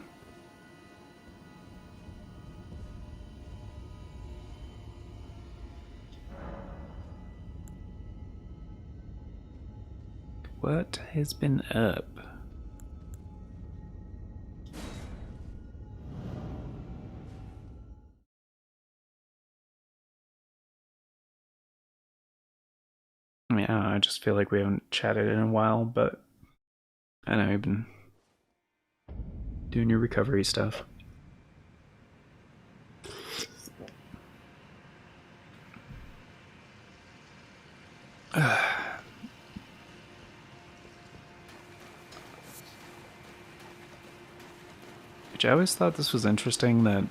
What has been up? I mean, I don't know, I just feel like we haven't chatted in a while, but I know you've been doing your recovery stuff. Which I always thought this was interesting that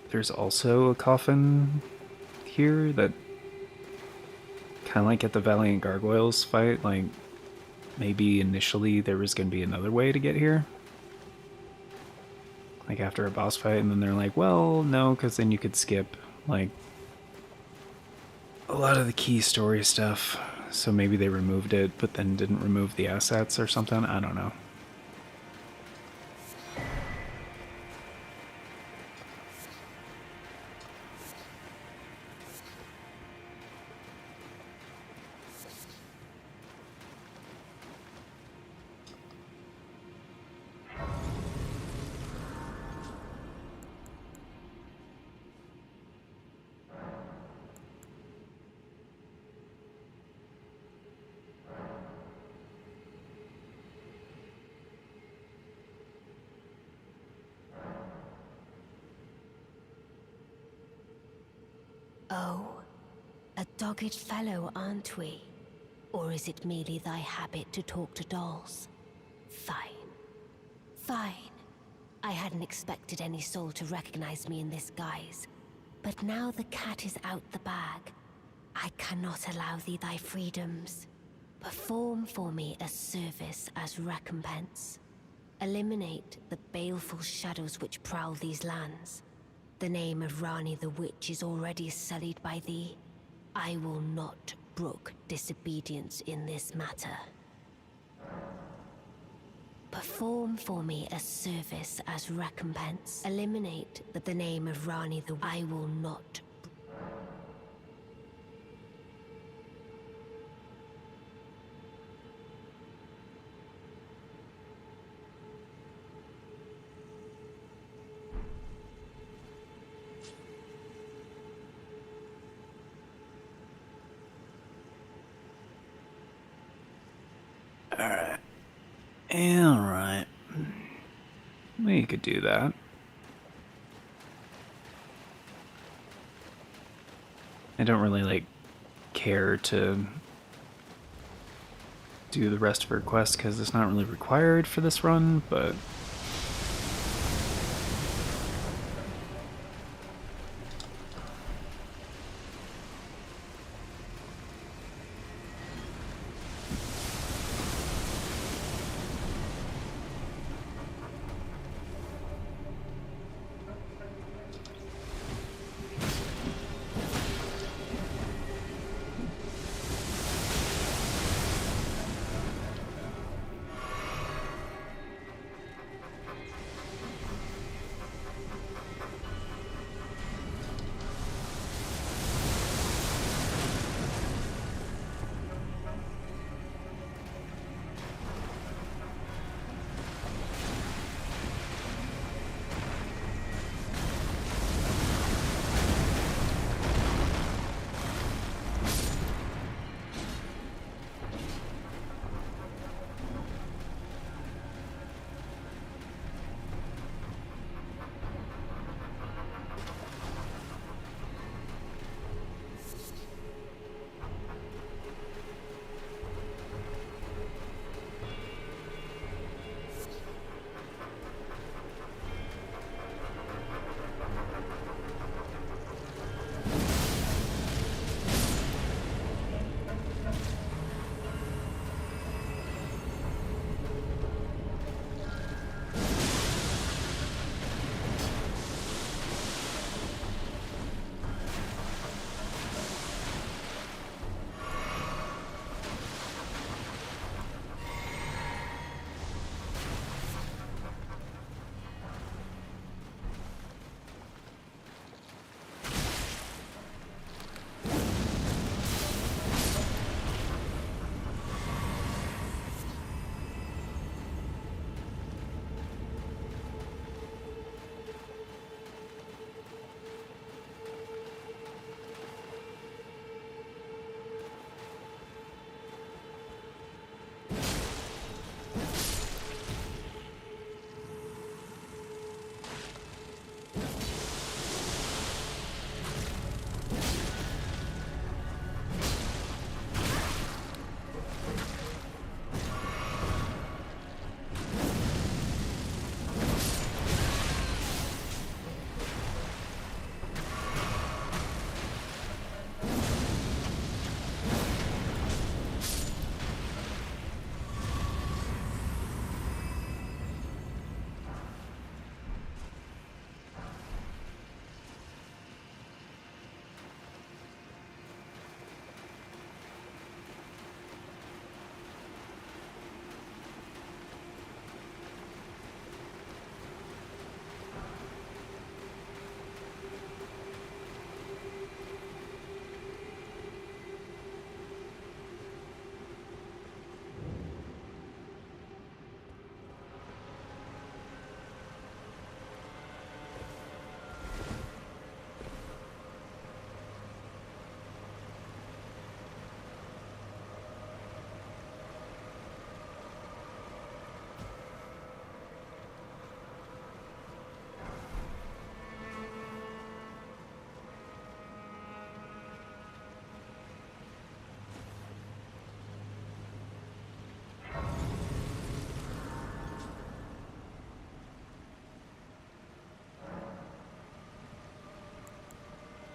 there's also a coffin here that kind of like at the Valiant Gargoyles fight, like maybe initially there was going to be another way to get here. Like after a boss fight, and then they're like, well, no, because then you could skip like a lot of the key story stuff. So maybe they removed it, but then didn't remove the assets or something. I don't know. Oh, a dogged fellow, aren't we? Or is it merely thy habit to talk to dolls? Fine. Fine. I hadn't expected any soul to recognize me in this guise. But now the cat is out the bag. I cannot allow thee thy freedoms. Perform for me a service as recompense. Eliminate the baleful shadows which prowl these lands. The name of Rani the Witch is already sullied by thee. I will not brook disobedience in this matter. Perform for me a service as recompense. Eliminate the name of Rani the Witch. I will not. Alright. We could do that. I don't really, like, care to do the rest of her quest because it's not really required for this run, but...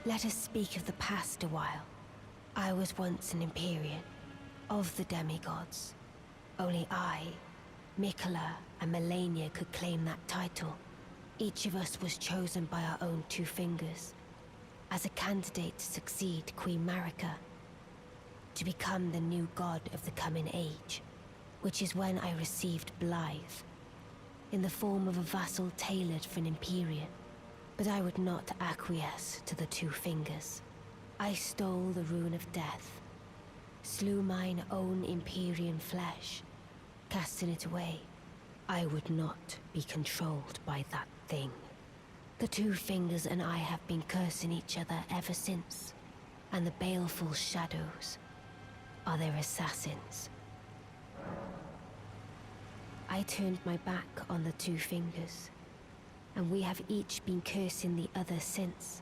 Let us speak of the past a while. I was once an Empyrean. of the demigods. Only I, Mikola, and Melania could claim that title. Each of us was chosen by our own two fingers, as a candidate to succeed Queen Marika, to become the new god of the coming age, which is when I received Blythe, in the form of a vassal tailored for an Empyrean. But I would not acquiesce to the two fingers. I stole the rune of death, slew mine own Empyrean flesh, casting it away. I would not be controlled by that thing. The two fingers and I have been cursing each other ever since, and the baleful shadows are their assassins. I turned my back on the two fingers, and we have each been cursing the other since.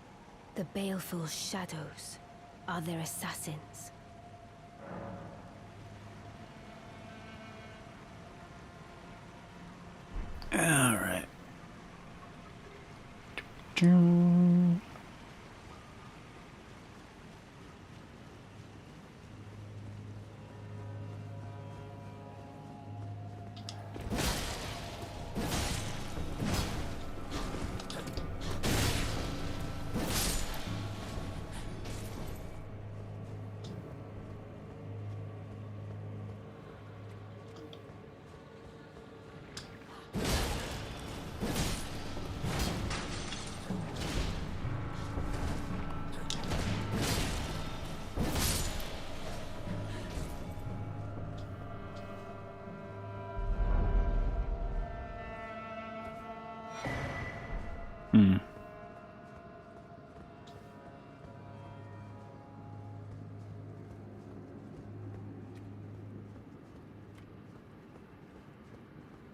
The baleful shadows are their assassins. All right.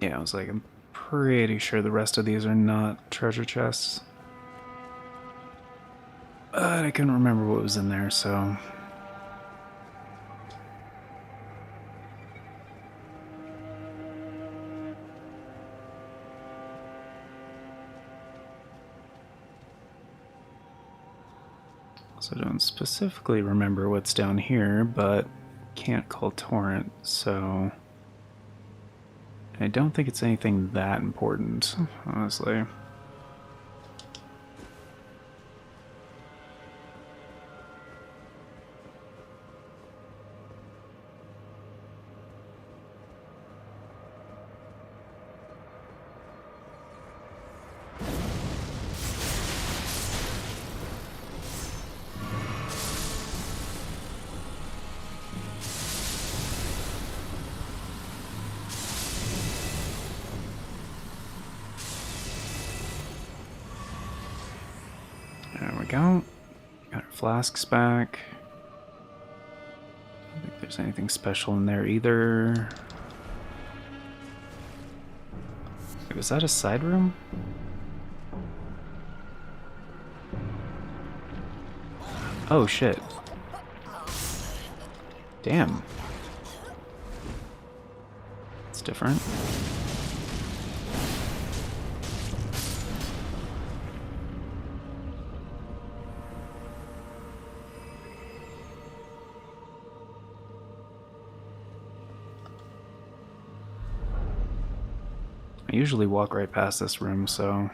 Yeah, I was like, I'm pretty sure the rest of these are not treasure chests. But I couldn't remember what was in there, so... So I don't specifically remember what's down here, but can't call torrent, so... I don't think it's anything that important, honestly. There we go. Got our flasks back. I don't think there's anything special in there either. Wait, was that a side room? Oh shit. Damn. It's different. I usually walk right past this room, so...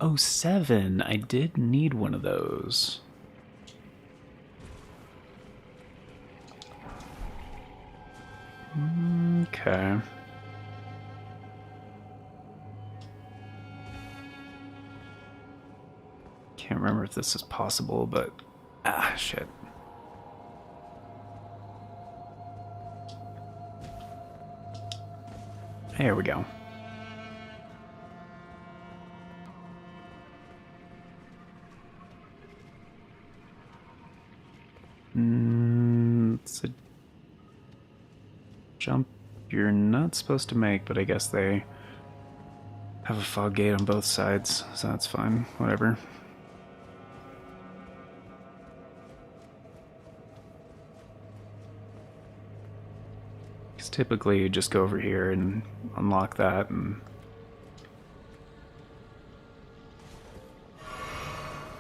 Oh, 7! I did need one of those. Okay. Can't remember if this is possible, but... Ah, shit. There we go. It's a jump you're not supposed to make, but I guess they have a fog gate on both sides, so that's fine. Whatever. Because typically you just go over here and unlock that, and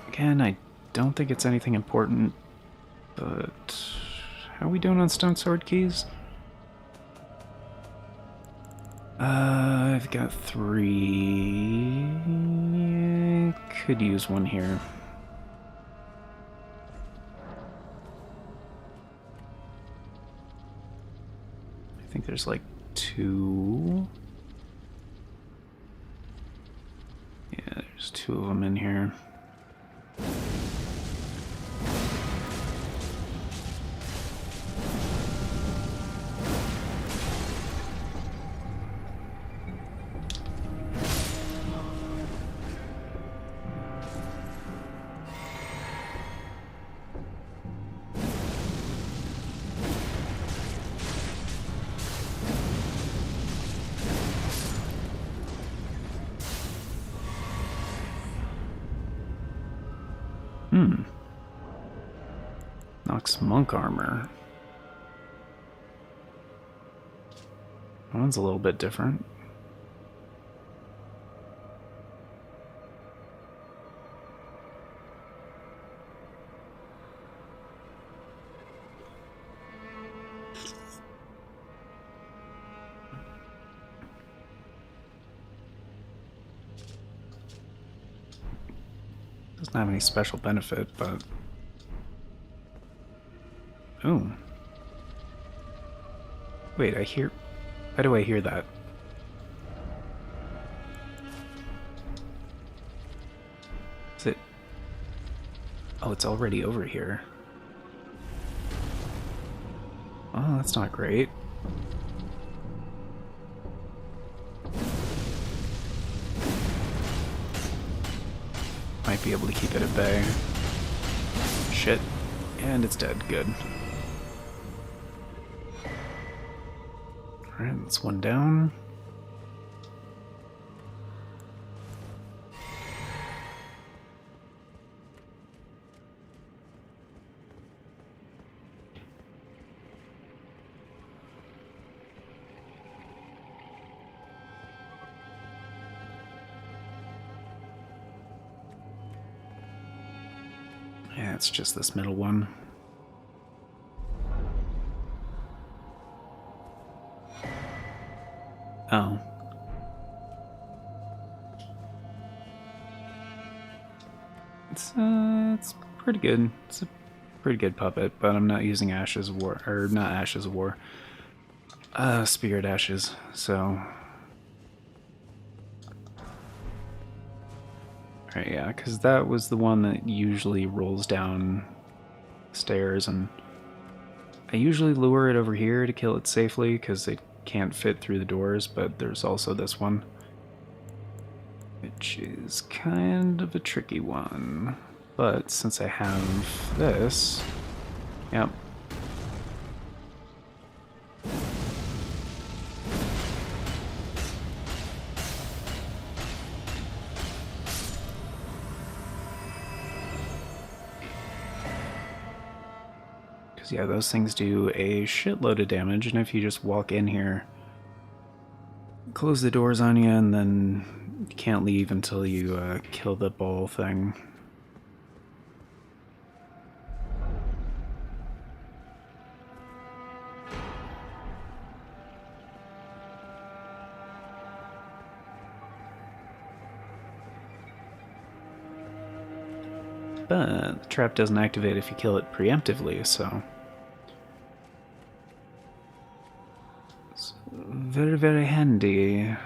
again, I don't think it's anything important, but How are we doing on stone sword keys? I've got 3. Could use one here. I think there's like 2. Yeah, there's 2 of them in here. Knocks monk armor. That one's a little bit different. Doesn't have any special benefit, but... Ooh. Wait, I hear... Why do I hear that? Is it... Oh, it's already over here. Oh, that's not great. Might be able to keep it at bay. Shit. And it's dead. Good. Alright, that's one down. Yeah, it's just this middle one. Oh. It's pretty good. It's a pretty good puppet, but I'm not using Ashes of War, or not Ashes of War. Spirit Ashes, so... Alright, yeah, because that was the one that usually rolls down stairs, and I usually lure it over here to kill it safely, because it can't fit through the doors, but there's also this one, which is kind of a tricky one. But since I have this, yep. Because yeah, those things do a shitload of damage, and if you just walk in here, close the doors on you, and then you can't leave until you kill the ball thing. But the trap doesn't activate if you kill it preemptively, so... It's very, very handy.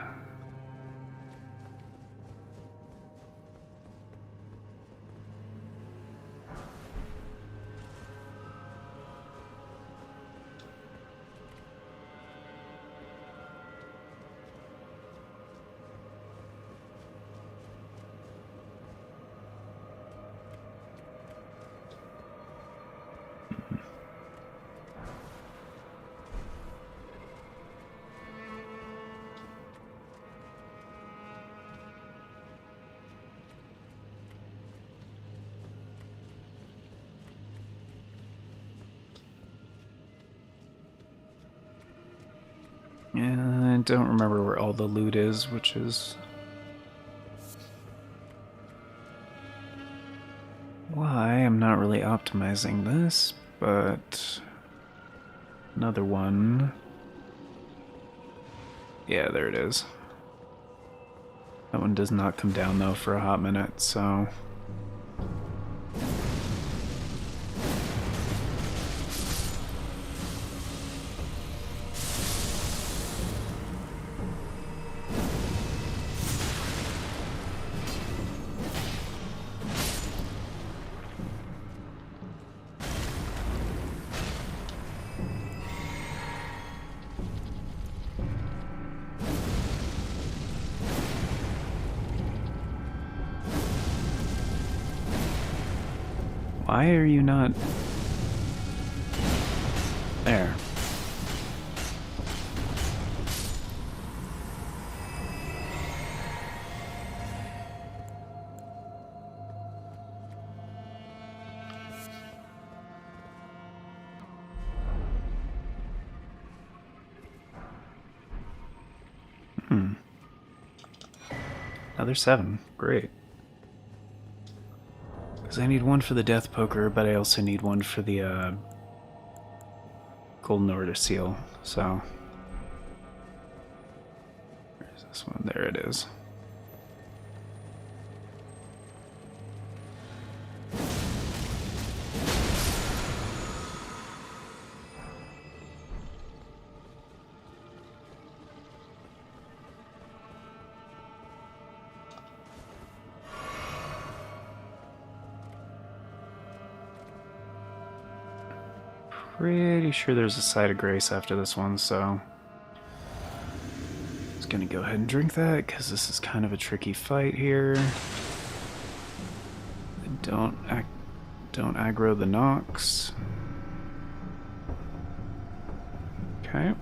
Yeah, I don't remember where all the loot is, which is why I'm not really optimizing this, but another one. Yeah, there it is. That one does not come down though for a hot minute, so... Why are you not... There. Another 7. Great. Because I need one for the Death Poker, but I also need one for the Golden Order Seal, so... Where's this one? There it is. Pretty sure there's a side of grace after this one, so I'm just gonna go ahead and drink that because this is kind of a tricky fight here. Don't aggro the Nox. Okay.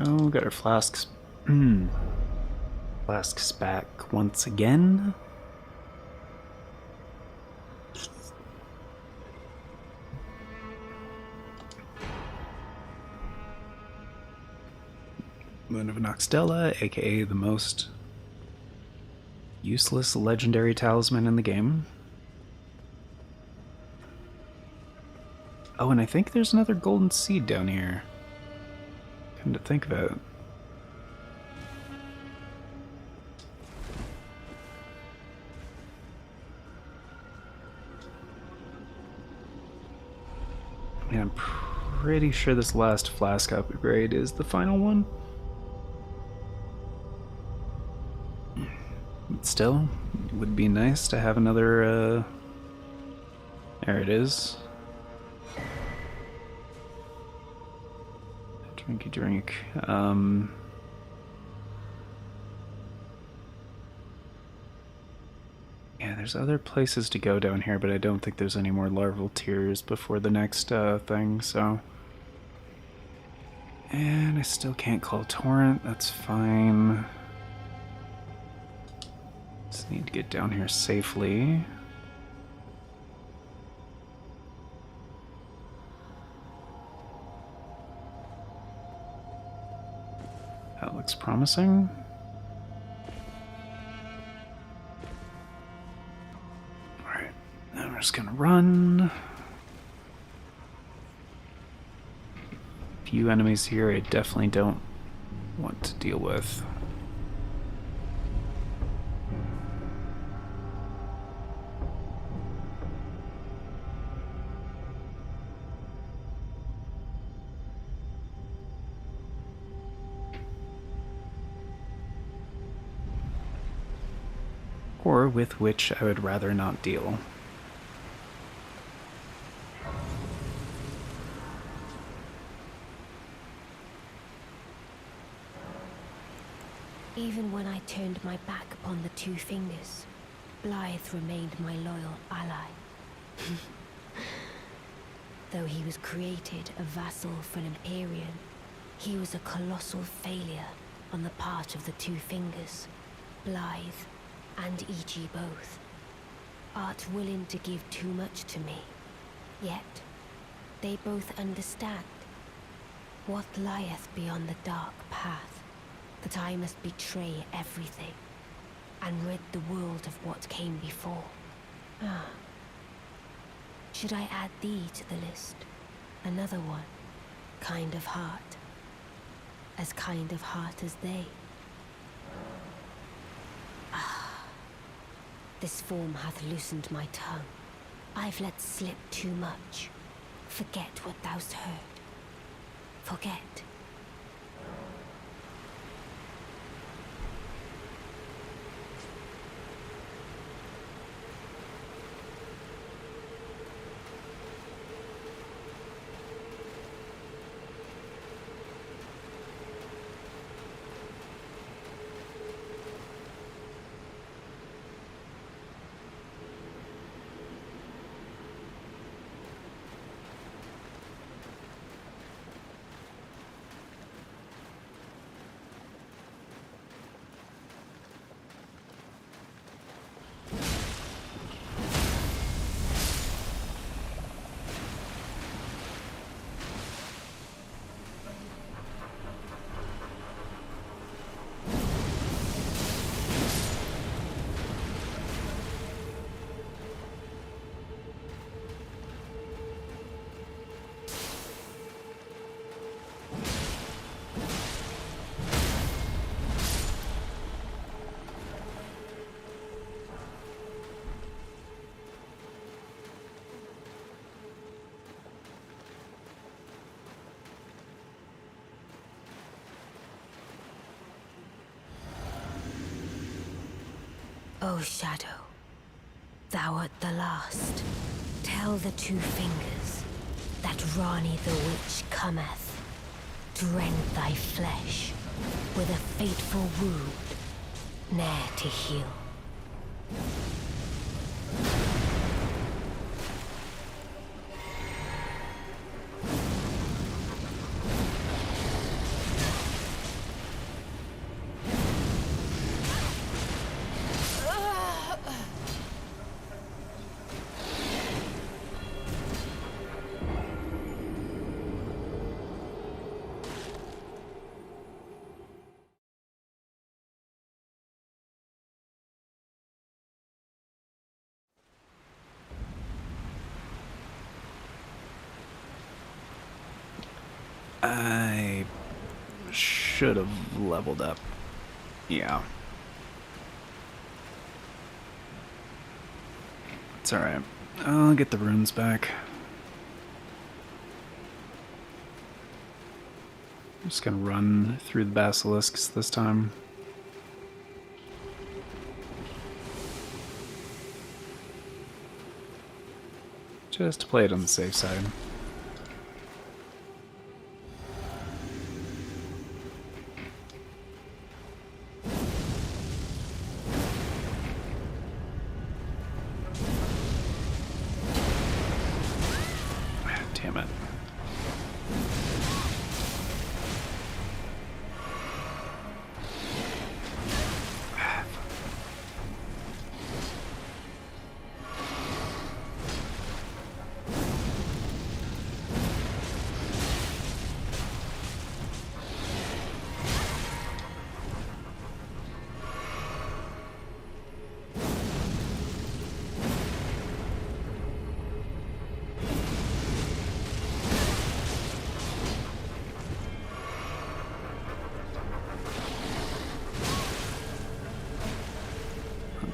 Oh, got our flasks. Flasks back once again. Moon of Noxtella, aka the most useless legendary talisman in the game. Oh, and I think there's another golden seed down here. Come to think of it. Yeah, I'm pretty sure this last flask upgrade is the final one. But still, it would be nice to have another, there it is. Drinky drink. Yeah, there's other places to go down here, but I don't think there's any more larval tears before the next thing, so... And I still can't call Torrent, that's fine. Just need to get down here safely. That looks promising. Alright, now we're just gonna run. Few enemies here I definitely don't want to deal with. Or with which I would rather not deal. Even when I turned my back upon the Two Fingers, Blythe remained my loyal ally. Though he was created a vassal for an Empyrean, he was a colossal failure on the part of the Two Fingers, Blythe and E.G. both. Art willing to give too much to me, yet they both understand what lieth beyond the dark path, that I must betray everything and rid the world of what came before. Should I add thee to the list? Another one, kind of heart. As kind of heart as they. This form hath loosened my tongue. I've let slip too much. Forget what thou'st heard. Forget. O Shadow, thou art the last. Tell the Two Fingers that Rani the Witch cometh to rend thy flesh with a fateful wound, ne'er to heal. I should have leveled up. Yeah. It's alright. I'll get the runes back. I'm just gonna run through the basilisks this time. Just to play it on the safe side. Damn it.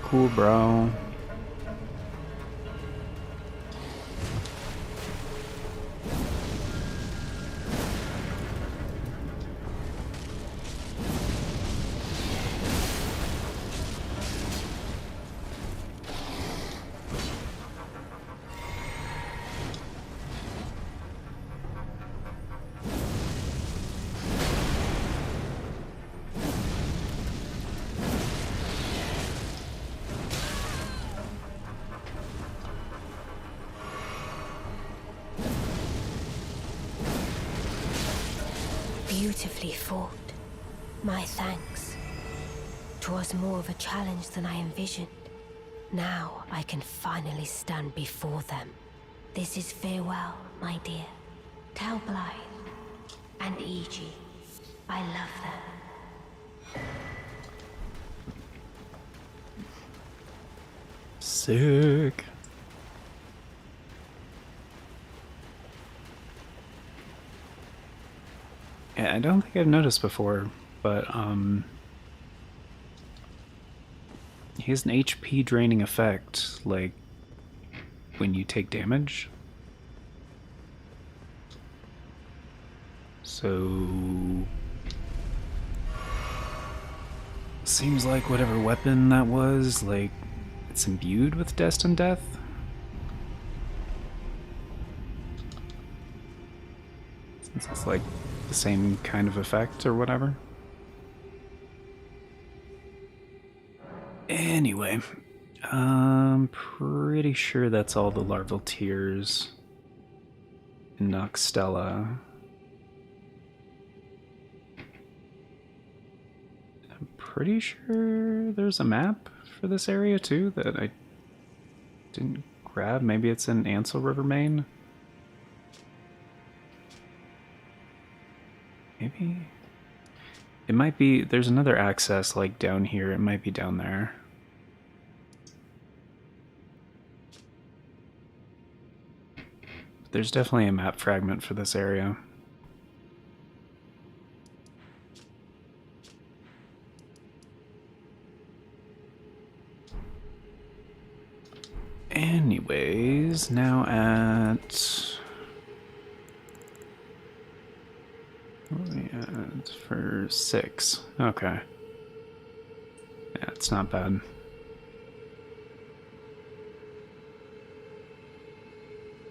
Cool, bro. Beautifully fought. My thanks. 'Twas more of a challenge than I envisioned. Now I can finally stand before them. This is farewell, my dear. Tell Blythe and Iji I love them. Sick. Yeah, I don't think I've noticed before, but he has an HP draining effect, like when you take damage. So seems like whatever weapon that was, like it's imbued with destined death. Since it's like the same kind of effect or whatever. Anyway, I'm pretty sure that's all the larval tears in Noxtella. I'm pretty sure there's a map for this area too that I didn't grab. Maybe it's in Ansel River, Maine. Maybe it might be. There's another access like down here. It might be down there. There's definitely a map fragment for this area. Anyways, now at... what are we at for 6? Okay. Yeah, it's not bad.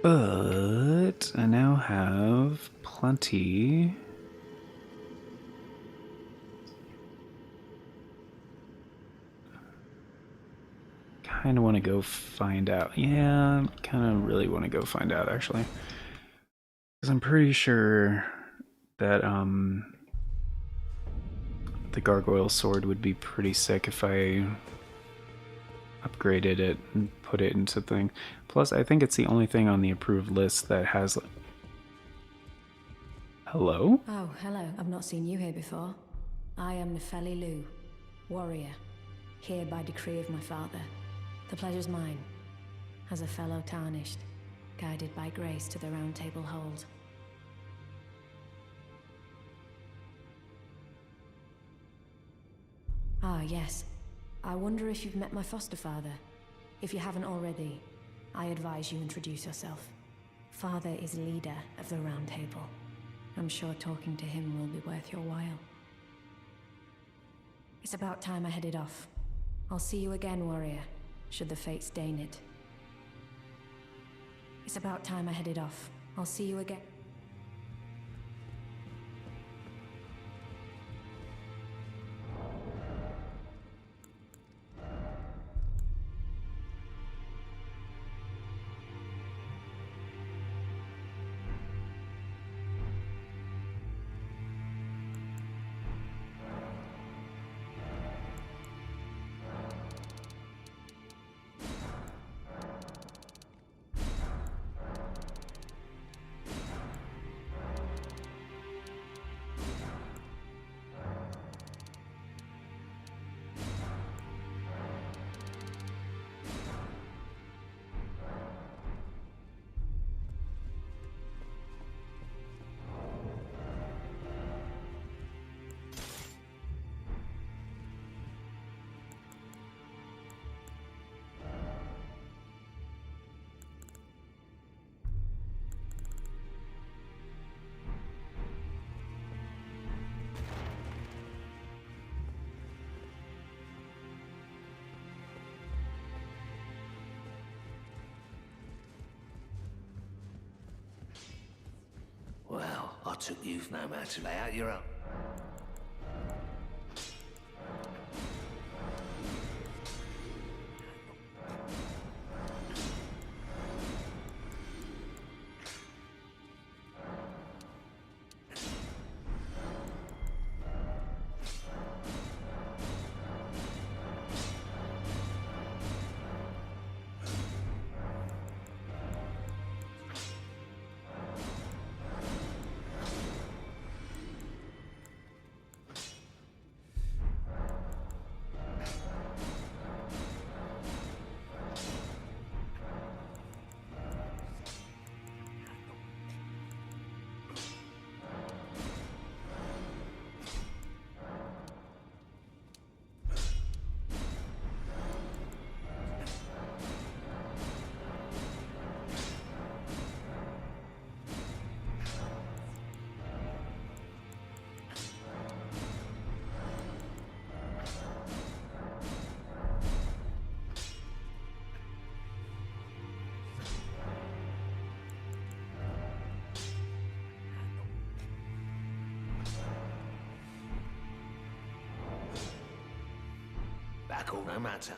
But I now have plenty. Kind of want to go find out. Yeah, kind of really want to go find out actually. Because I'm pretty sure that the gargoyle sword would be pretty sick if I upgraded it and put it into thing. Plus, I think it's the only thing on the approved list that has... Hello? Oh, hello. I've not seen you here before. I am Nefeli Lu, warrior, here by decree of my father. The pleasure's mine, as a fellow tarnished, guided by grace to the Round Table Hold. Ah, yes. I wonder if you've met my foster father. If you haven't already, I advise you introduce yourself. Father is leader of the Round Table. I'm sure talking to him will be worth your while. It's about time I headed off. I'll see you again, warrior, should the fates deign it. It's about time I headed off. I'll see you again. Well, I took youth no man to lay out your own. Back all no matter.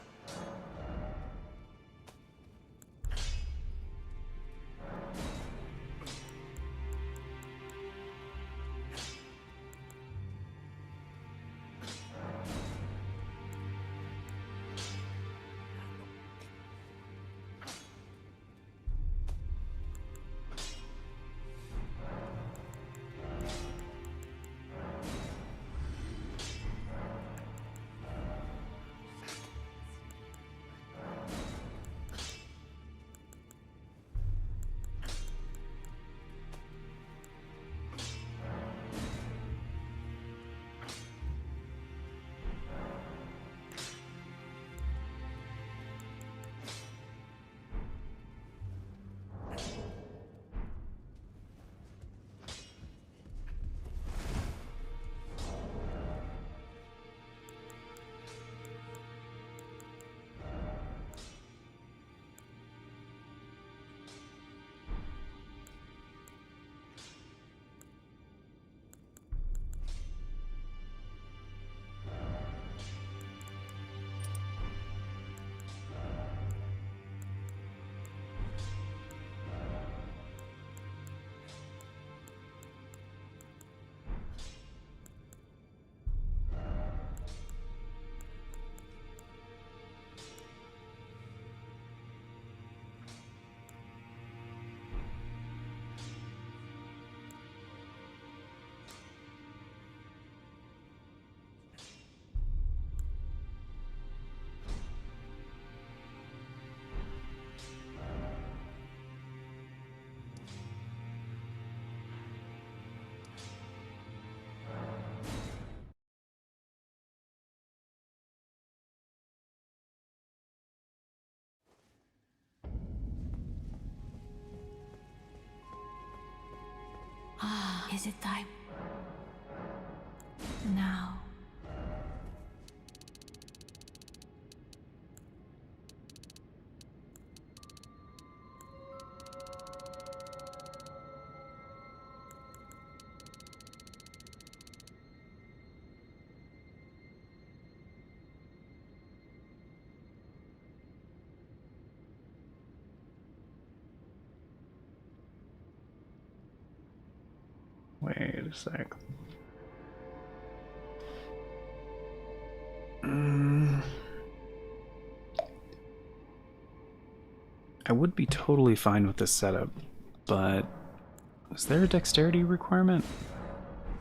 Ah, is it time? Now. Wait a sec. I would be totally fine with this setup, but is there a dexterity requirement?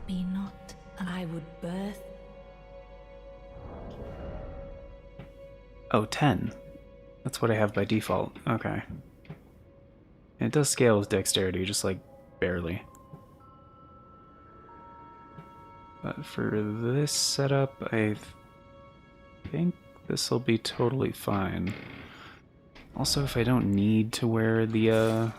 Be not, and I would birth. Oh, 10. That's what I have by default. Okay. And it does scale with dexterity, just like barely. But for this setup, I think this will be totally fine. Also, if I don't need to wear the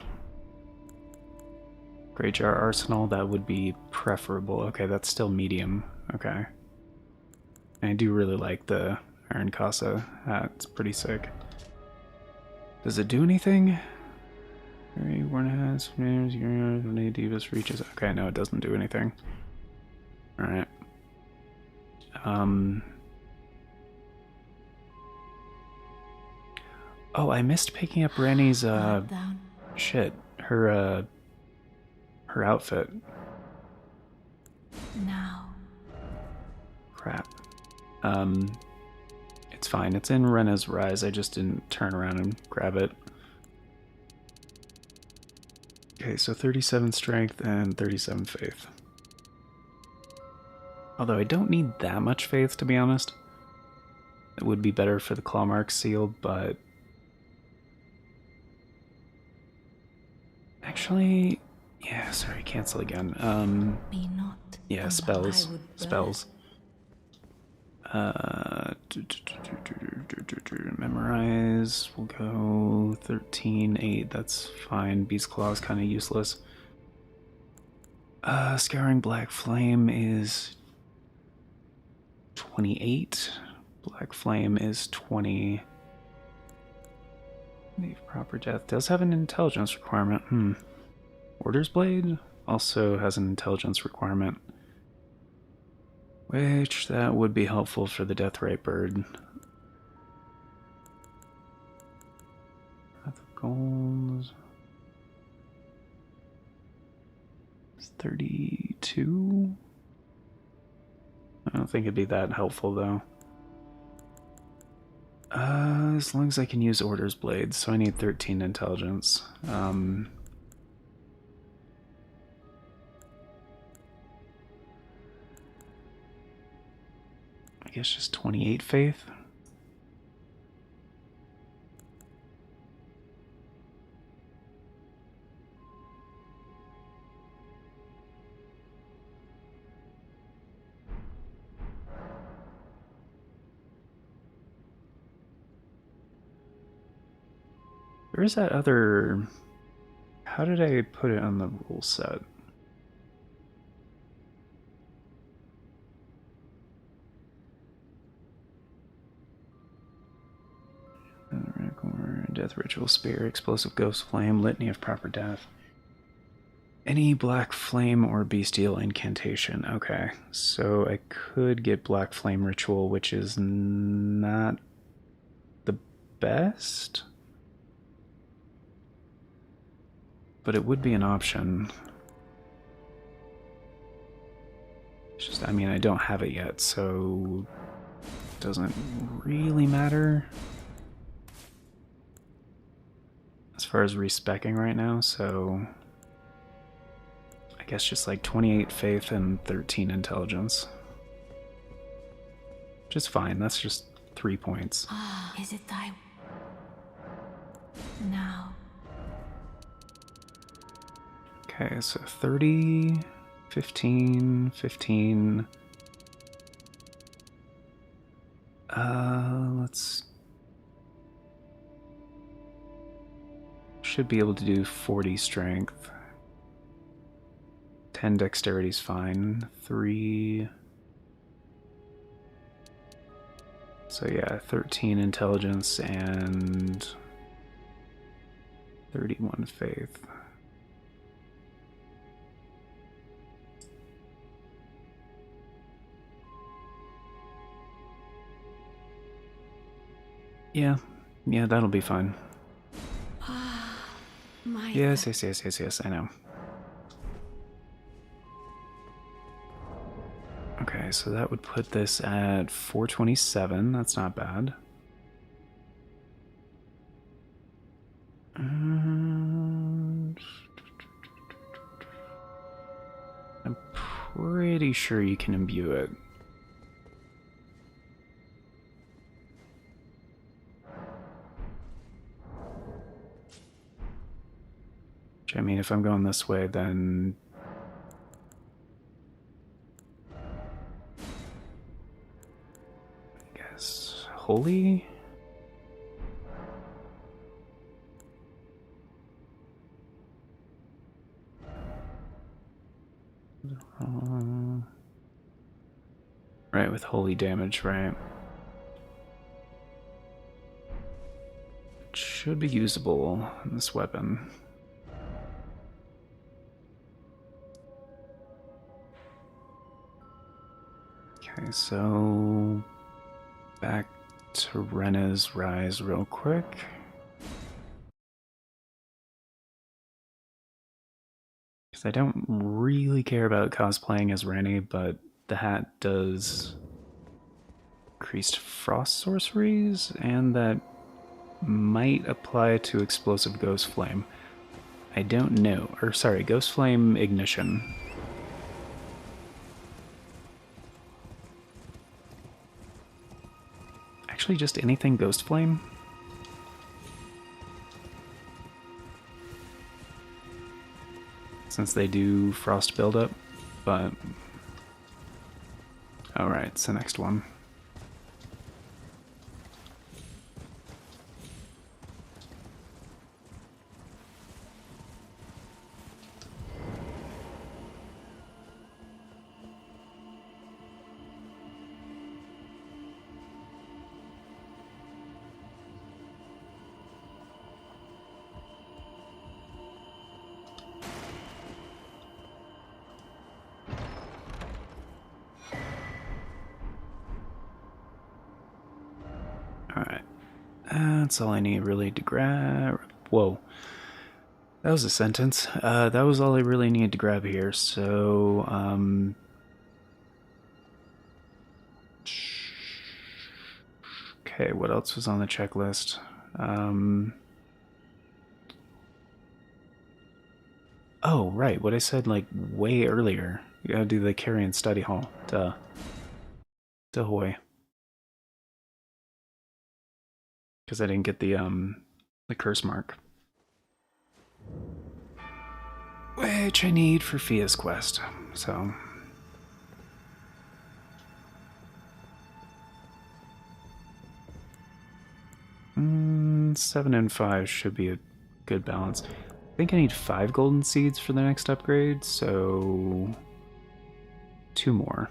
Great Jar Arsenal, that would be preferable. Okay, that's still medium. Okay. And I do really like the Iron Casa hat. It's pretty sick. Does it do anything? Very worn has when Davis reaches. Okay, no, it doesn't do anything. Alright. Oh, I missed picking up Rennie's shit. Her outfit. Now. Crap. It's fine. It's in Rena's Rise. I just didn't turn around and grab it. Okay, so 37 strength and 37 faith. Although I don't need that much faith, to be honest. It would be better for the Clawmark seal, but... Actually... Yeah, sorry, cancel again. Be not. Yeah, spells. Spells. Memorize. We'll go 13, 8. That's fine. Beast Claw is kind of useless. Scouring Black Flame is 28. Black Flame is 20. Leave Proper Death does have an intelligence requirement. Order's Blade also has an intelligence requirement. Which, that would be helpful for the Deathrite Bird. Gold. 32? I don't think it'd be that helpful though. As long as I can use Order's Blades, so I need 13 intelligence. I guess just 28 faith. There is that other... How did I put it on the rule set? Death Ritual Spear, Explosive Ghost Flame, Litany of Proper Death. Any Black Flame or Bestial Incantation. Okay, so I could get Black Flame Ritual, which is not the best, but it would be an option. It's just, I mean, I don't have it yet, so it doesn't really matter as far as respeccing right now, so I guess just like 28 faith and 13 intelligence. Which is fine, that's just 3 points. Ah, is it thy... Now. Okay, so 30, 15, 15. Let's... Should be able to do 40 strength. 10 dexterity is fine. 3... So yeah, 13 intelligence and 31 faith. Yeah, that'll be fine. My Yes, I know. Okay, so that would put this at 427. That's not bad. I'm pretty sure you can imbue it. Which, I mean, if I'm going this way, then... I guess... Holy? Right, with holy damage, right? It should be usable in this weapon. Okay, so back to Rena's Rise real quick. Because I don't really care about cosplaying as Rennie, but the hat does increased frost sorceries, and that might apply to Explosive Ghost Flame. I don't know. Or, sorry, Ghost Flame Ignition. Actually, just anything Ghost Flame? Since they do frost buildup, but... Alright, it's the next one. Alright, that's all I need really to grab. Whoa. That was a sentence. That was all I really needed to grab here, so, okay, what else was on the checklist? Oh, right, what I said, like, way earlier. You gotta do the Carrion Study Hall. Duh. Ahoy. Because I didn't get the curse mark. Which I need for Fia's quest, so... 7 and 5 should be a good balance. I think I need 5 golden seeds for the next upgrade, so 2 more.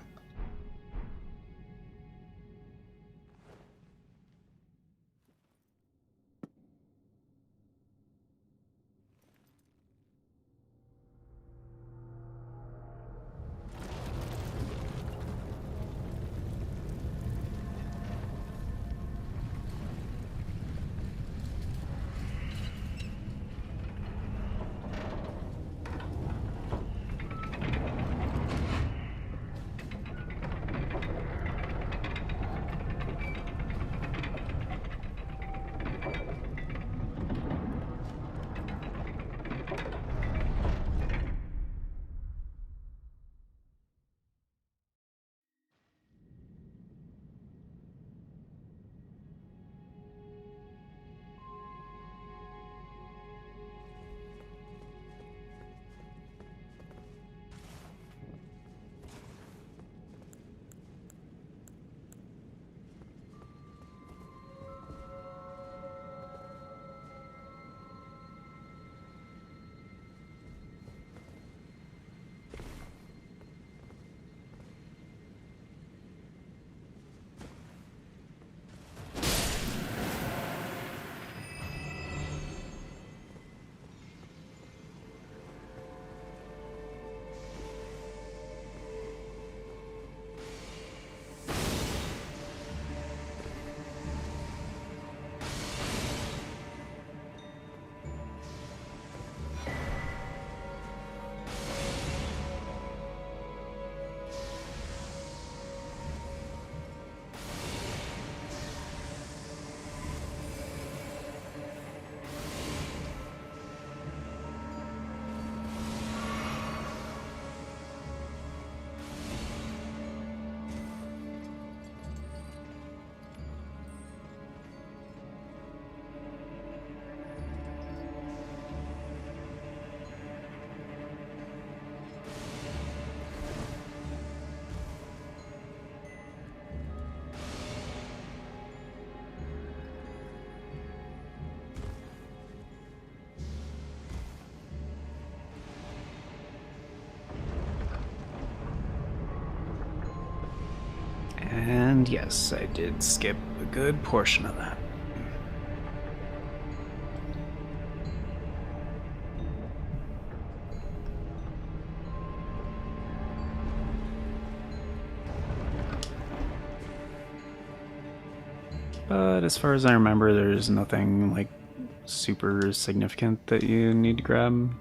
And yes, I did skip a good portion of that. But as far as I remember, there's nothing like super significant that you need to grab.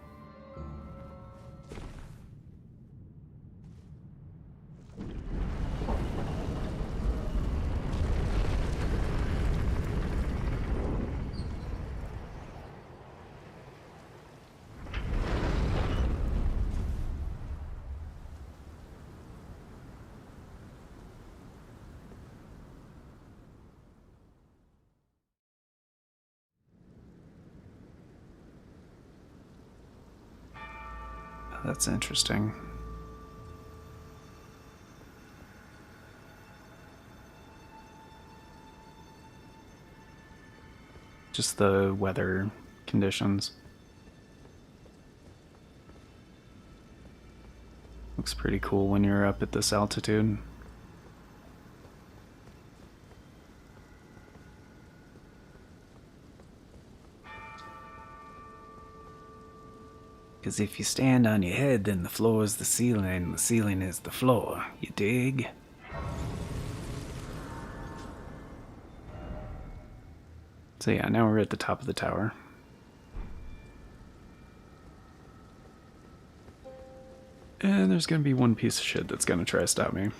That's interesting. Just the weather conditions. Looks pretty cool when you're up at this altitude. Because if you stand on your head, then the floor is the ceiling, and the ceiling is the floor. You dig? So yeah, now we're at the top of the tower. And there's gonna be one piece of shit that's gonna try to stop me.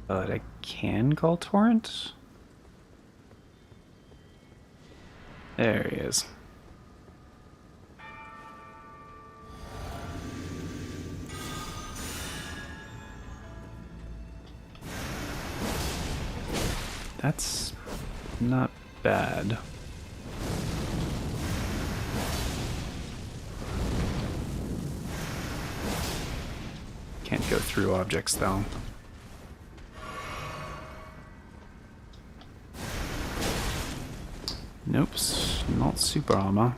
But I can call Torrent? There he is. That's not bad. Can't go through objects though. Nope, not super armor.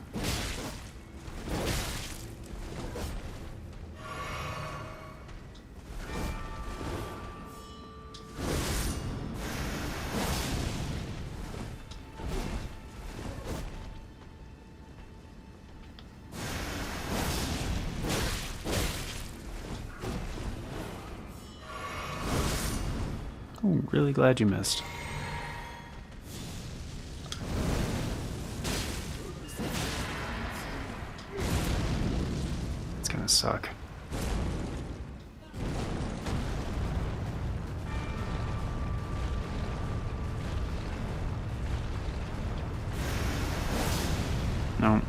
Oh, I'm really glad you missed. It's gonna suck. No.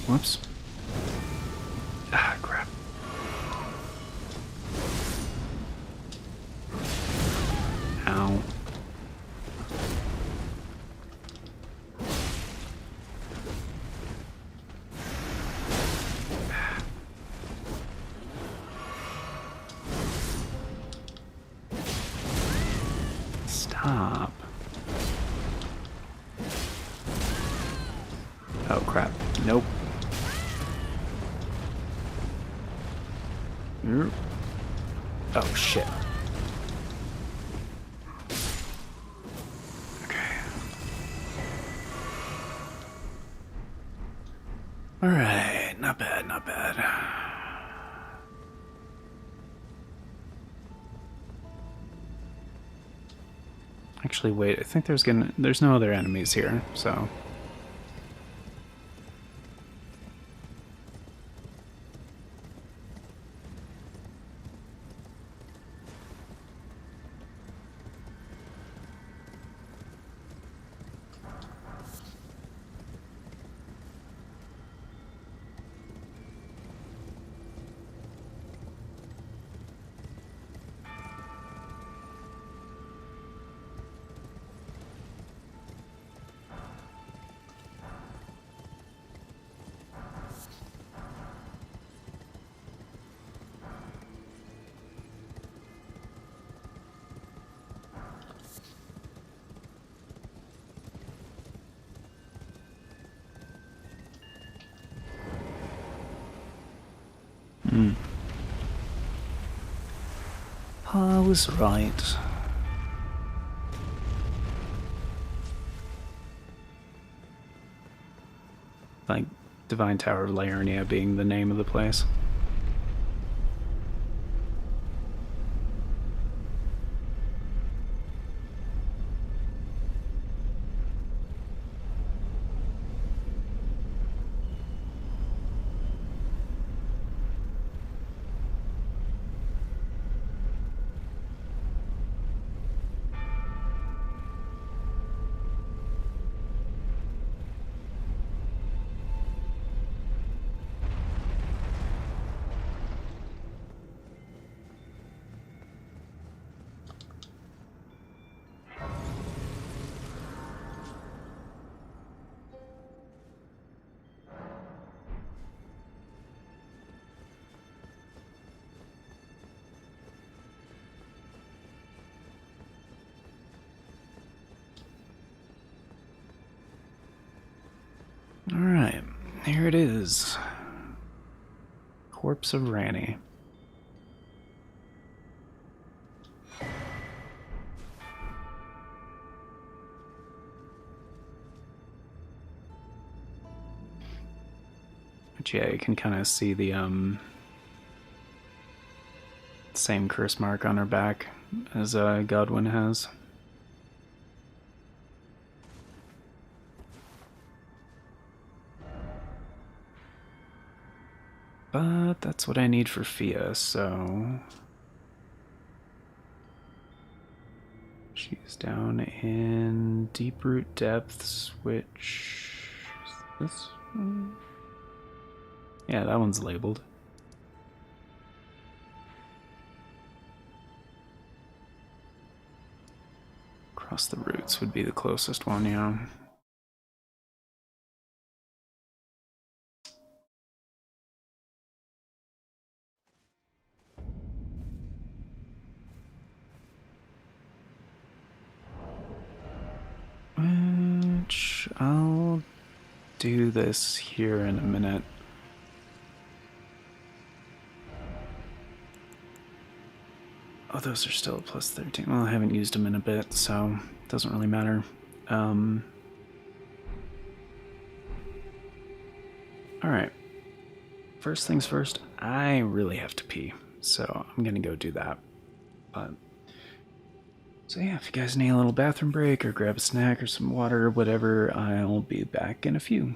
Whoops. Ah, crap. Ow. Stop. Oh, crap. Nope. Oh, shit. Okay. Alright, not bad, not bad. Actually, wait, I think there's no other enemies here, so... I was right. Like, Divine Tower of Liurnia being the name of the place. here it is. Corpse of Ranny. But yeah, you can kind of see the same curse mark on her back as Godwin has. But that's what I need for Fia, so... She's down in Deeproot Depths, which... is this one? Yeah, that one's labeled. Across the Roots would be the closest one, yeah. Which I'll do this here in a minute. Oh, those are still a plus 13. Well, I haven't used them in a bit, so it doesn't really matter. Alright. First things first, I really have to pee, so I'm gonna go do that. So yeah, if you guys need a little bathroom break or grab a snack or some water or whatever, I'll be back in a few.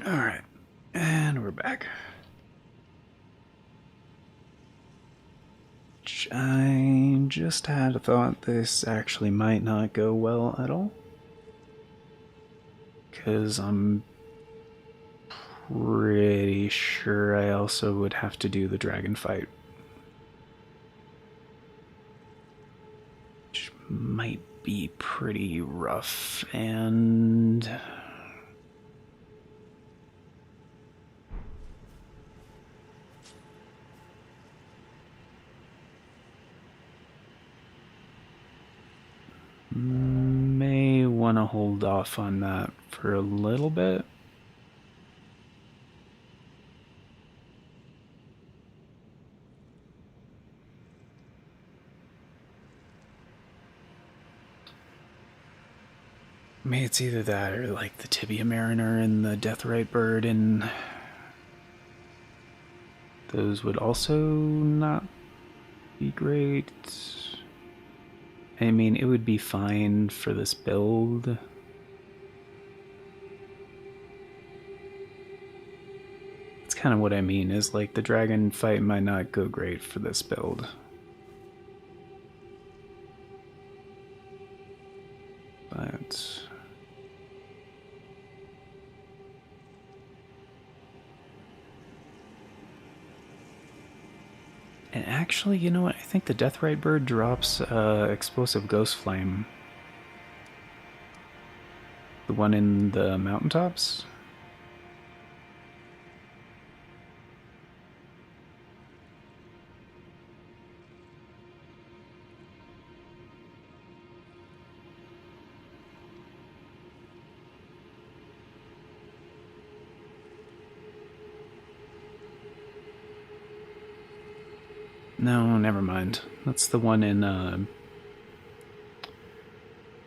Alright, and we're back. I just had a thought this actually might not go well at all. Because I'm pretty sure I also would have to do the dragon fight. Which might be pretty rough, and may want to hold off on that for a little bit. I mean, it's either that or like the Tibia Mariner and the Deathrite Bird, and those would also not be great. I mean, it would be fine for this build. That's kind of what I mean, is like the dragon fight might not go great for this build. But and actually, you know what? I think the Deathrite Bird drops Explosive Ghost Flame. The one in the mountaintops? No, never mind. That's the one in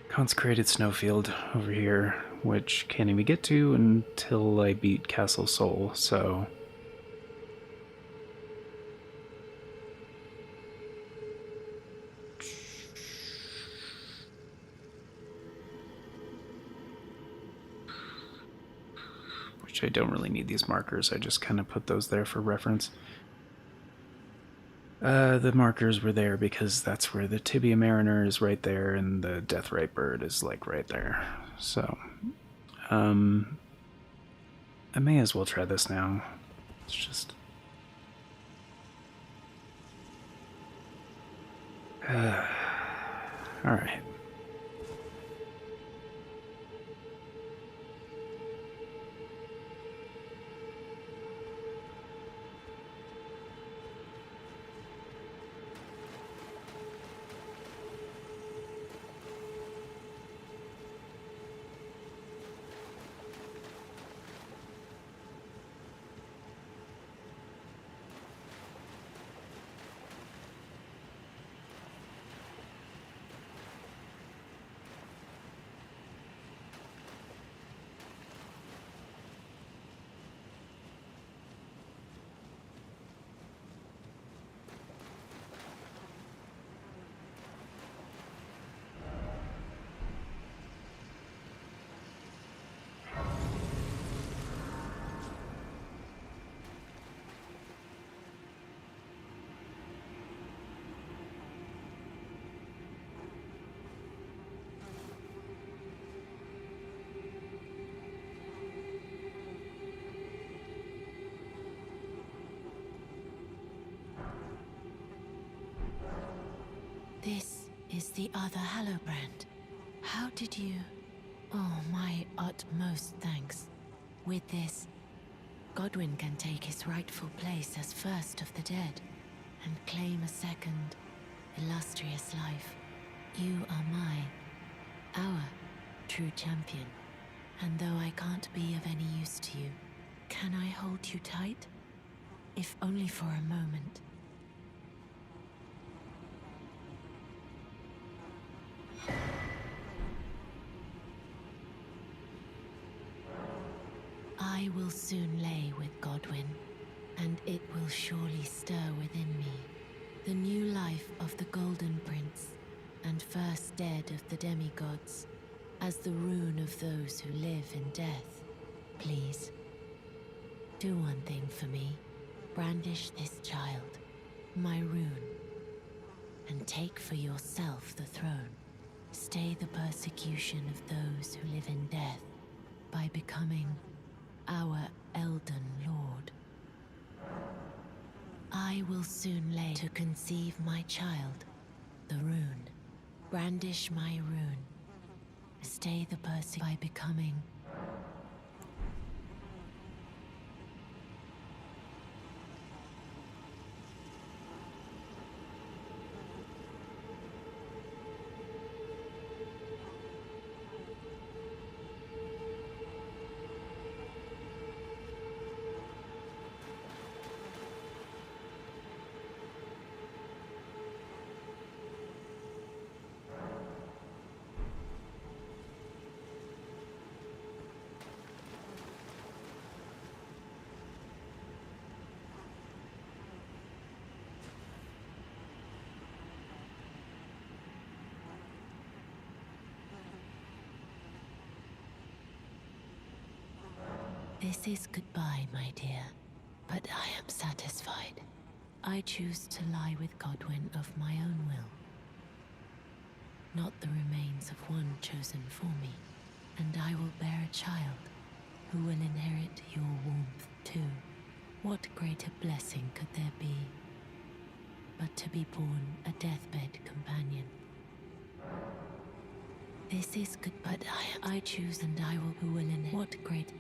Consecrated Snowfield over here, which can't even get to until I beat Castle Soul, so which I don't really need these markers, I just kind of put those there for reference. The markers were there because that's where the Tibia Mariner is right there and the Deathrite Bird is like right there. So, I may as well try this now. It's just... Alright. This is the other Hallowbrand. How did you... Oh, my utmost thanks. With this, Godwyn can take his rightful place as first of the dead, and claim a second, illustrious life. You are our true champion. And though I can't be of any use to you, can I hold you tight? If only for a moment. I will soon lay with Godwyn, and it will surely stir within me the new life of the Golden Prince, and first dead of the demigods, as the rune of those who live in death. Please, Do one thing for me. Brandish this child, my rune, and take for yourself the throne. Stay the persecution of those who live in death by becoming our Elden Lord. I will soon lay to conceive my child, the rune. Brandish my rune. Stay the by becoming. This is goodbye, my dear, but I am satisfied. I choose to lie with Godwyn of my own will, not the remains of one chosen for me, and I will bear a child who will inherit your warmth too. What greater blessing could there be but to be born a deathbed companion? This is good, but I choose, and I will who will inherit. What great.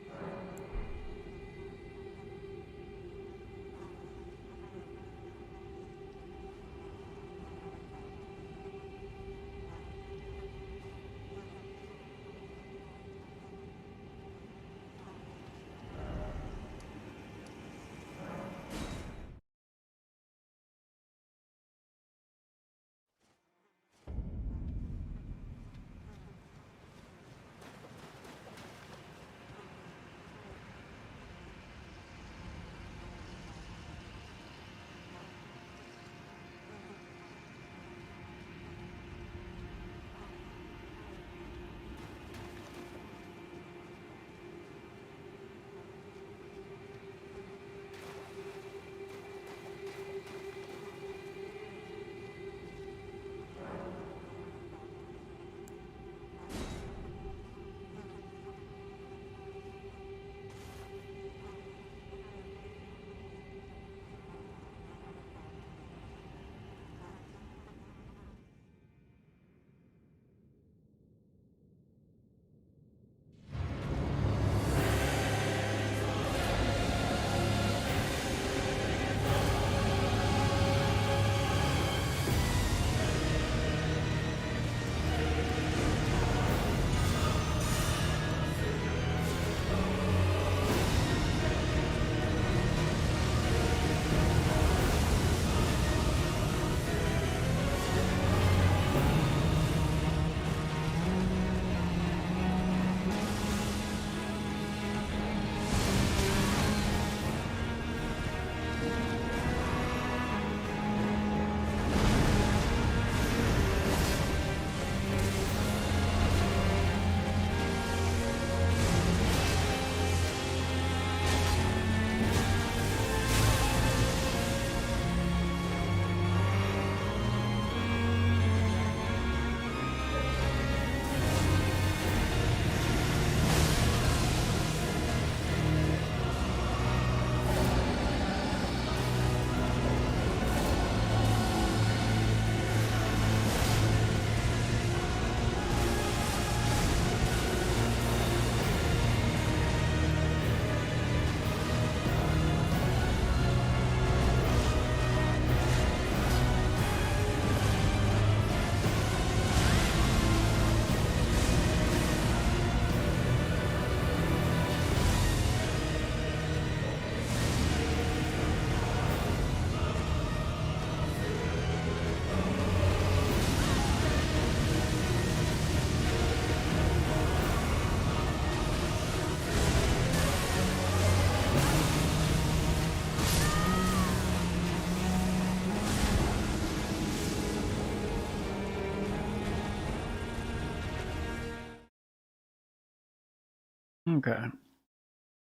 Okay.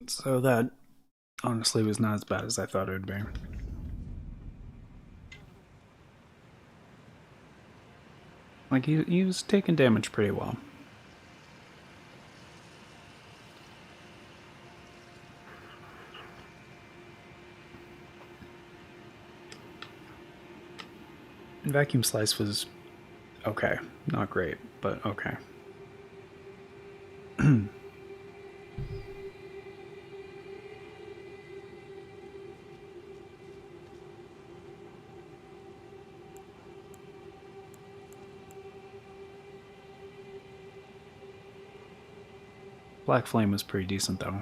So that honestly was not as bad as I thought it would be. Like, he was taking damage pretty well. And Vacuum Slice was okay. Not great, but okay. Black Flame was pretty decent, though.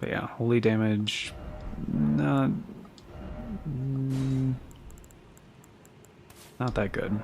But yeah, holy damage, not not that good.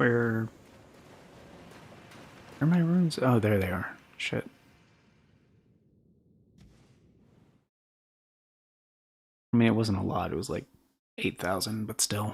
Where are my runes? Oh, there they are. Shit. I mean, it wasn't a lot. It was like 8,000, but still.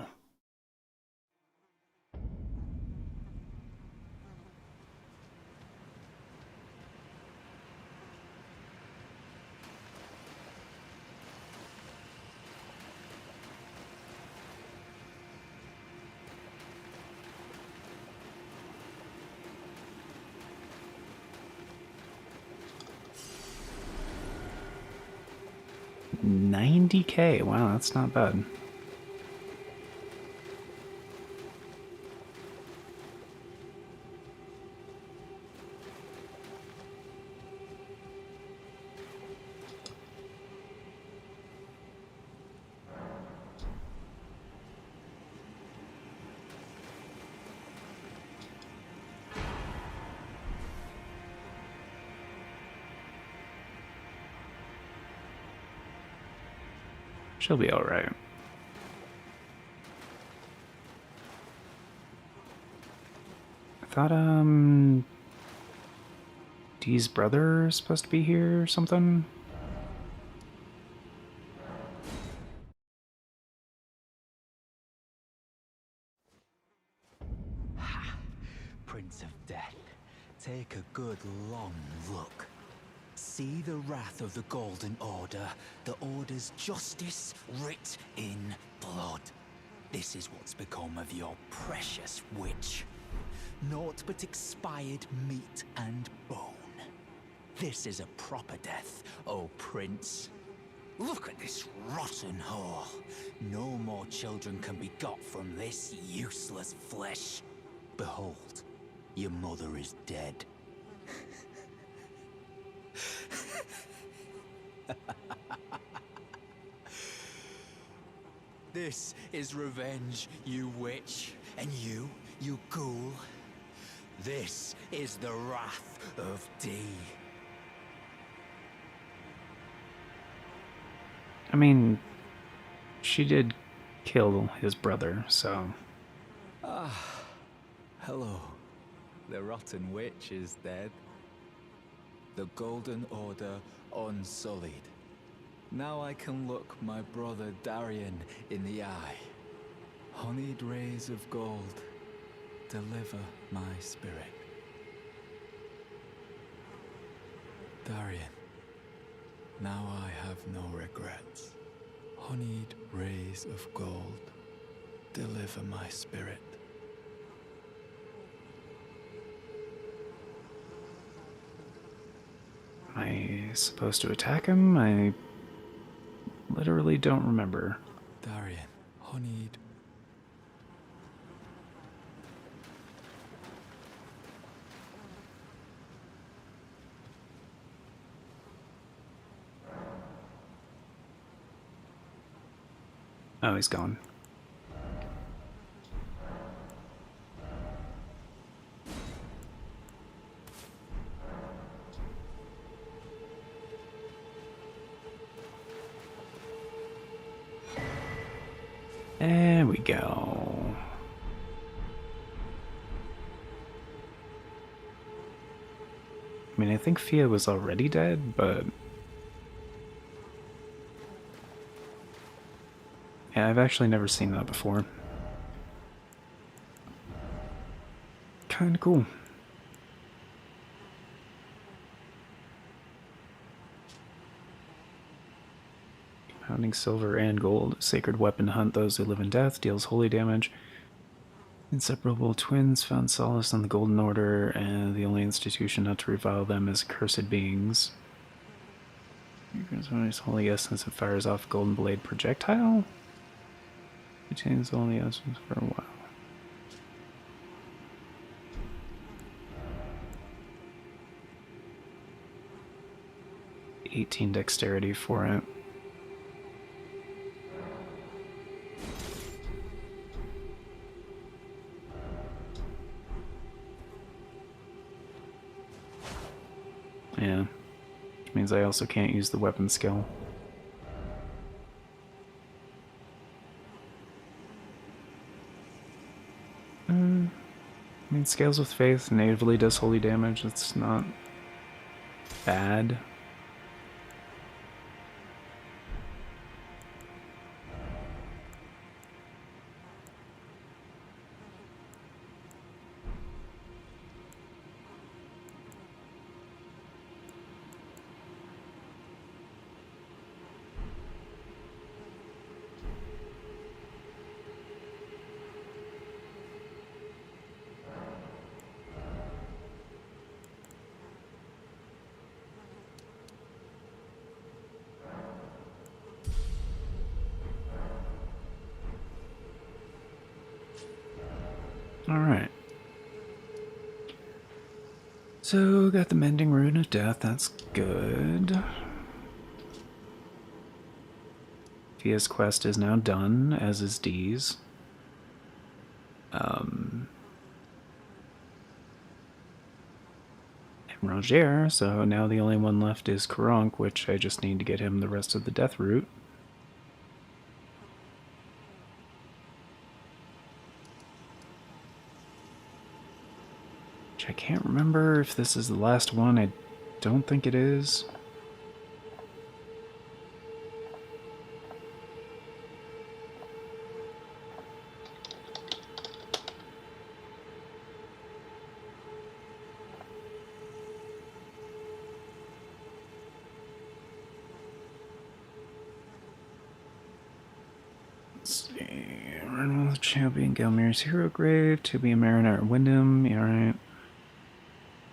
$90K. Wow, that's not bad. She'll be alright. I thought, Dee's brother is supposed to be here or something? Prince of Death, take a good long look. See the wrath of the Golden Order, the Order's justice writ in blood. This is what's become of your precious witch. Naught but expired meat and bone. This is a proper death, O Prince. Look at this rotten whore. No more children can be got from this useless flesh. Behold, your mother is dead. This is revenge, you witch, and you ghoul. This is the wrath of Dee. I mean, she did kill his brother, so... Hello. The rotten witch is dead. The Golden Order unsullied. Now I can look my brother Darian in the eye. Honeyed rays of gold, deliver my spirit. Darian, now I have no regrets. Honeyed rays of gold, deliver my spirit. Am I supposed to attack him? I literally don't remember. Darian, honeyed. Oh, he's gone. There we go. I mean, I think Fia was already dead, but... yeah, I've actually never seen that before. Kinda cool. Pounding silver and gold. Sacred weapon hunt those who live in death. Deals holy damage. Inseparable twins found solace on the Golden Order, and the only institution not to revile them is cursed beings. Holy essence and fires off golden blade projectile. Retains only essence for a while. 18 dexterity for it. Yeah, which means I also can't use the weapon skill. mean, Scales with Faith natively does holy damage. It's not bad. Alright. So, got the Mending Rune of Death, that's good. Fia's quest is now done, as is Dee's. And Roger, so now the only one left is Karonk, which I just need to get him the rest of the Death Root. I can't remember if this is the last one. I don't think it is. Let's see. Run with Champion Gelmir's Hero Grave, to be a Mariner at Wyndham. Yeah, alright.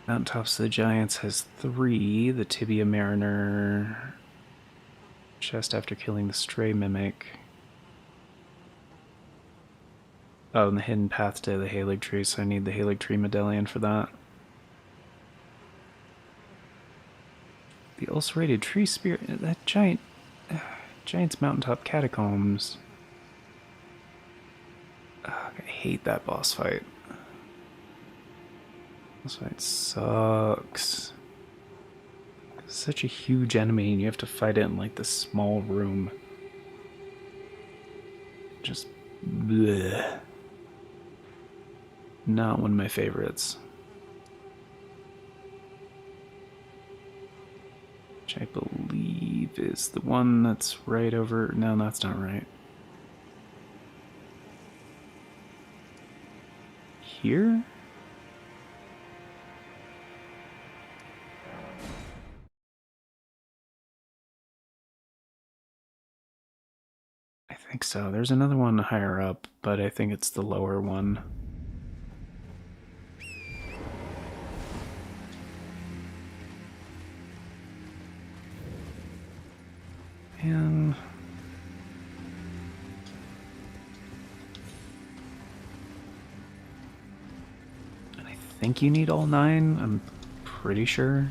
Mountaintops of the Giants has 3. The Tibia Mariner chest after killing the Stray Mimic. Oh, and the Hidden Path to the Halig Tree, so I need the Halig Tree Medallion for that. The Ulcerated Tree Spirit, that Giant's Mountaintop Catacombs. Oh, I hate that boss fight. This fight sucks. It's such a huge enemy and you have to fight it in like this small room. Just bleh. Not one of my favorites. Which I believe is the one that's right over... No, that's not right. Here? I think so. There's another one higher up, but I think it's the lower one. And I think you need all 9. I'm pretty sure.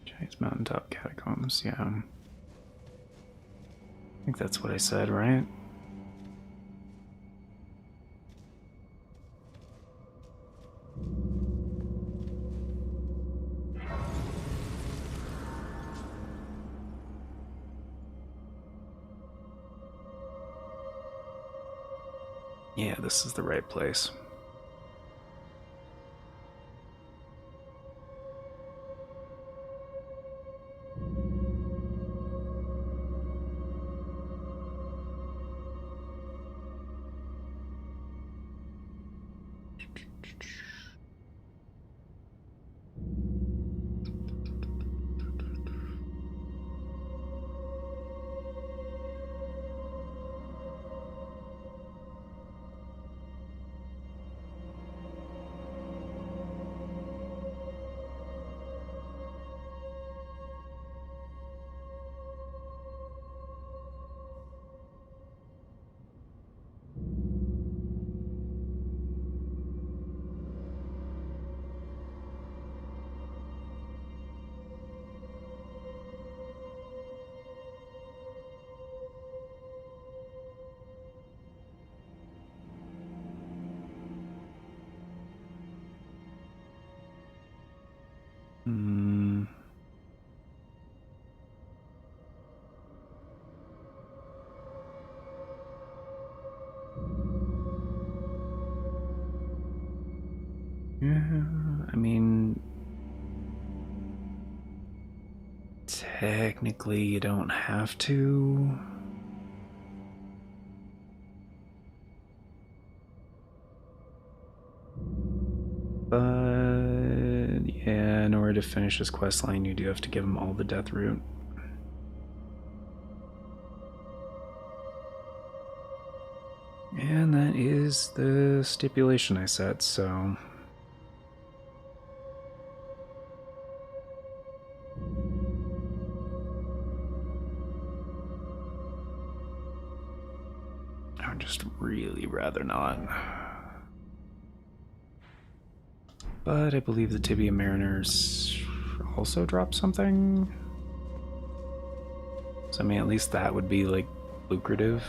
Giant's Mountaintop Catacombs, yeah. I think that's what I said, right? Yeah, this is the right place. Yeah, I mean, technically you don't have to. But yeah, in order to finish this quest line, you do have to give him all the death root. And that is the stipulation I set, so... I would just really rather not. But I believe the Tibia Mariners also drop something. So I mean, at least that would be, like, lucrative.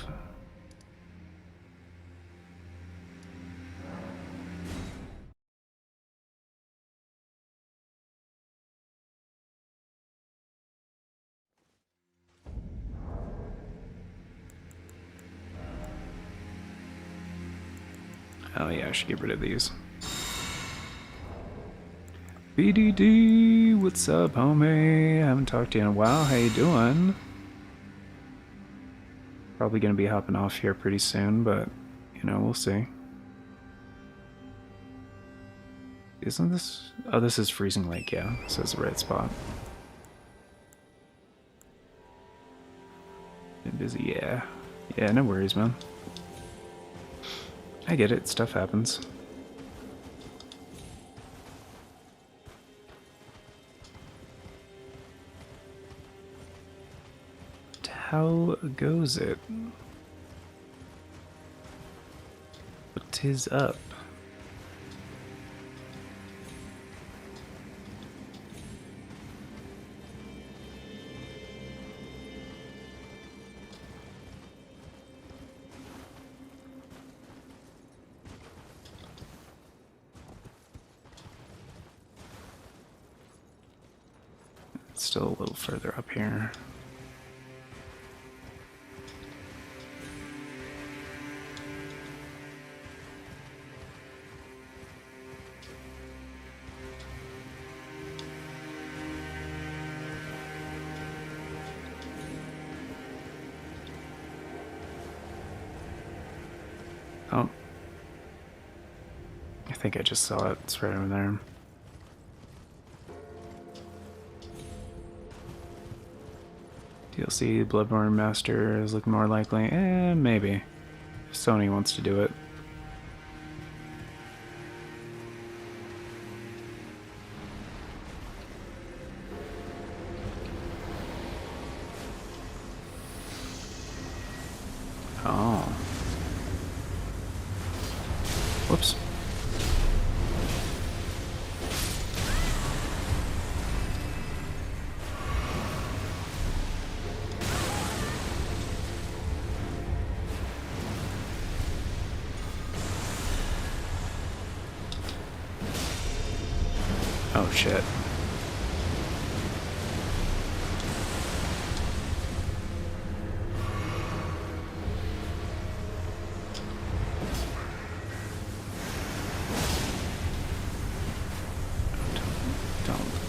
Oh yeah, I should get rid of these. BDD, what's up, homie? I haven't talked to you in a while. How you doing? Probably gonna be hopping off here pretty soon, but, you know, we'll see. Isn't this... Oh, this is Freezing Lake, yeah. This is the right spot. Been busy, yeah. Yeah, no worries, man. I get it, stuff happens. How goes it? What is up? It's still a little further up here. Oh. I think I just saw it. It's right over there. DLC Bloodborne Master is looking more likely. Maybe. If Sony wants to do it. Oh. Whoops. Oh shit.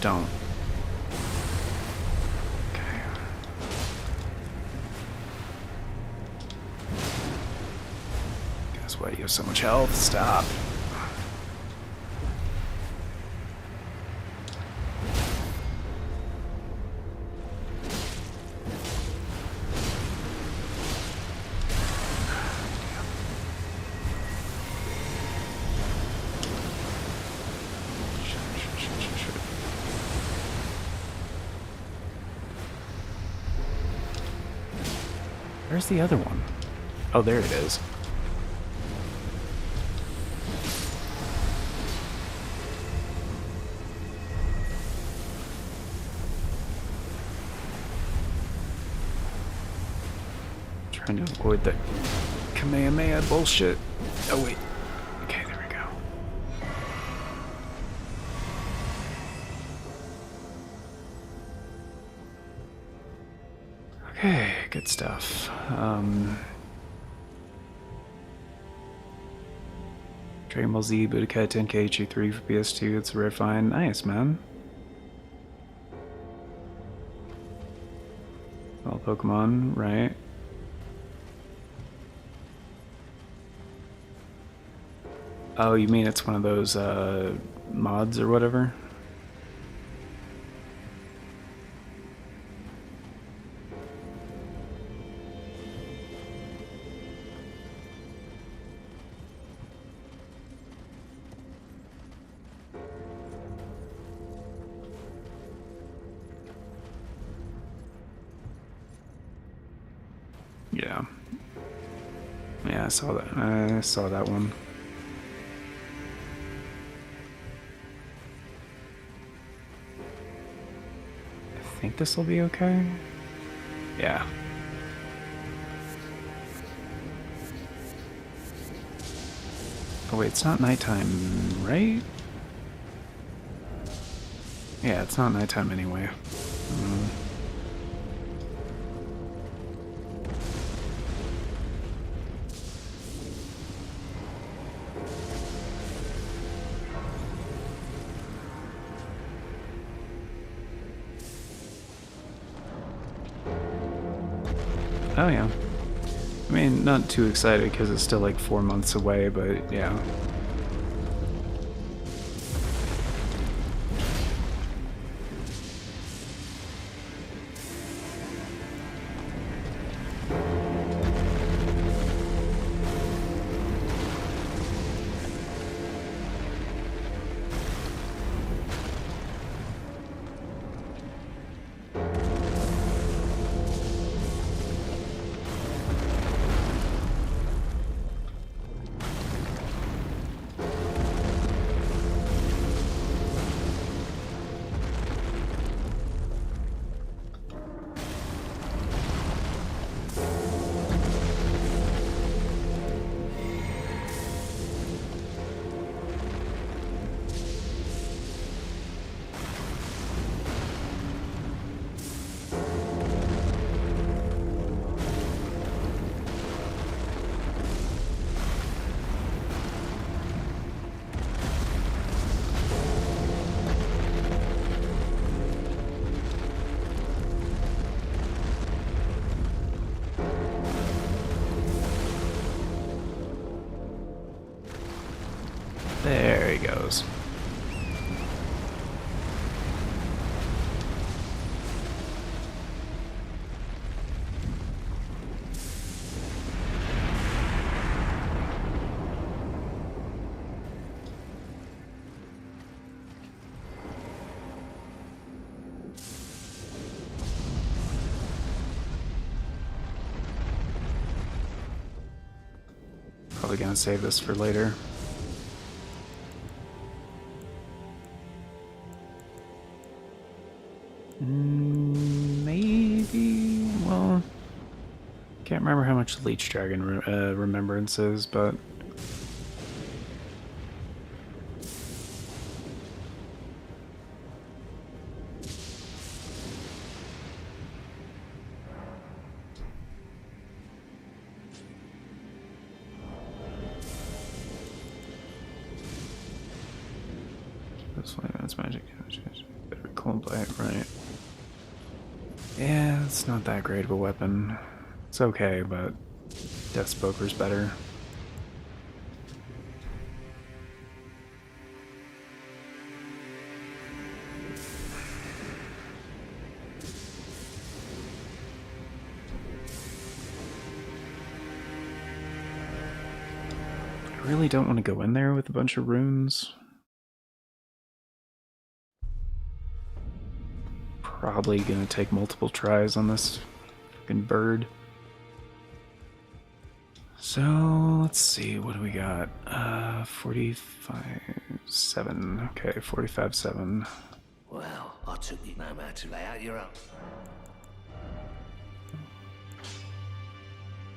Don't. Okay. Guess why do you have so much health? Stop. Where's the other one? Oh, there it is. Trying to avoid the Kamehameha bullshit. Oh, wait. Okay, there we go. Okay, good stuff. Dragon Ball Z, Budokai Tenkaichi 3 for PS2. It's a rare find. Nice, man. All Pokemon, right? Oh, you mean it's one of those mods or whatever? Yeah. Yeah, I saw that. I saw that one. I think this will be okay. Yeah. Oh wait, it's not nighttime, right? Yeah, it's not nighttime anyway. Oh yeah. I mean, not too excited because it's still like 4 months away, but yeah. There he goes. Probably gonna save this for later. Maybe. Well, can't remember how much Leech Dragon Remembrance is, but this way, that's magic. Better Cold Blade, right? Yeah, it's not that great of a weapon. It's okay, but Deathspoker's better. I really don't want to go in there with a bunch of runes. Probably gonna take multiple tries on this fucking bird. So let's see, what do we got? 45-7. Okay, 45-7. Well, I took you no man to lay out your own.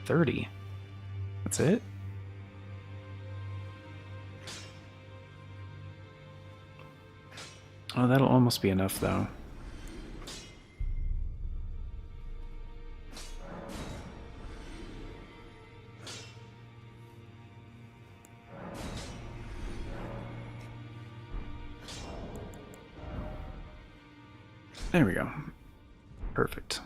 30. That's it? Oh, that'll almost be enough though. There we go. Perfect.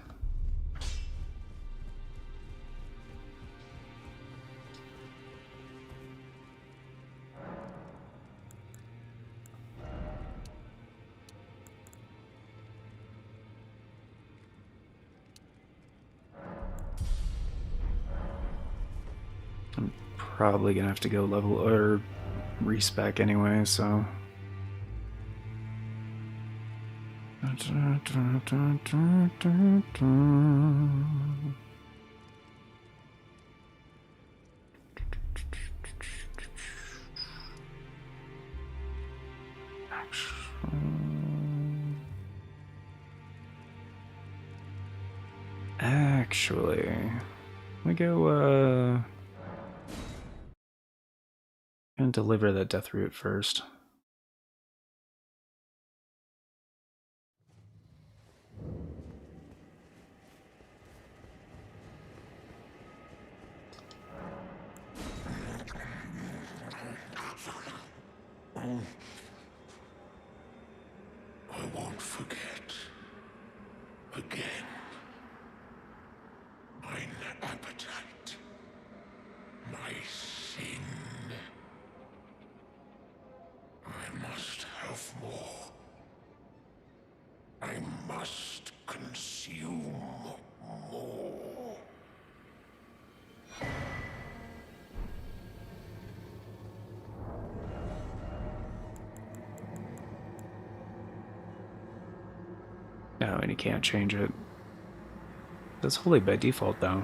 I'm probably gonna have to go level or respec anyway, so. Actually, let me go and deliver that death root first. I won't forget. Again. Mine appetite. My sin. I must have more. I must consume more. No, and you can't change it. That's holy by default, though.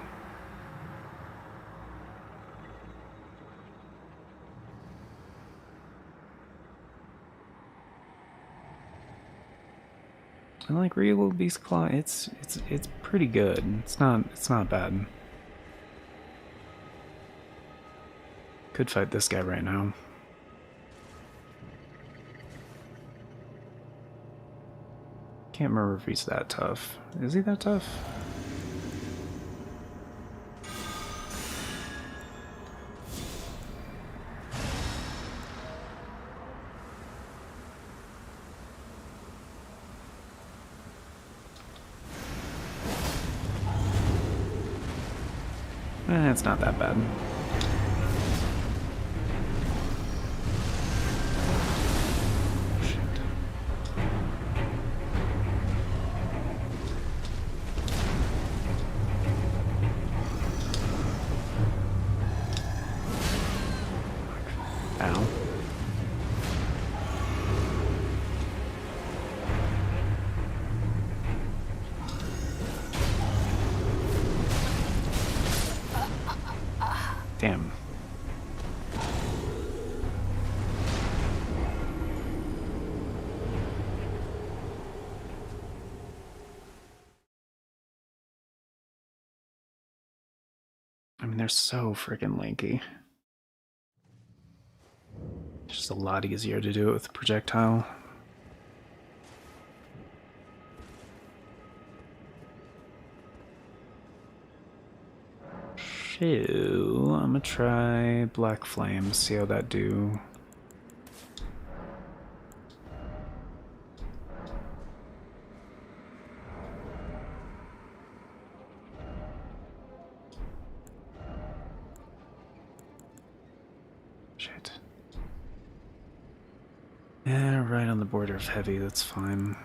And like Regal Beast Claw, it's pretty good. It's not bad. Could fight this guy right now. Can't remember if he's that tough. Is he that tough? It's not that bad. Ow. Damn. I mean, they're so freaking lanky. It's just a lot easier to do it with projectile. So, I'm gonna try Black Flame, see how that do. Shit. Yeah, right on the border of heavy, that's fine.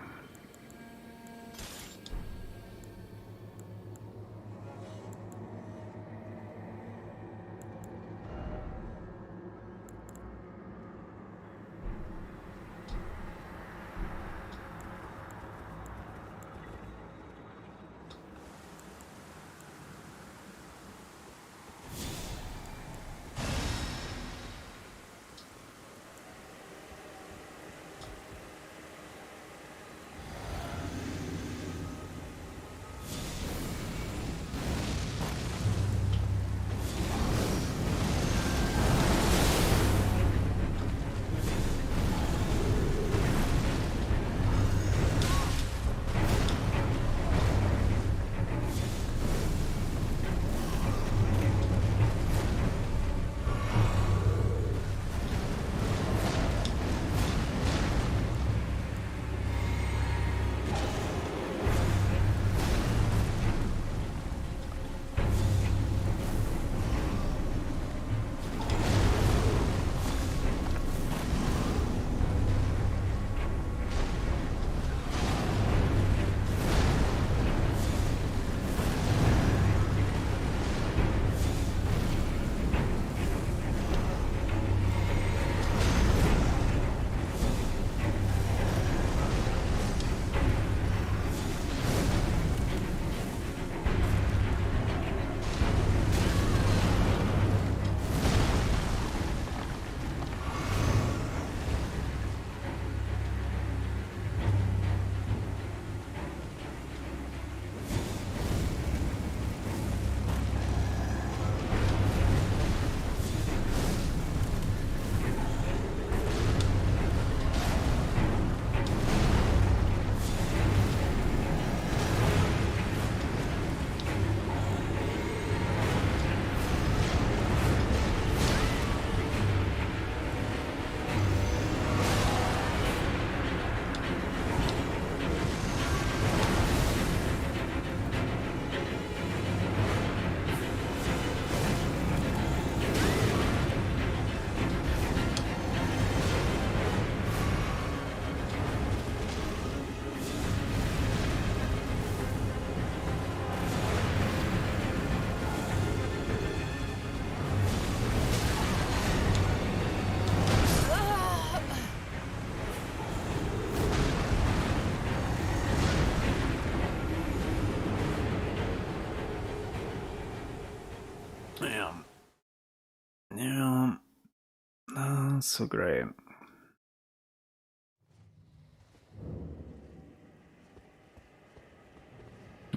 That's so great.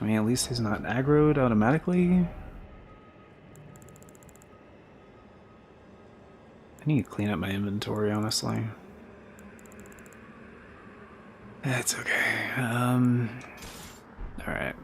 I mean, at least he's not aggroed automatically. I need to clean up my inventory, honestly. It's okay. Alright.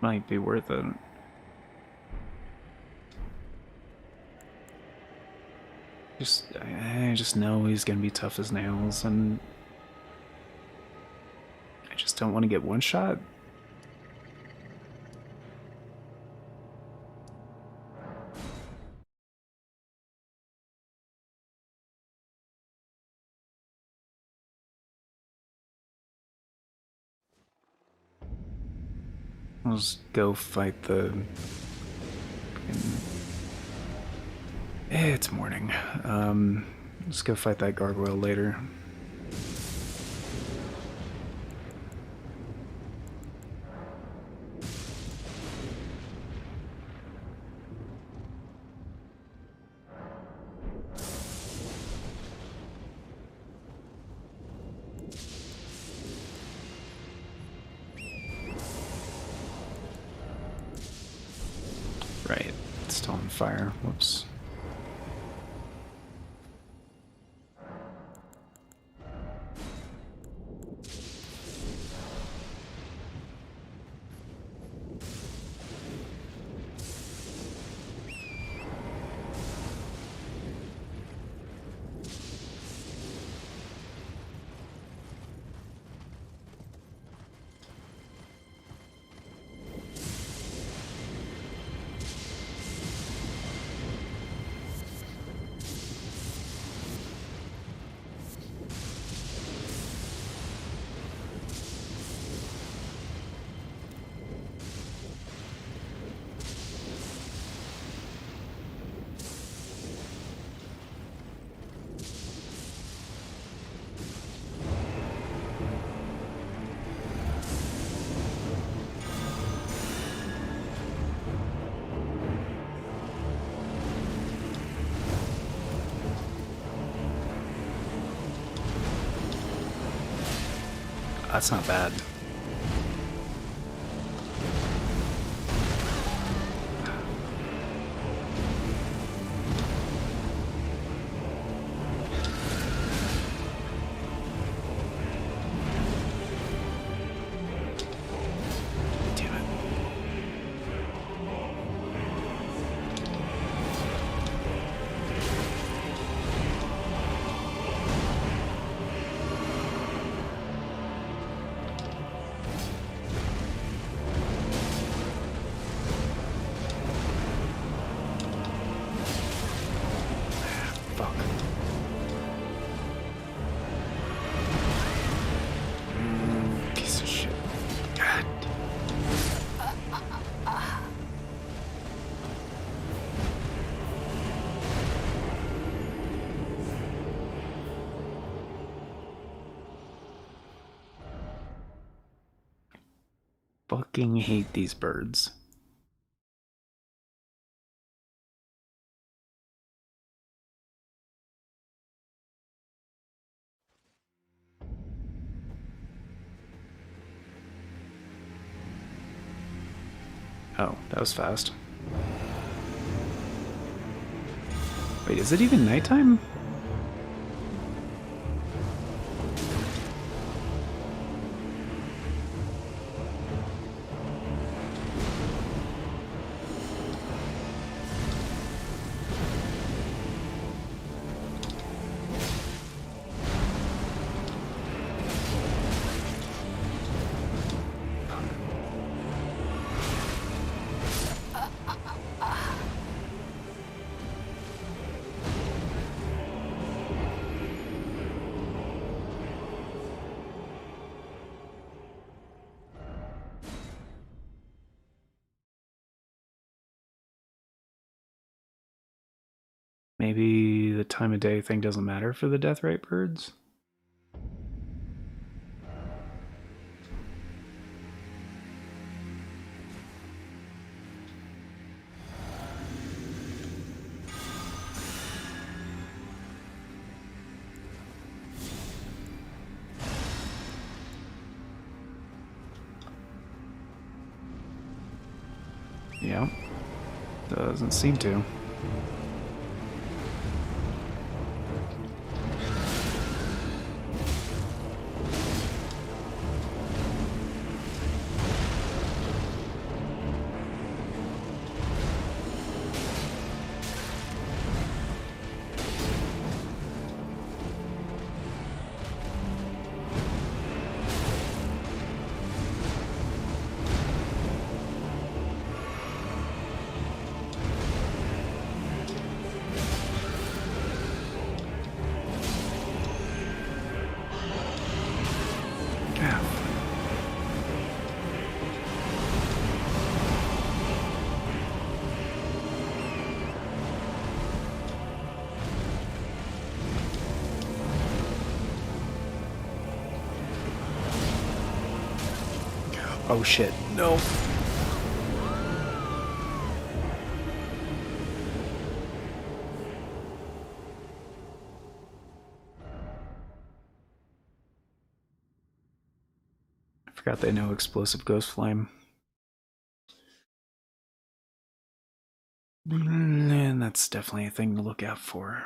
Might be worth it. I just know he's gonna be tough as nails, and I just don't want to get one shot. I'll just go fight the... It's morning. Let's go fight that gargoyle later. Right, it's still on fire. Whoops. That's not bad. Damn it. Fuck. Piece of shit. God. Fucking hate these birds. Oh, that was fast. Wait, is it even nighttime? Maybe the time of day thing doesn't matter for the deathrite birds? Yeah, doesn't seem to. Oh shit, no. I forgot they know explosive ghost flame. And that's definitely a thing to look out for.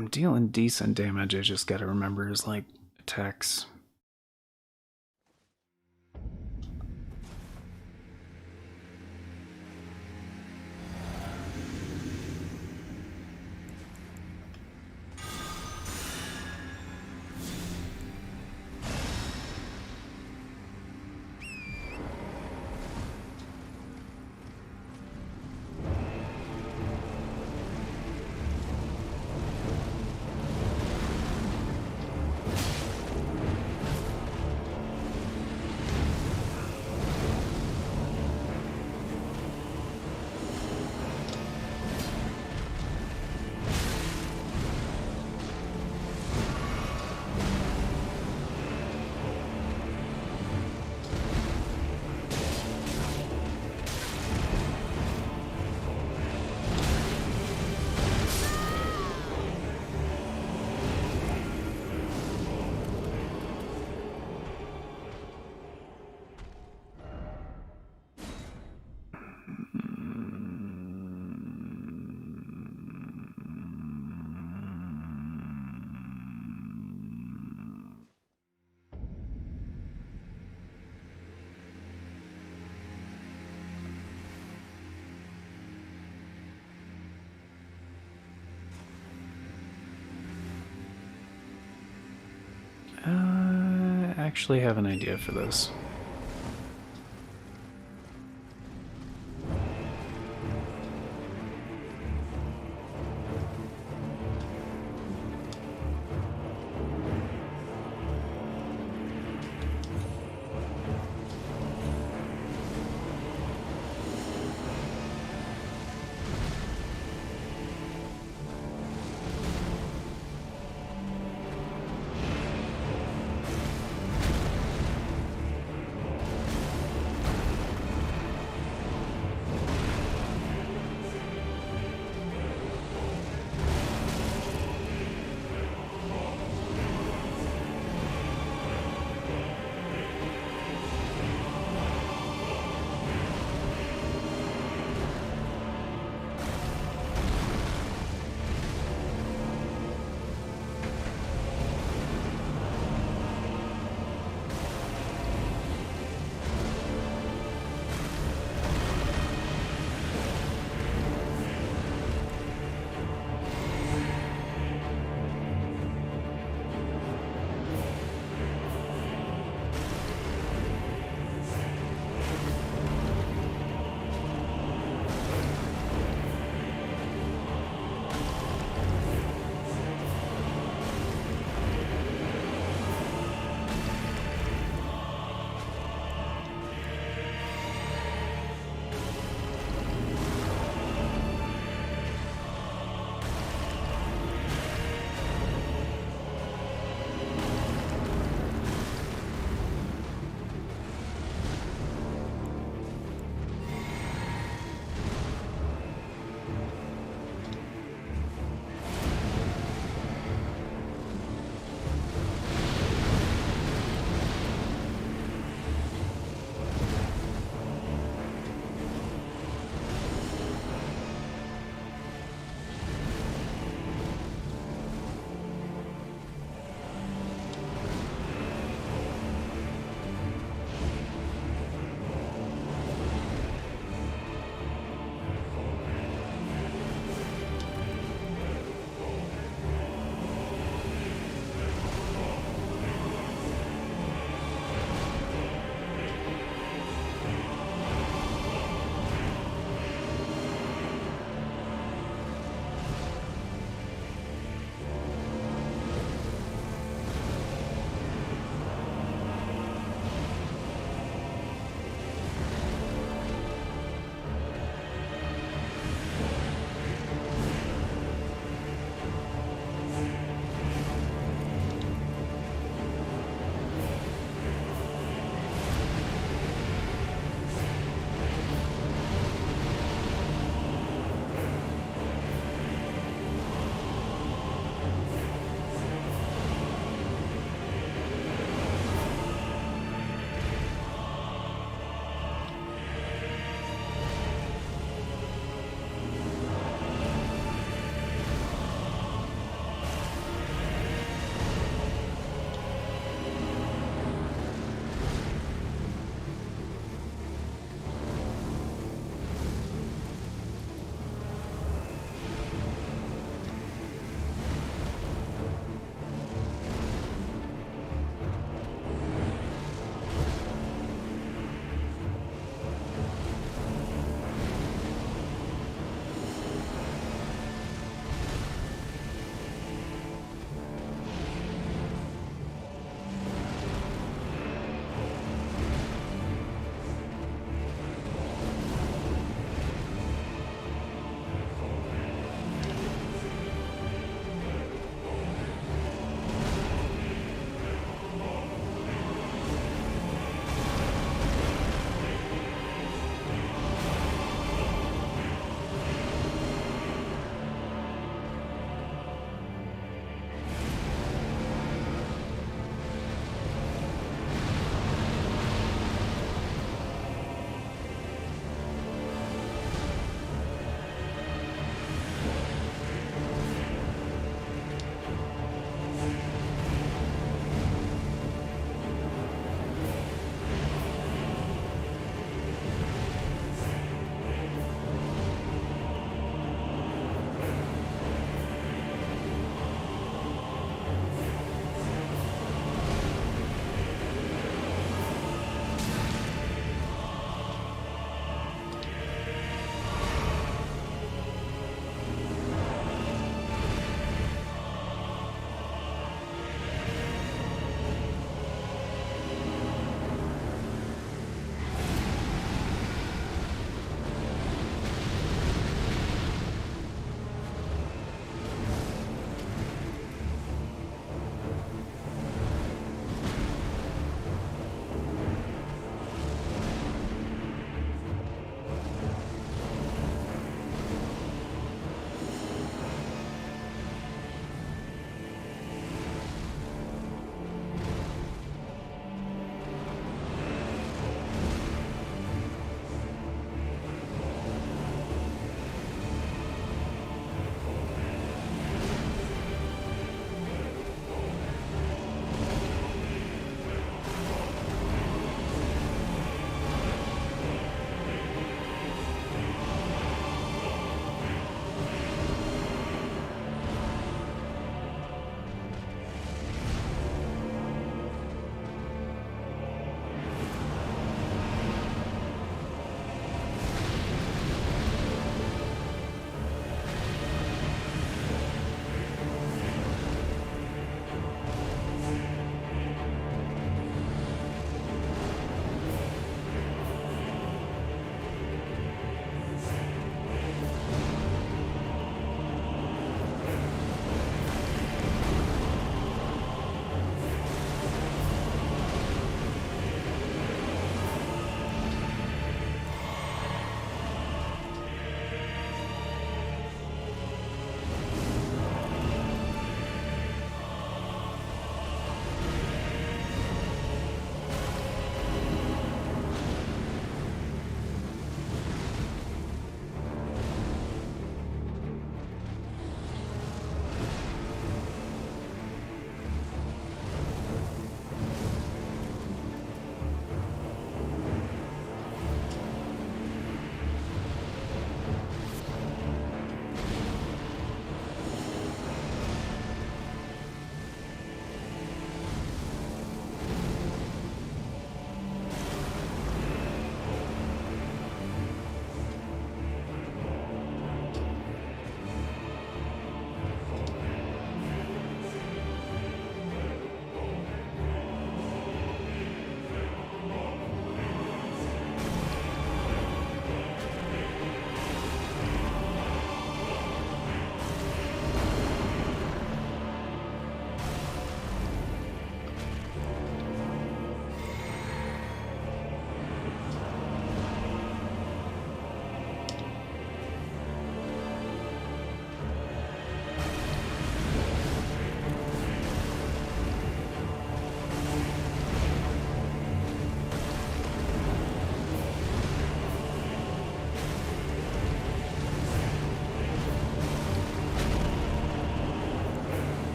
I'm dealing decent damage. I just gotta remember his, like, attacks. I actually have an idea for this.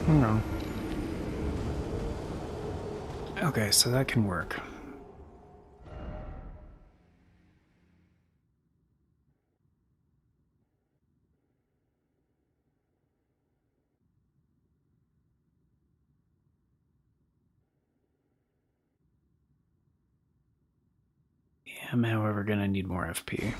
No. Okay, so that can work. I'm, however, gonna need more FP.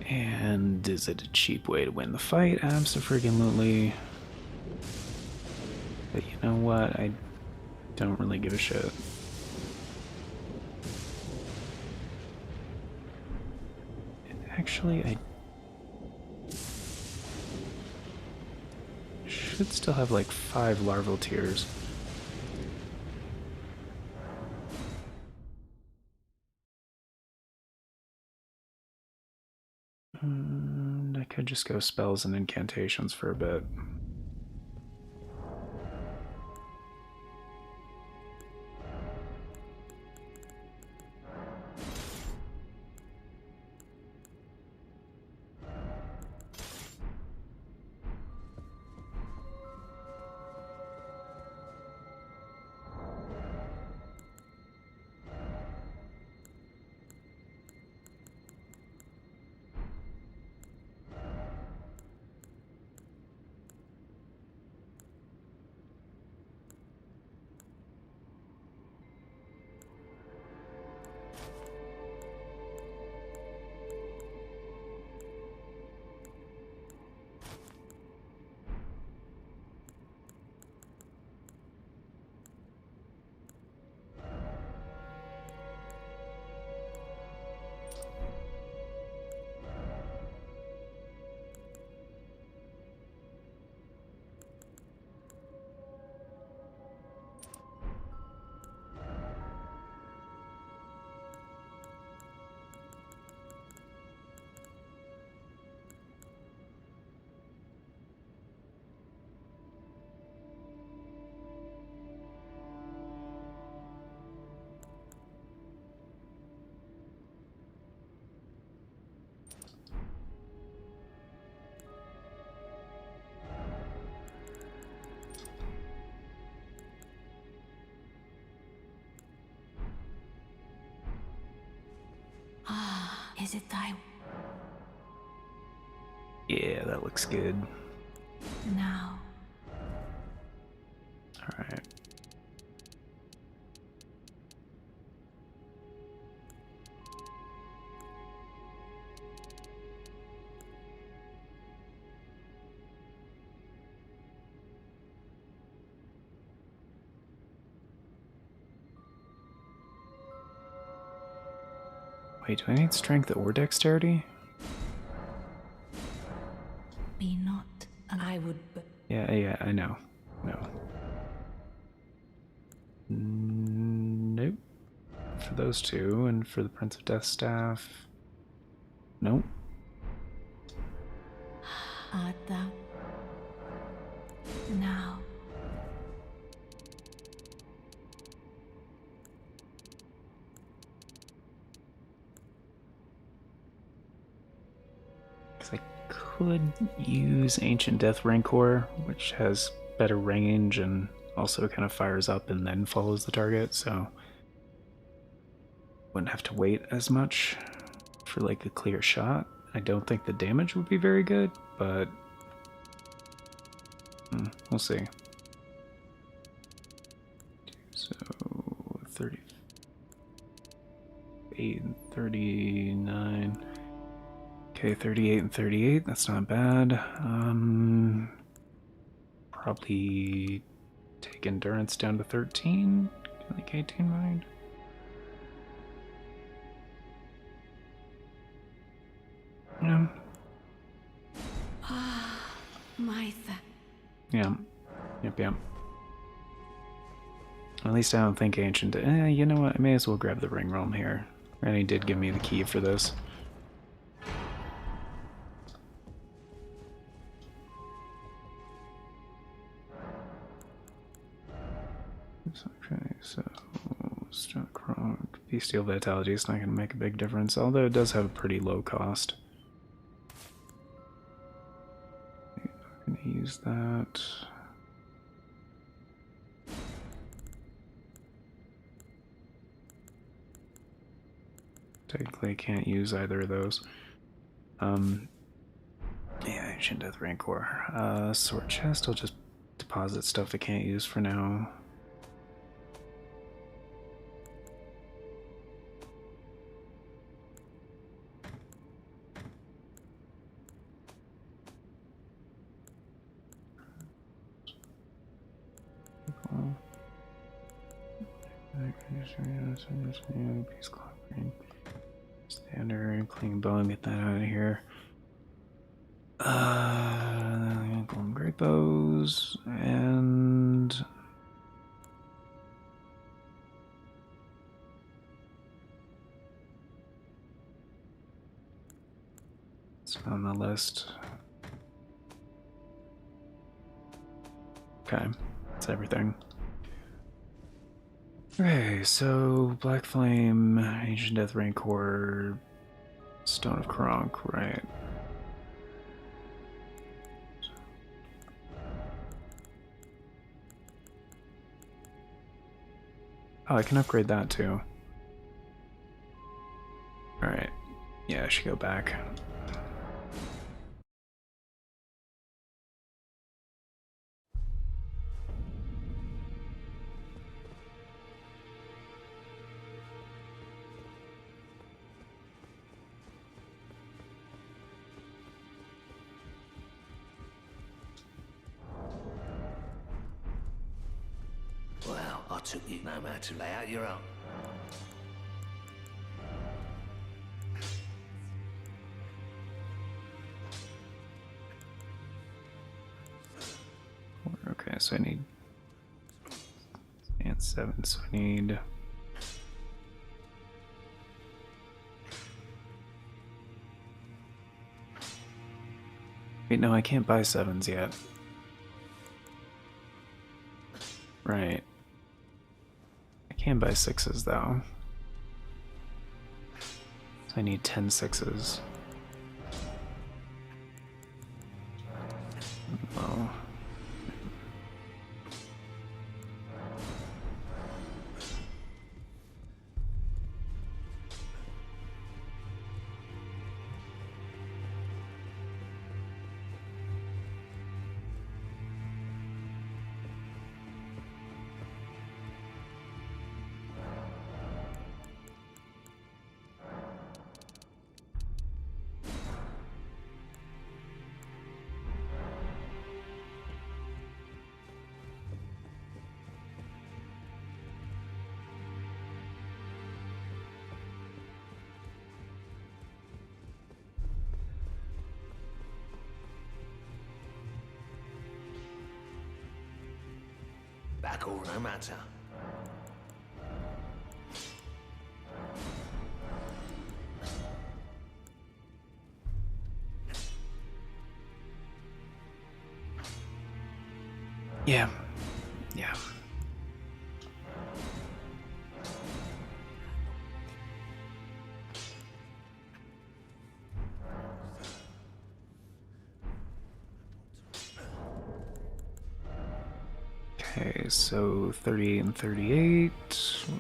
And is it a cheap way to win the fight? Absolutely. But you know what? I don't really give a shit. Actually, I should still have like 5 larval tiers. I could just go spells and incantations for a bit. Is it thy Yeah, that looks good. now? Alright. Wait, do I need strength or dexterity? Be not. I would. Yeah, I know. No. Nope. For those two, and for the Prince of Death Staff. Nope. Art thou now? Because I could use Ancient Death Rancor, which has better range and also kind of fires up and then follows the target, so wouldn't have to wait as much for like a clear shot. I don't think the damage would be very good, but we'll see. So 38 and 39. Okay, 38 and 38, that's not bad. Probably take endurance down to 13, like 18 mind. Yeah. Yeah. Yep. At least I don't think Ancient... you know what? I may as well grab the ring realm here. And he did give me the key for this. Okay, so... Bestial Vitality is not going to make a big difference, although it does have a pretty low cost. I'm going to use that. Technically, I can't use either of those. Yeah, Ancient Death Rancor. Sword Chest, I'll just deposit stuff I can't use for now. Peace Clock Ring. Standard, Clean Bone, get that out of here. Golden Great Bows, and... it's on the list. Okay, that's everything. Okay, so Black Flame, Ancient Death Rancor, Stone of Kronk, right? Oh, I can upgrade that too. Alright. Yeah, I should go back. Well, I took you no matter to lay out your own. Okay, so I need... and 7, so I need... wait, no, I can't buy 7s yet. Right. I can buy 6s though. So I need 10 6s. Oh. Back all no matter. Yeah. Okay, so 38 and 38.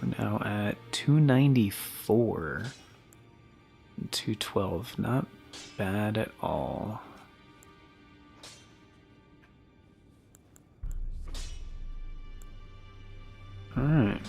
We're now at 294. 212. Not bad at all. Alright.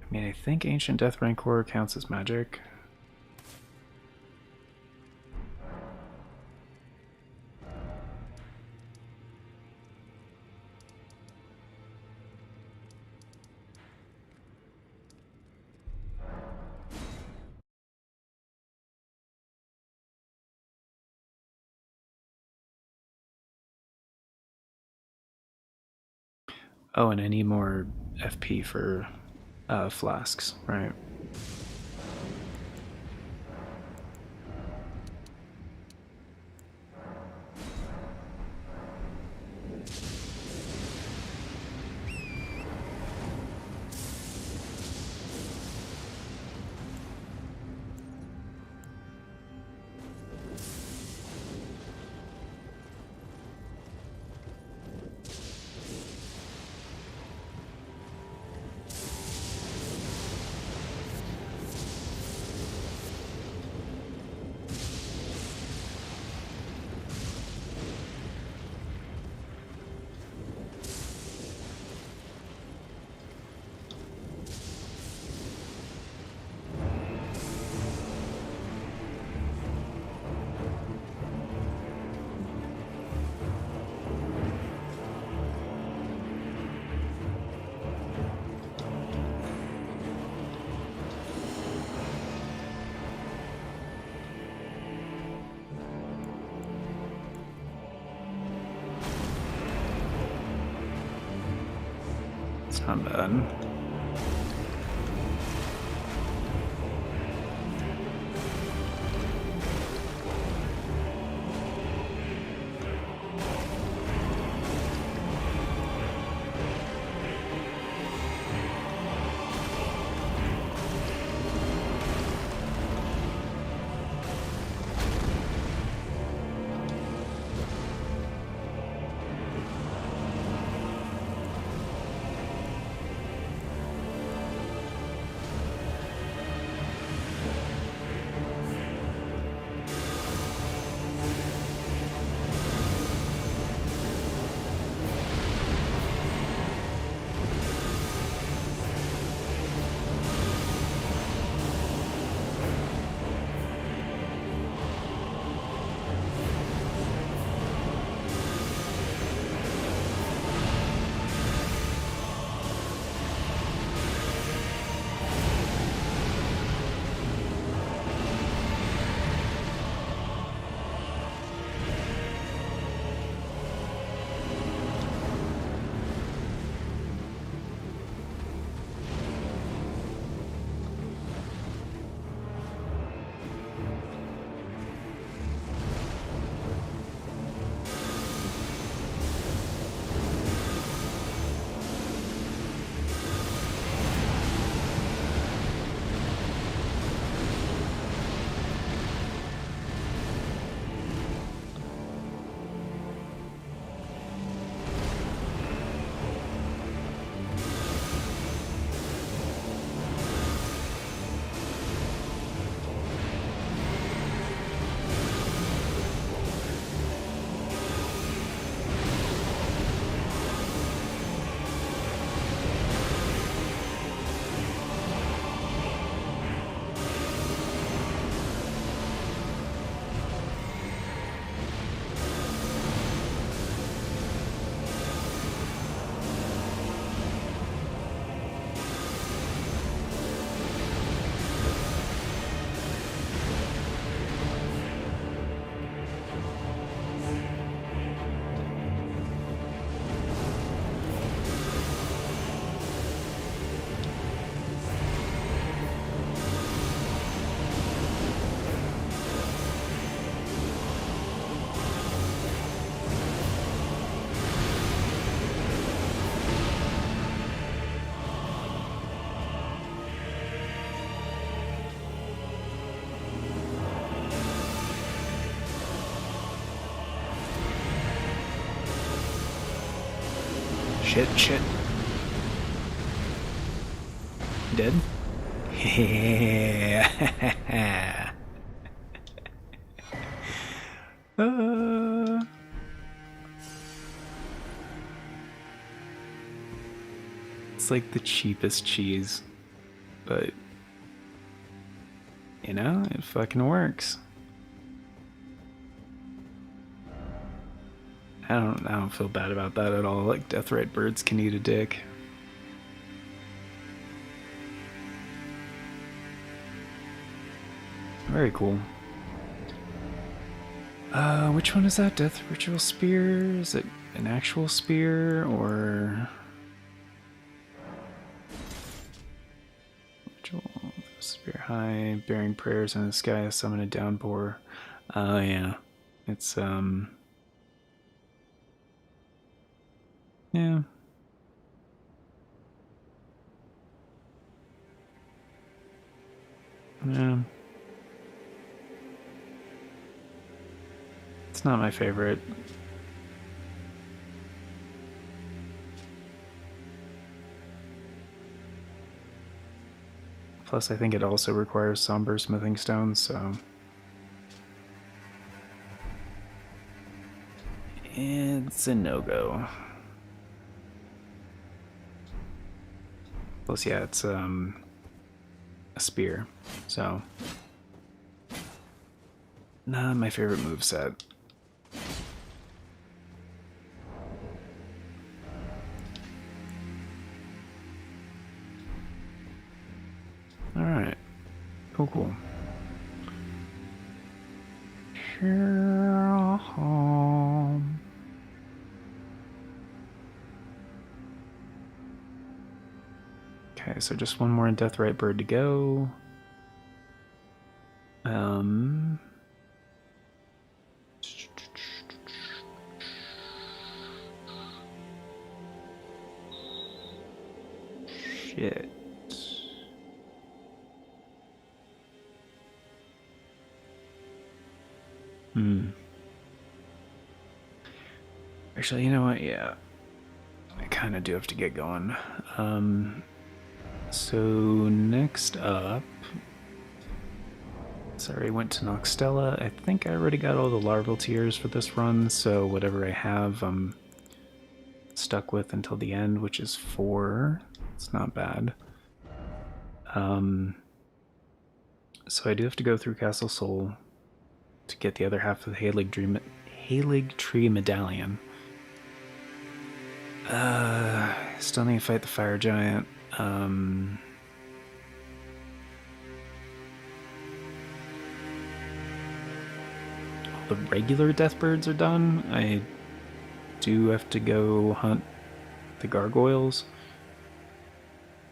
I mean, I think Ancient Death Rancor counts as magic. Oh, and I need more FP for flasks, right? It's not bad. Shit. Dead? Yeah. It's like the cheapest cheese. but you know, it fucking works. I don't feel bad about that at all. Like, Deathrite birds can eat a dick. Very cool. Which one is that? Death Ritual Spear? Is it an actual spear, or... Ritual Spear high, bearing prayers in the sky, summon a downpour. Yeah. It's, yeah. Yeah. It's not my favorite. Plus, I think it also requires somber smithing stones, so... It's a no-go. Plus, yeah, it's, a spear, so... Not my favorite moveset. Alright. Cool. Okay, so just one more Deathrite bird to go. Shit. Actually, you know what? Yeah. I kind of do have to get going. So next up... Sorry, I went to Noxtella. I think I already got all the larval tiers for this run, so whatever I have, I'm stuck with until the end, which is 4. It's not bad. So I do have to go through Castle Sol to get the other half of the Halig Tree Medallion. Still need to fight the Fire Giant. All the regular Deathbirds are done. I do have to go hunt the gargoyles,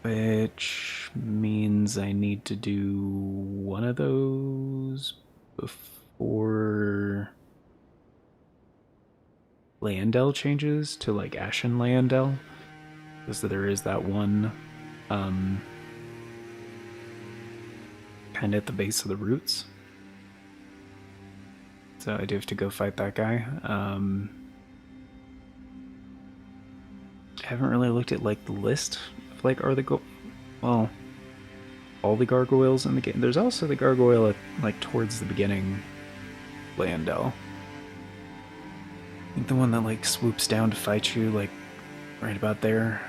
which means I need to do one of those before Leandel changes to like Ashen Leandel, because there is that one kind of at the base of the roots. So I do have to go fight that guy. I haven't really looked at like the list of like all the gargoyles in the game. There's also the gargoyle at like towards the beginning, Leandel. I think the one that like swoops down to fight you like right about there.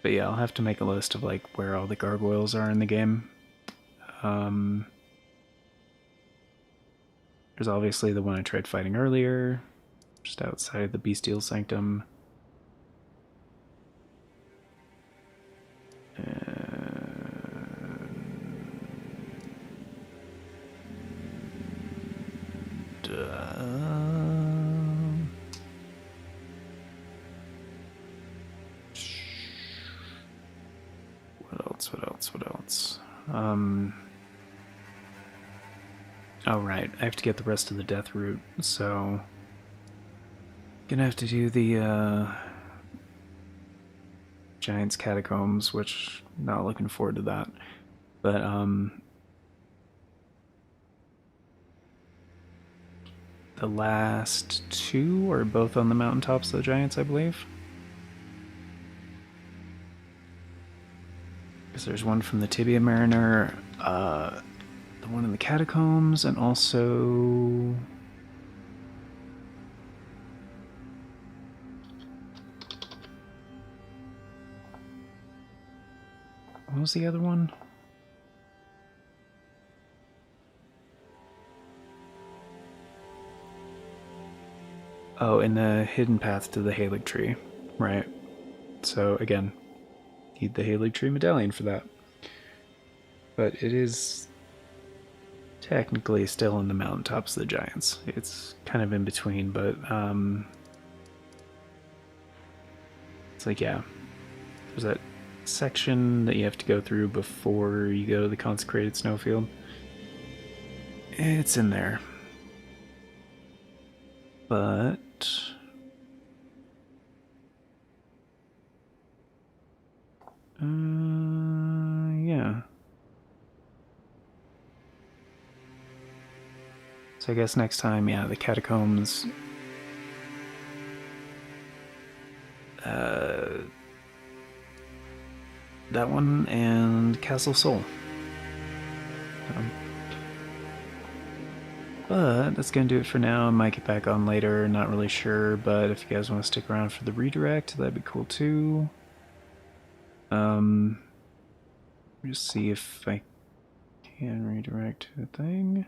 But yeah, I'll have to make a list of like where all the gargoyles are in the game. There's obviously the one I tried fighting earlier, just outside the Bestial Sanctum. What else? Oh right, I have to get the rest of the death root, so gonna have to do the Giant's Catacombs, which not looking forward to that. But the last 2 are both on the mountaintops of the Giants, I believe. Because there's one from the Tibia Mariner, the one in the Catacombs, and also What was the other one? Oh, in the hidden path to the Halig tree, right? So again, need the Halig tree medallion for that. But it is technically still in the mountaintops of the giants. It's kind of in between, but it's like, yeah, there's that section that you have to go through before you go to the consecrated snowfield. It's in there. But yeah. So I guess next time, yeah, the catacombs. That one and Castle Soul. But that's gonna do it for now. I might get back on later, not really sure, but if you guys want to stick around for the redirect, that'd be cool too. Just see if I can redirect to the thing.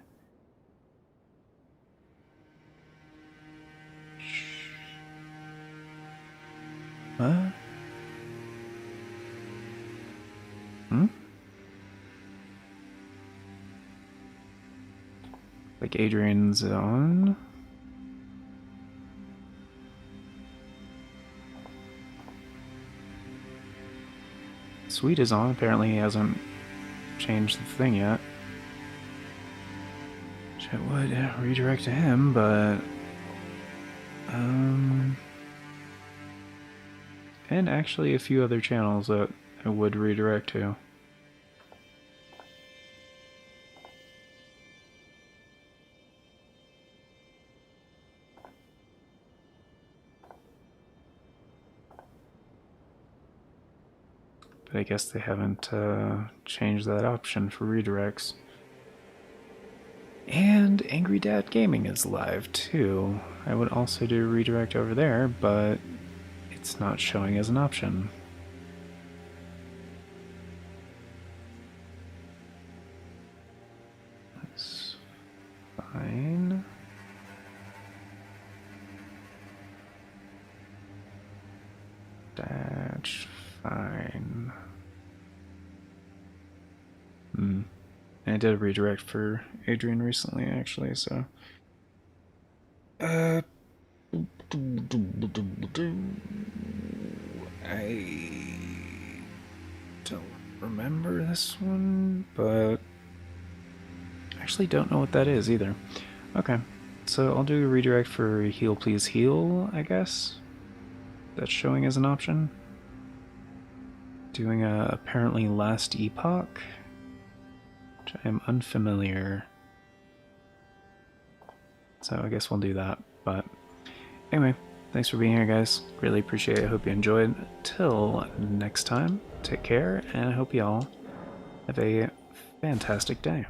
What? Like Adrian's on. Sweet is on. Apparently he hasn't changed the thing yet. Which I would redirect to him, but and actually a few other channels that I would redirect to. But I guess they haven't changed that option for redirects. And Angry Dad Gaming is live too. I would also do a redirect over there, but it's not showing as an option. That's fine. That's fine. I did a redirect for Adrian recently, actually, so. I don't remember this one, but I actually don't know what that is either. Okay, so I'll do a redirect for Heal Please Heal, I guess. That's showing as an option. Doing a apparently Last Epoch, which I am unfamiliar. So I guess we'll do that. But anyway, thanks for being here, guys. Really appreciate it. I hope you enjoyed. Till next time, take care, and I hope you all have a fantastic day.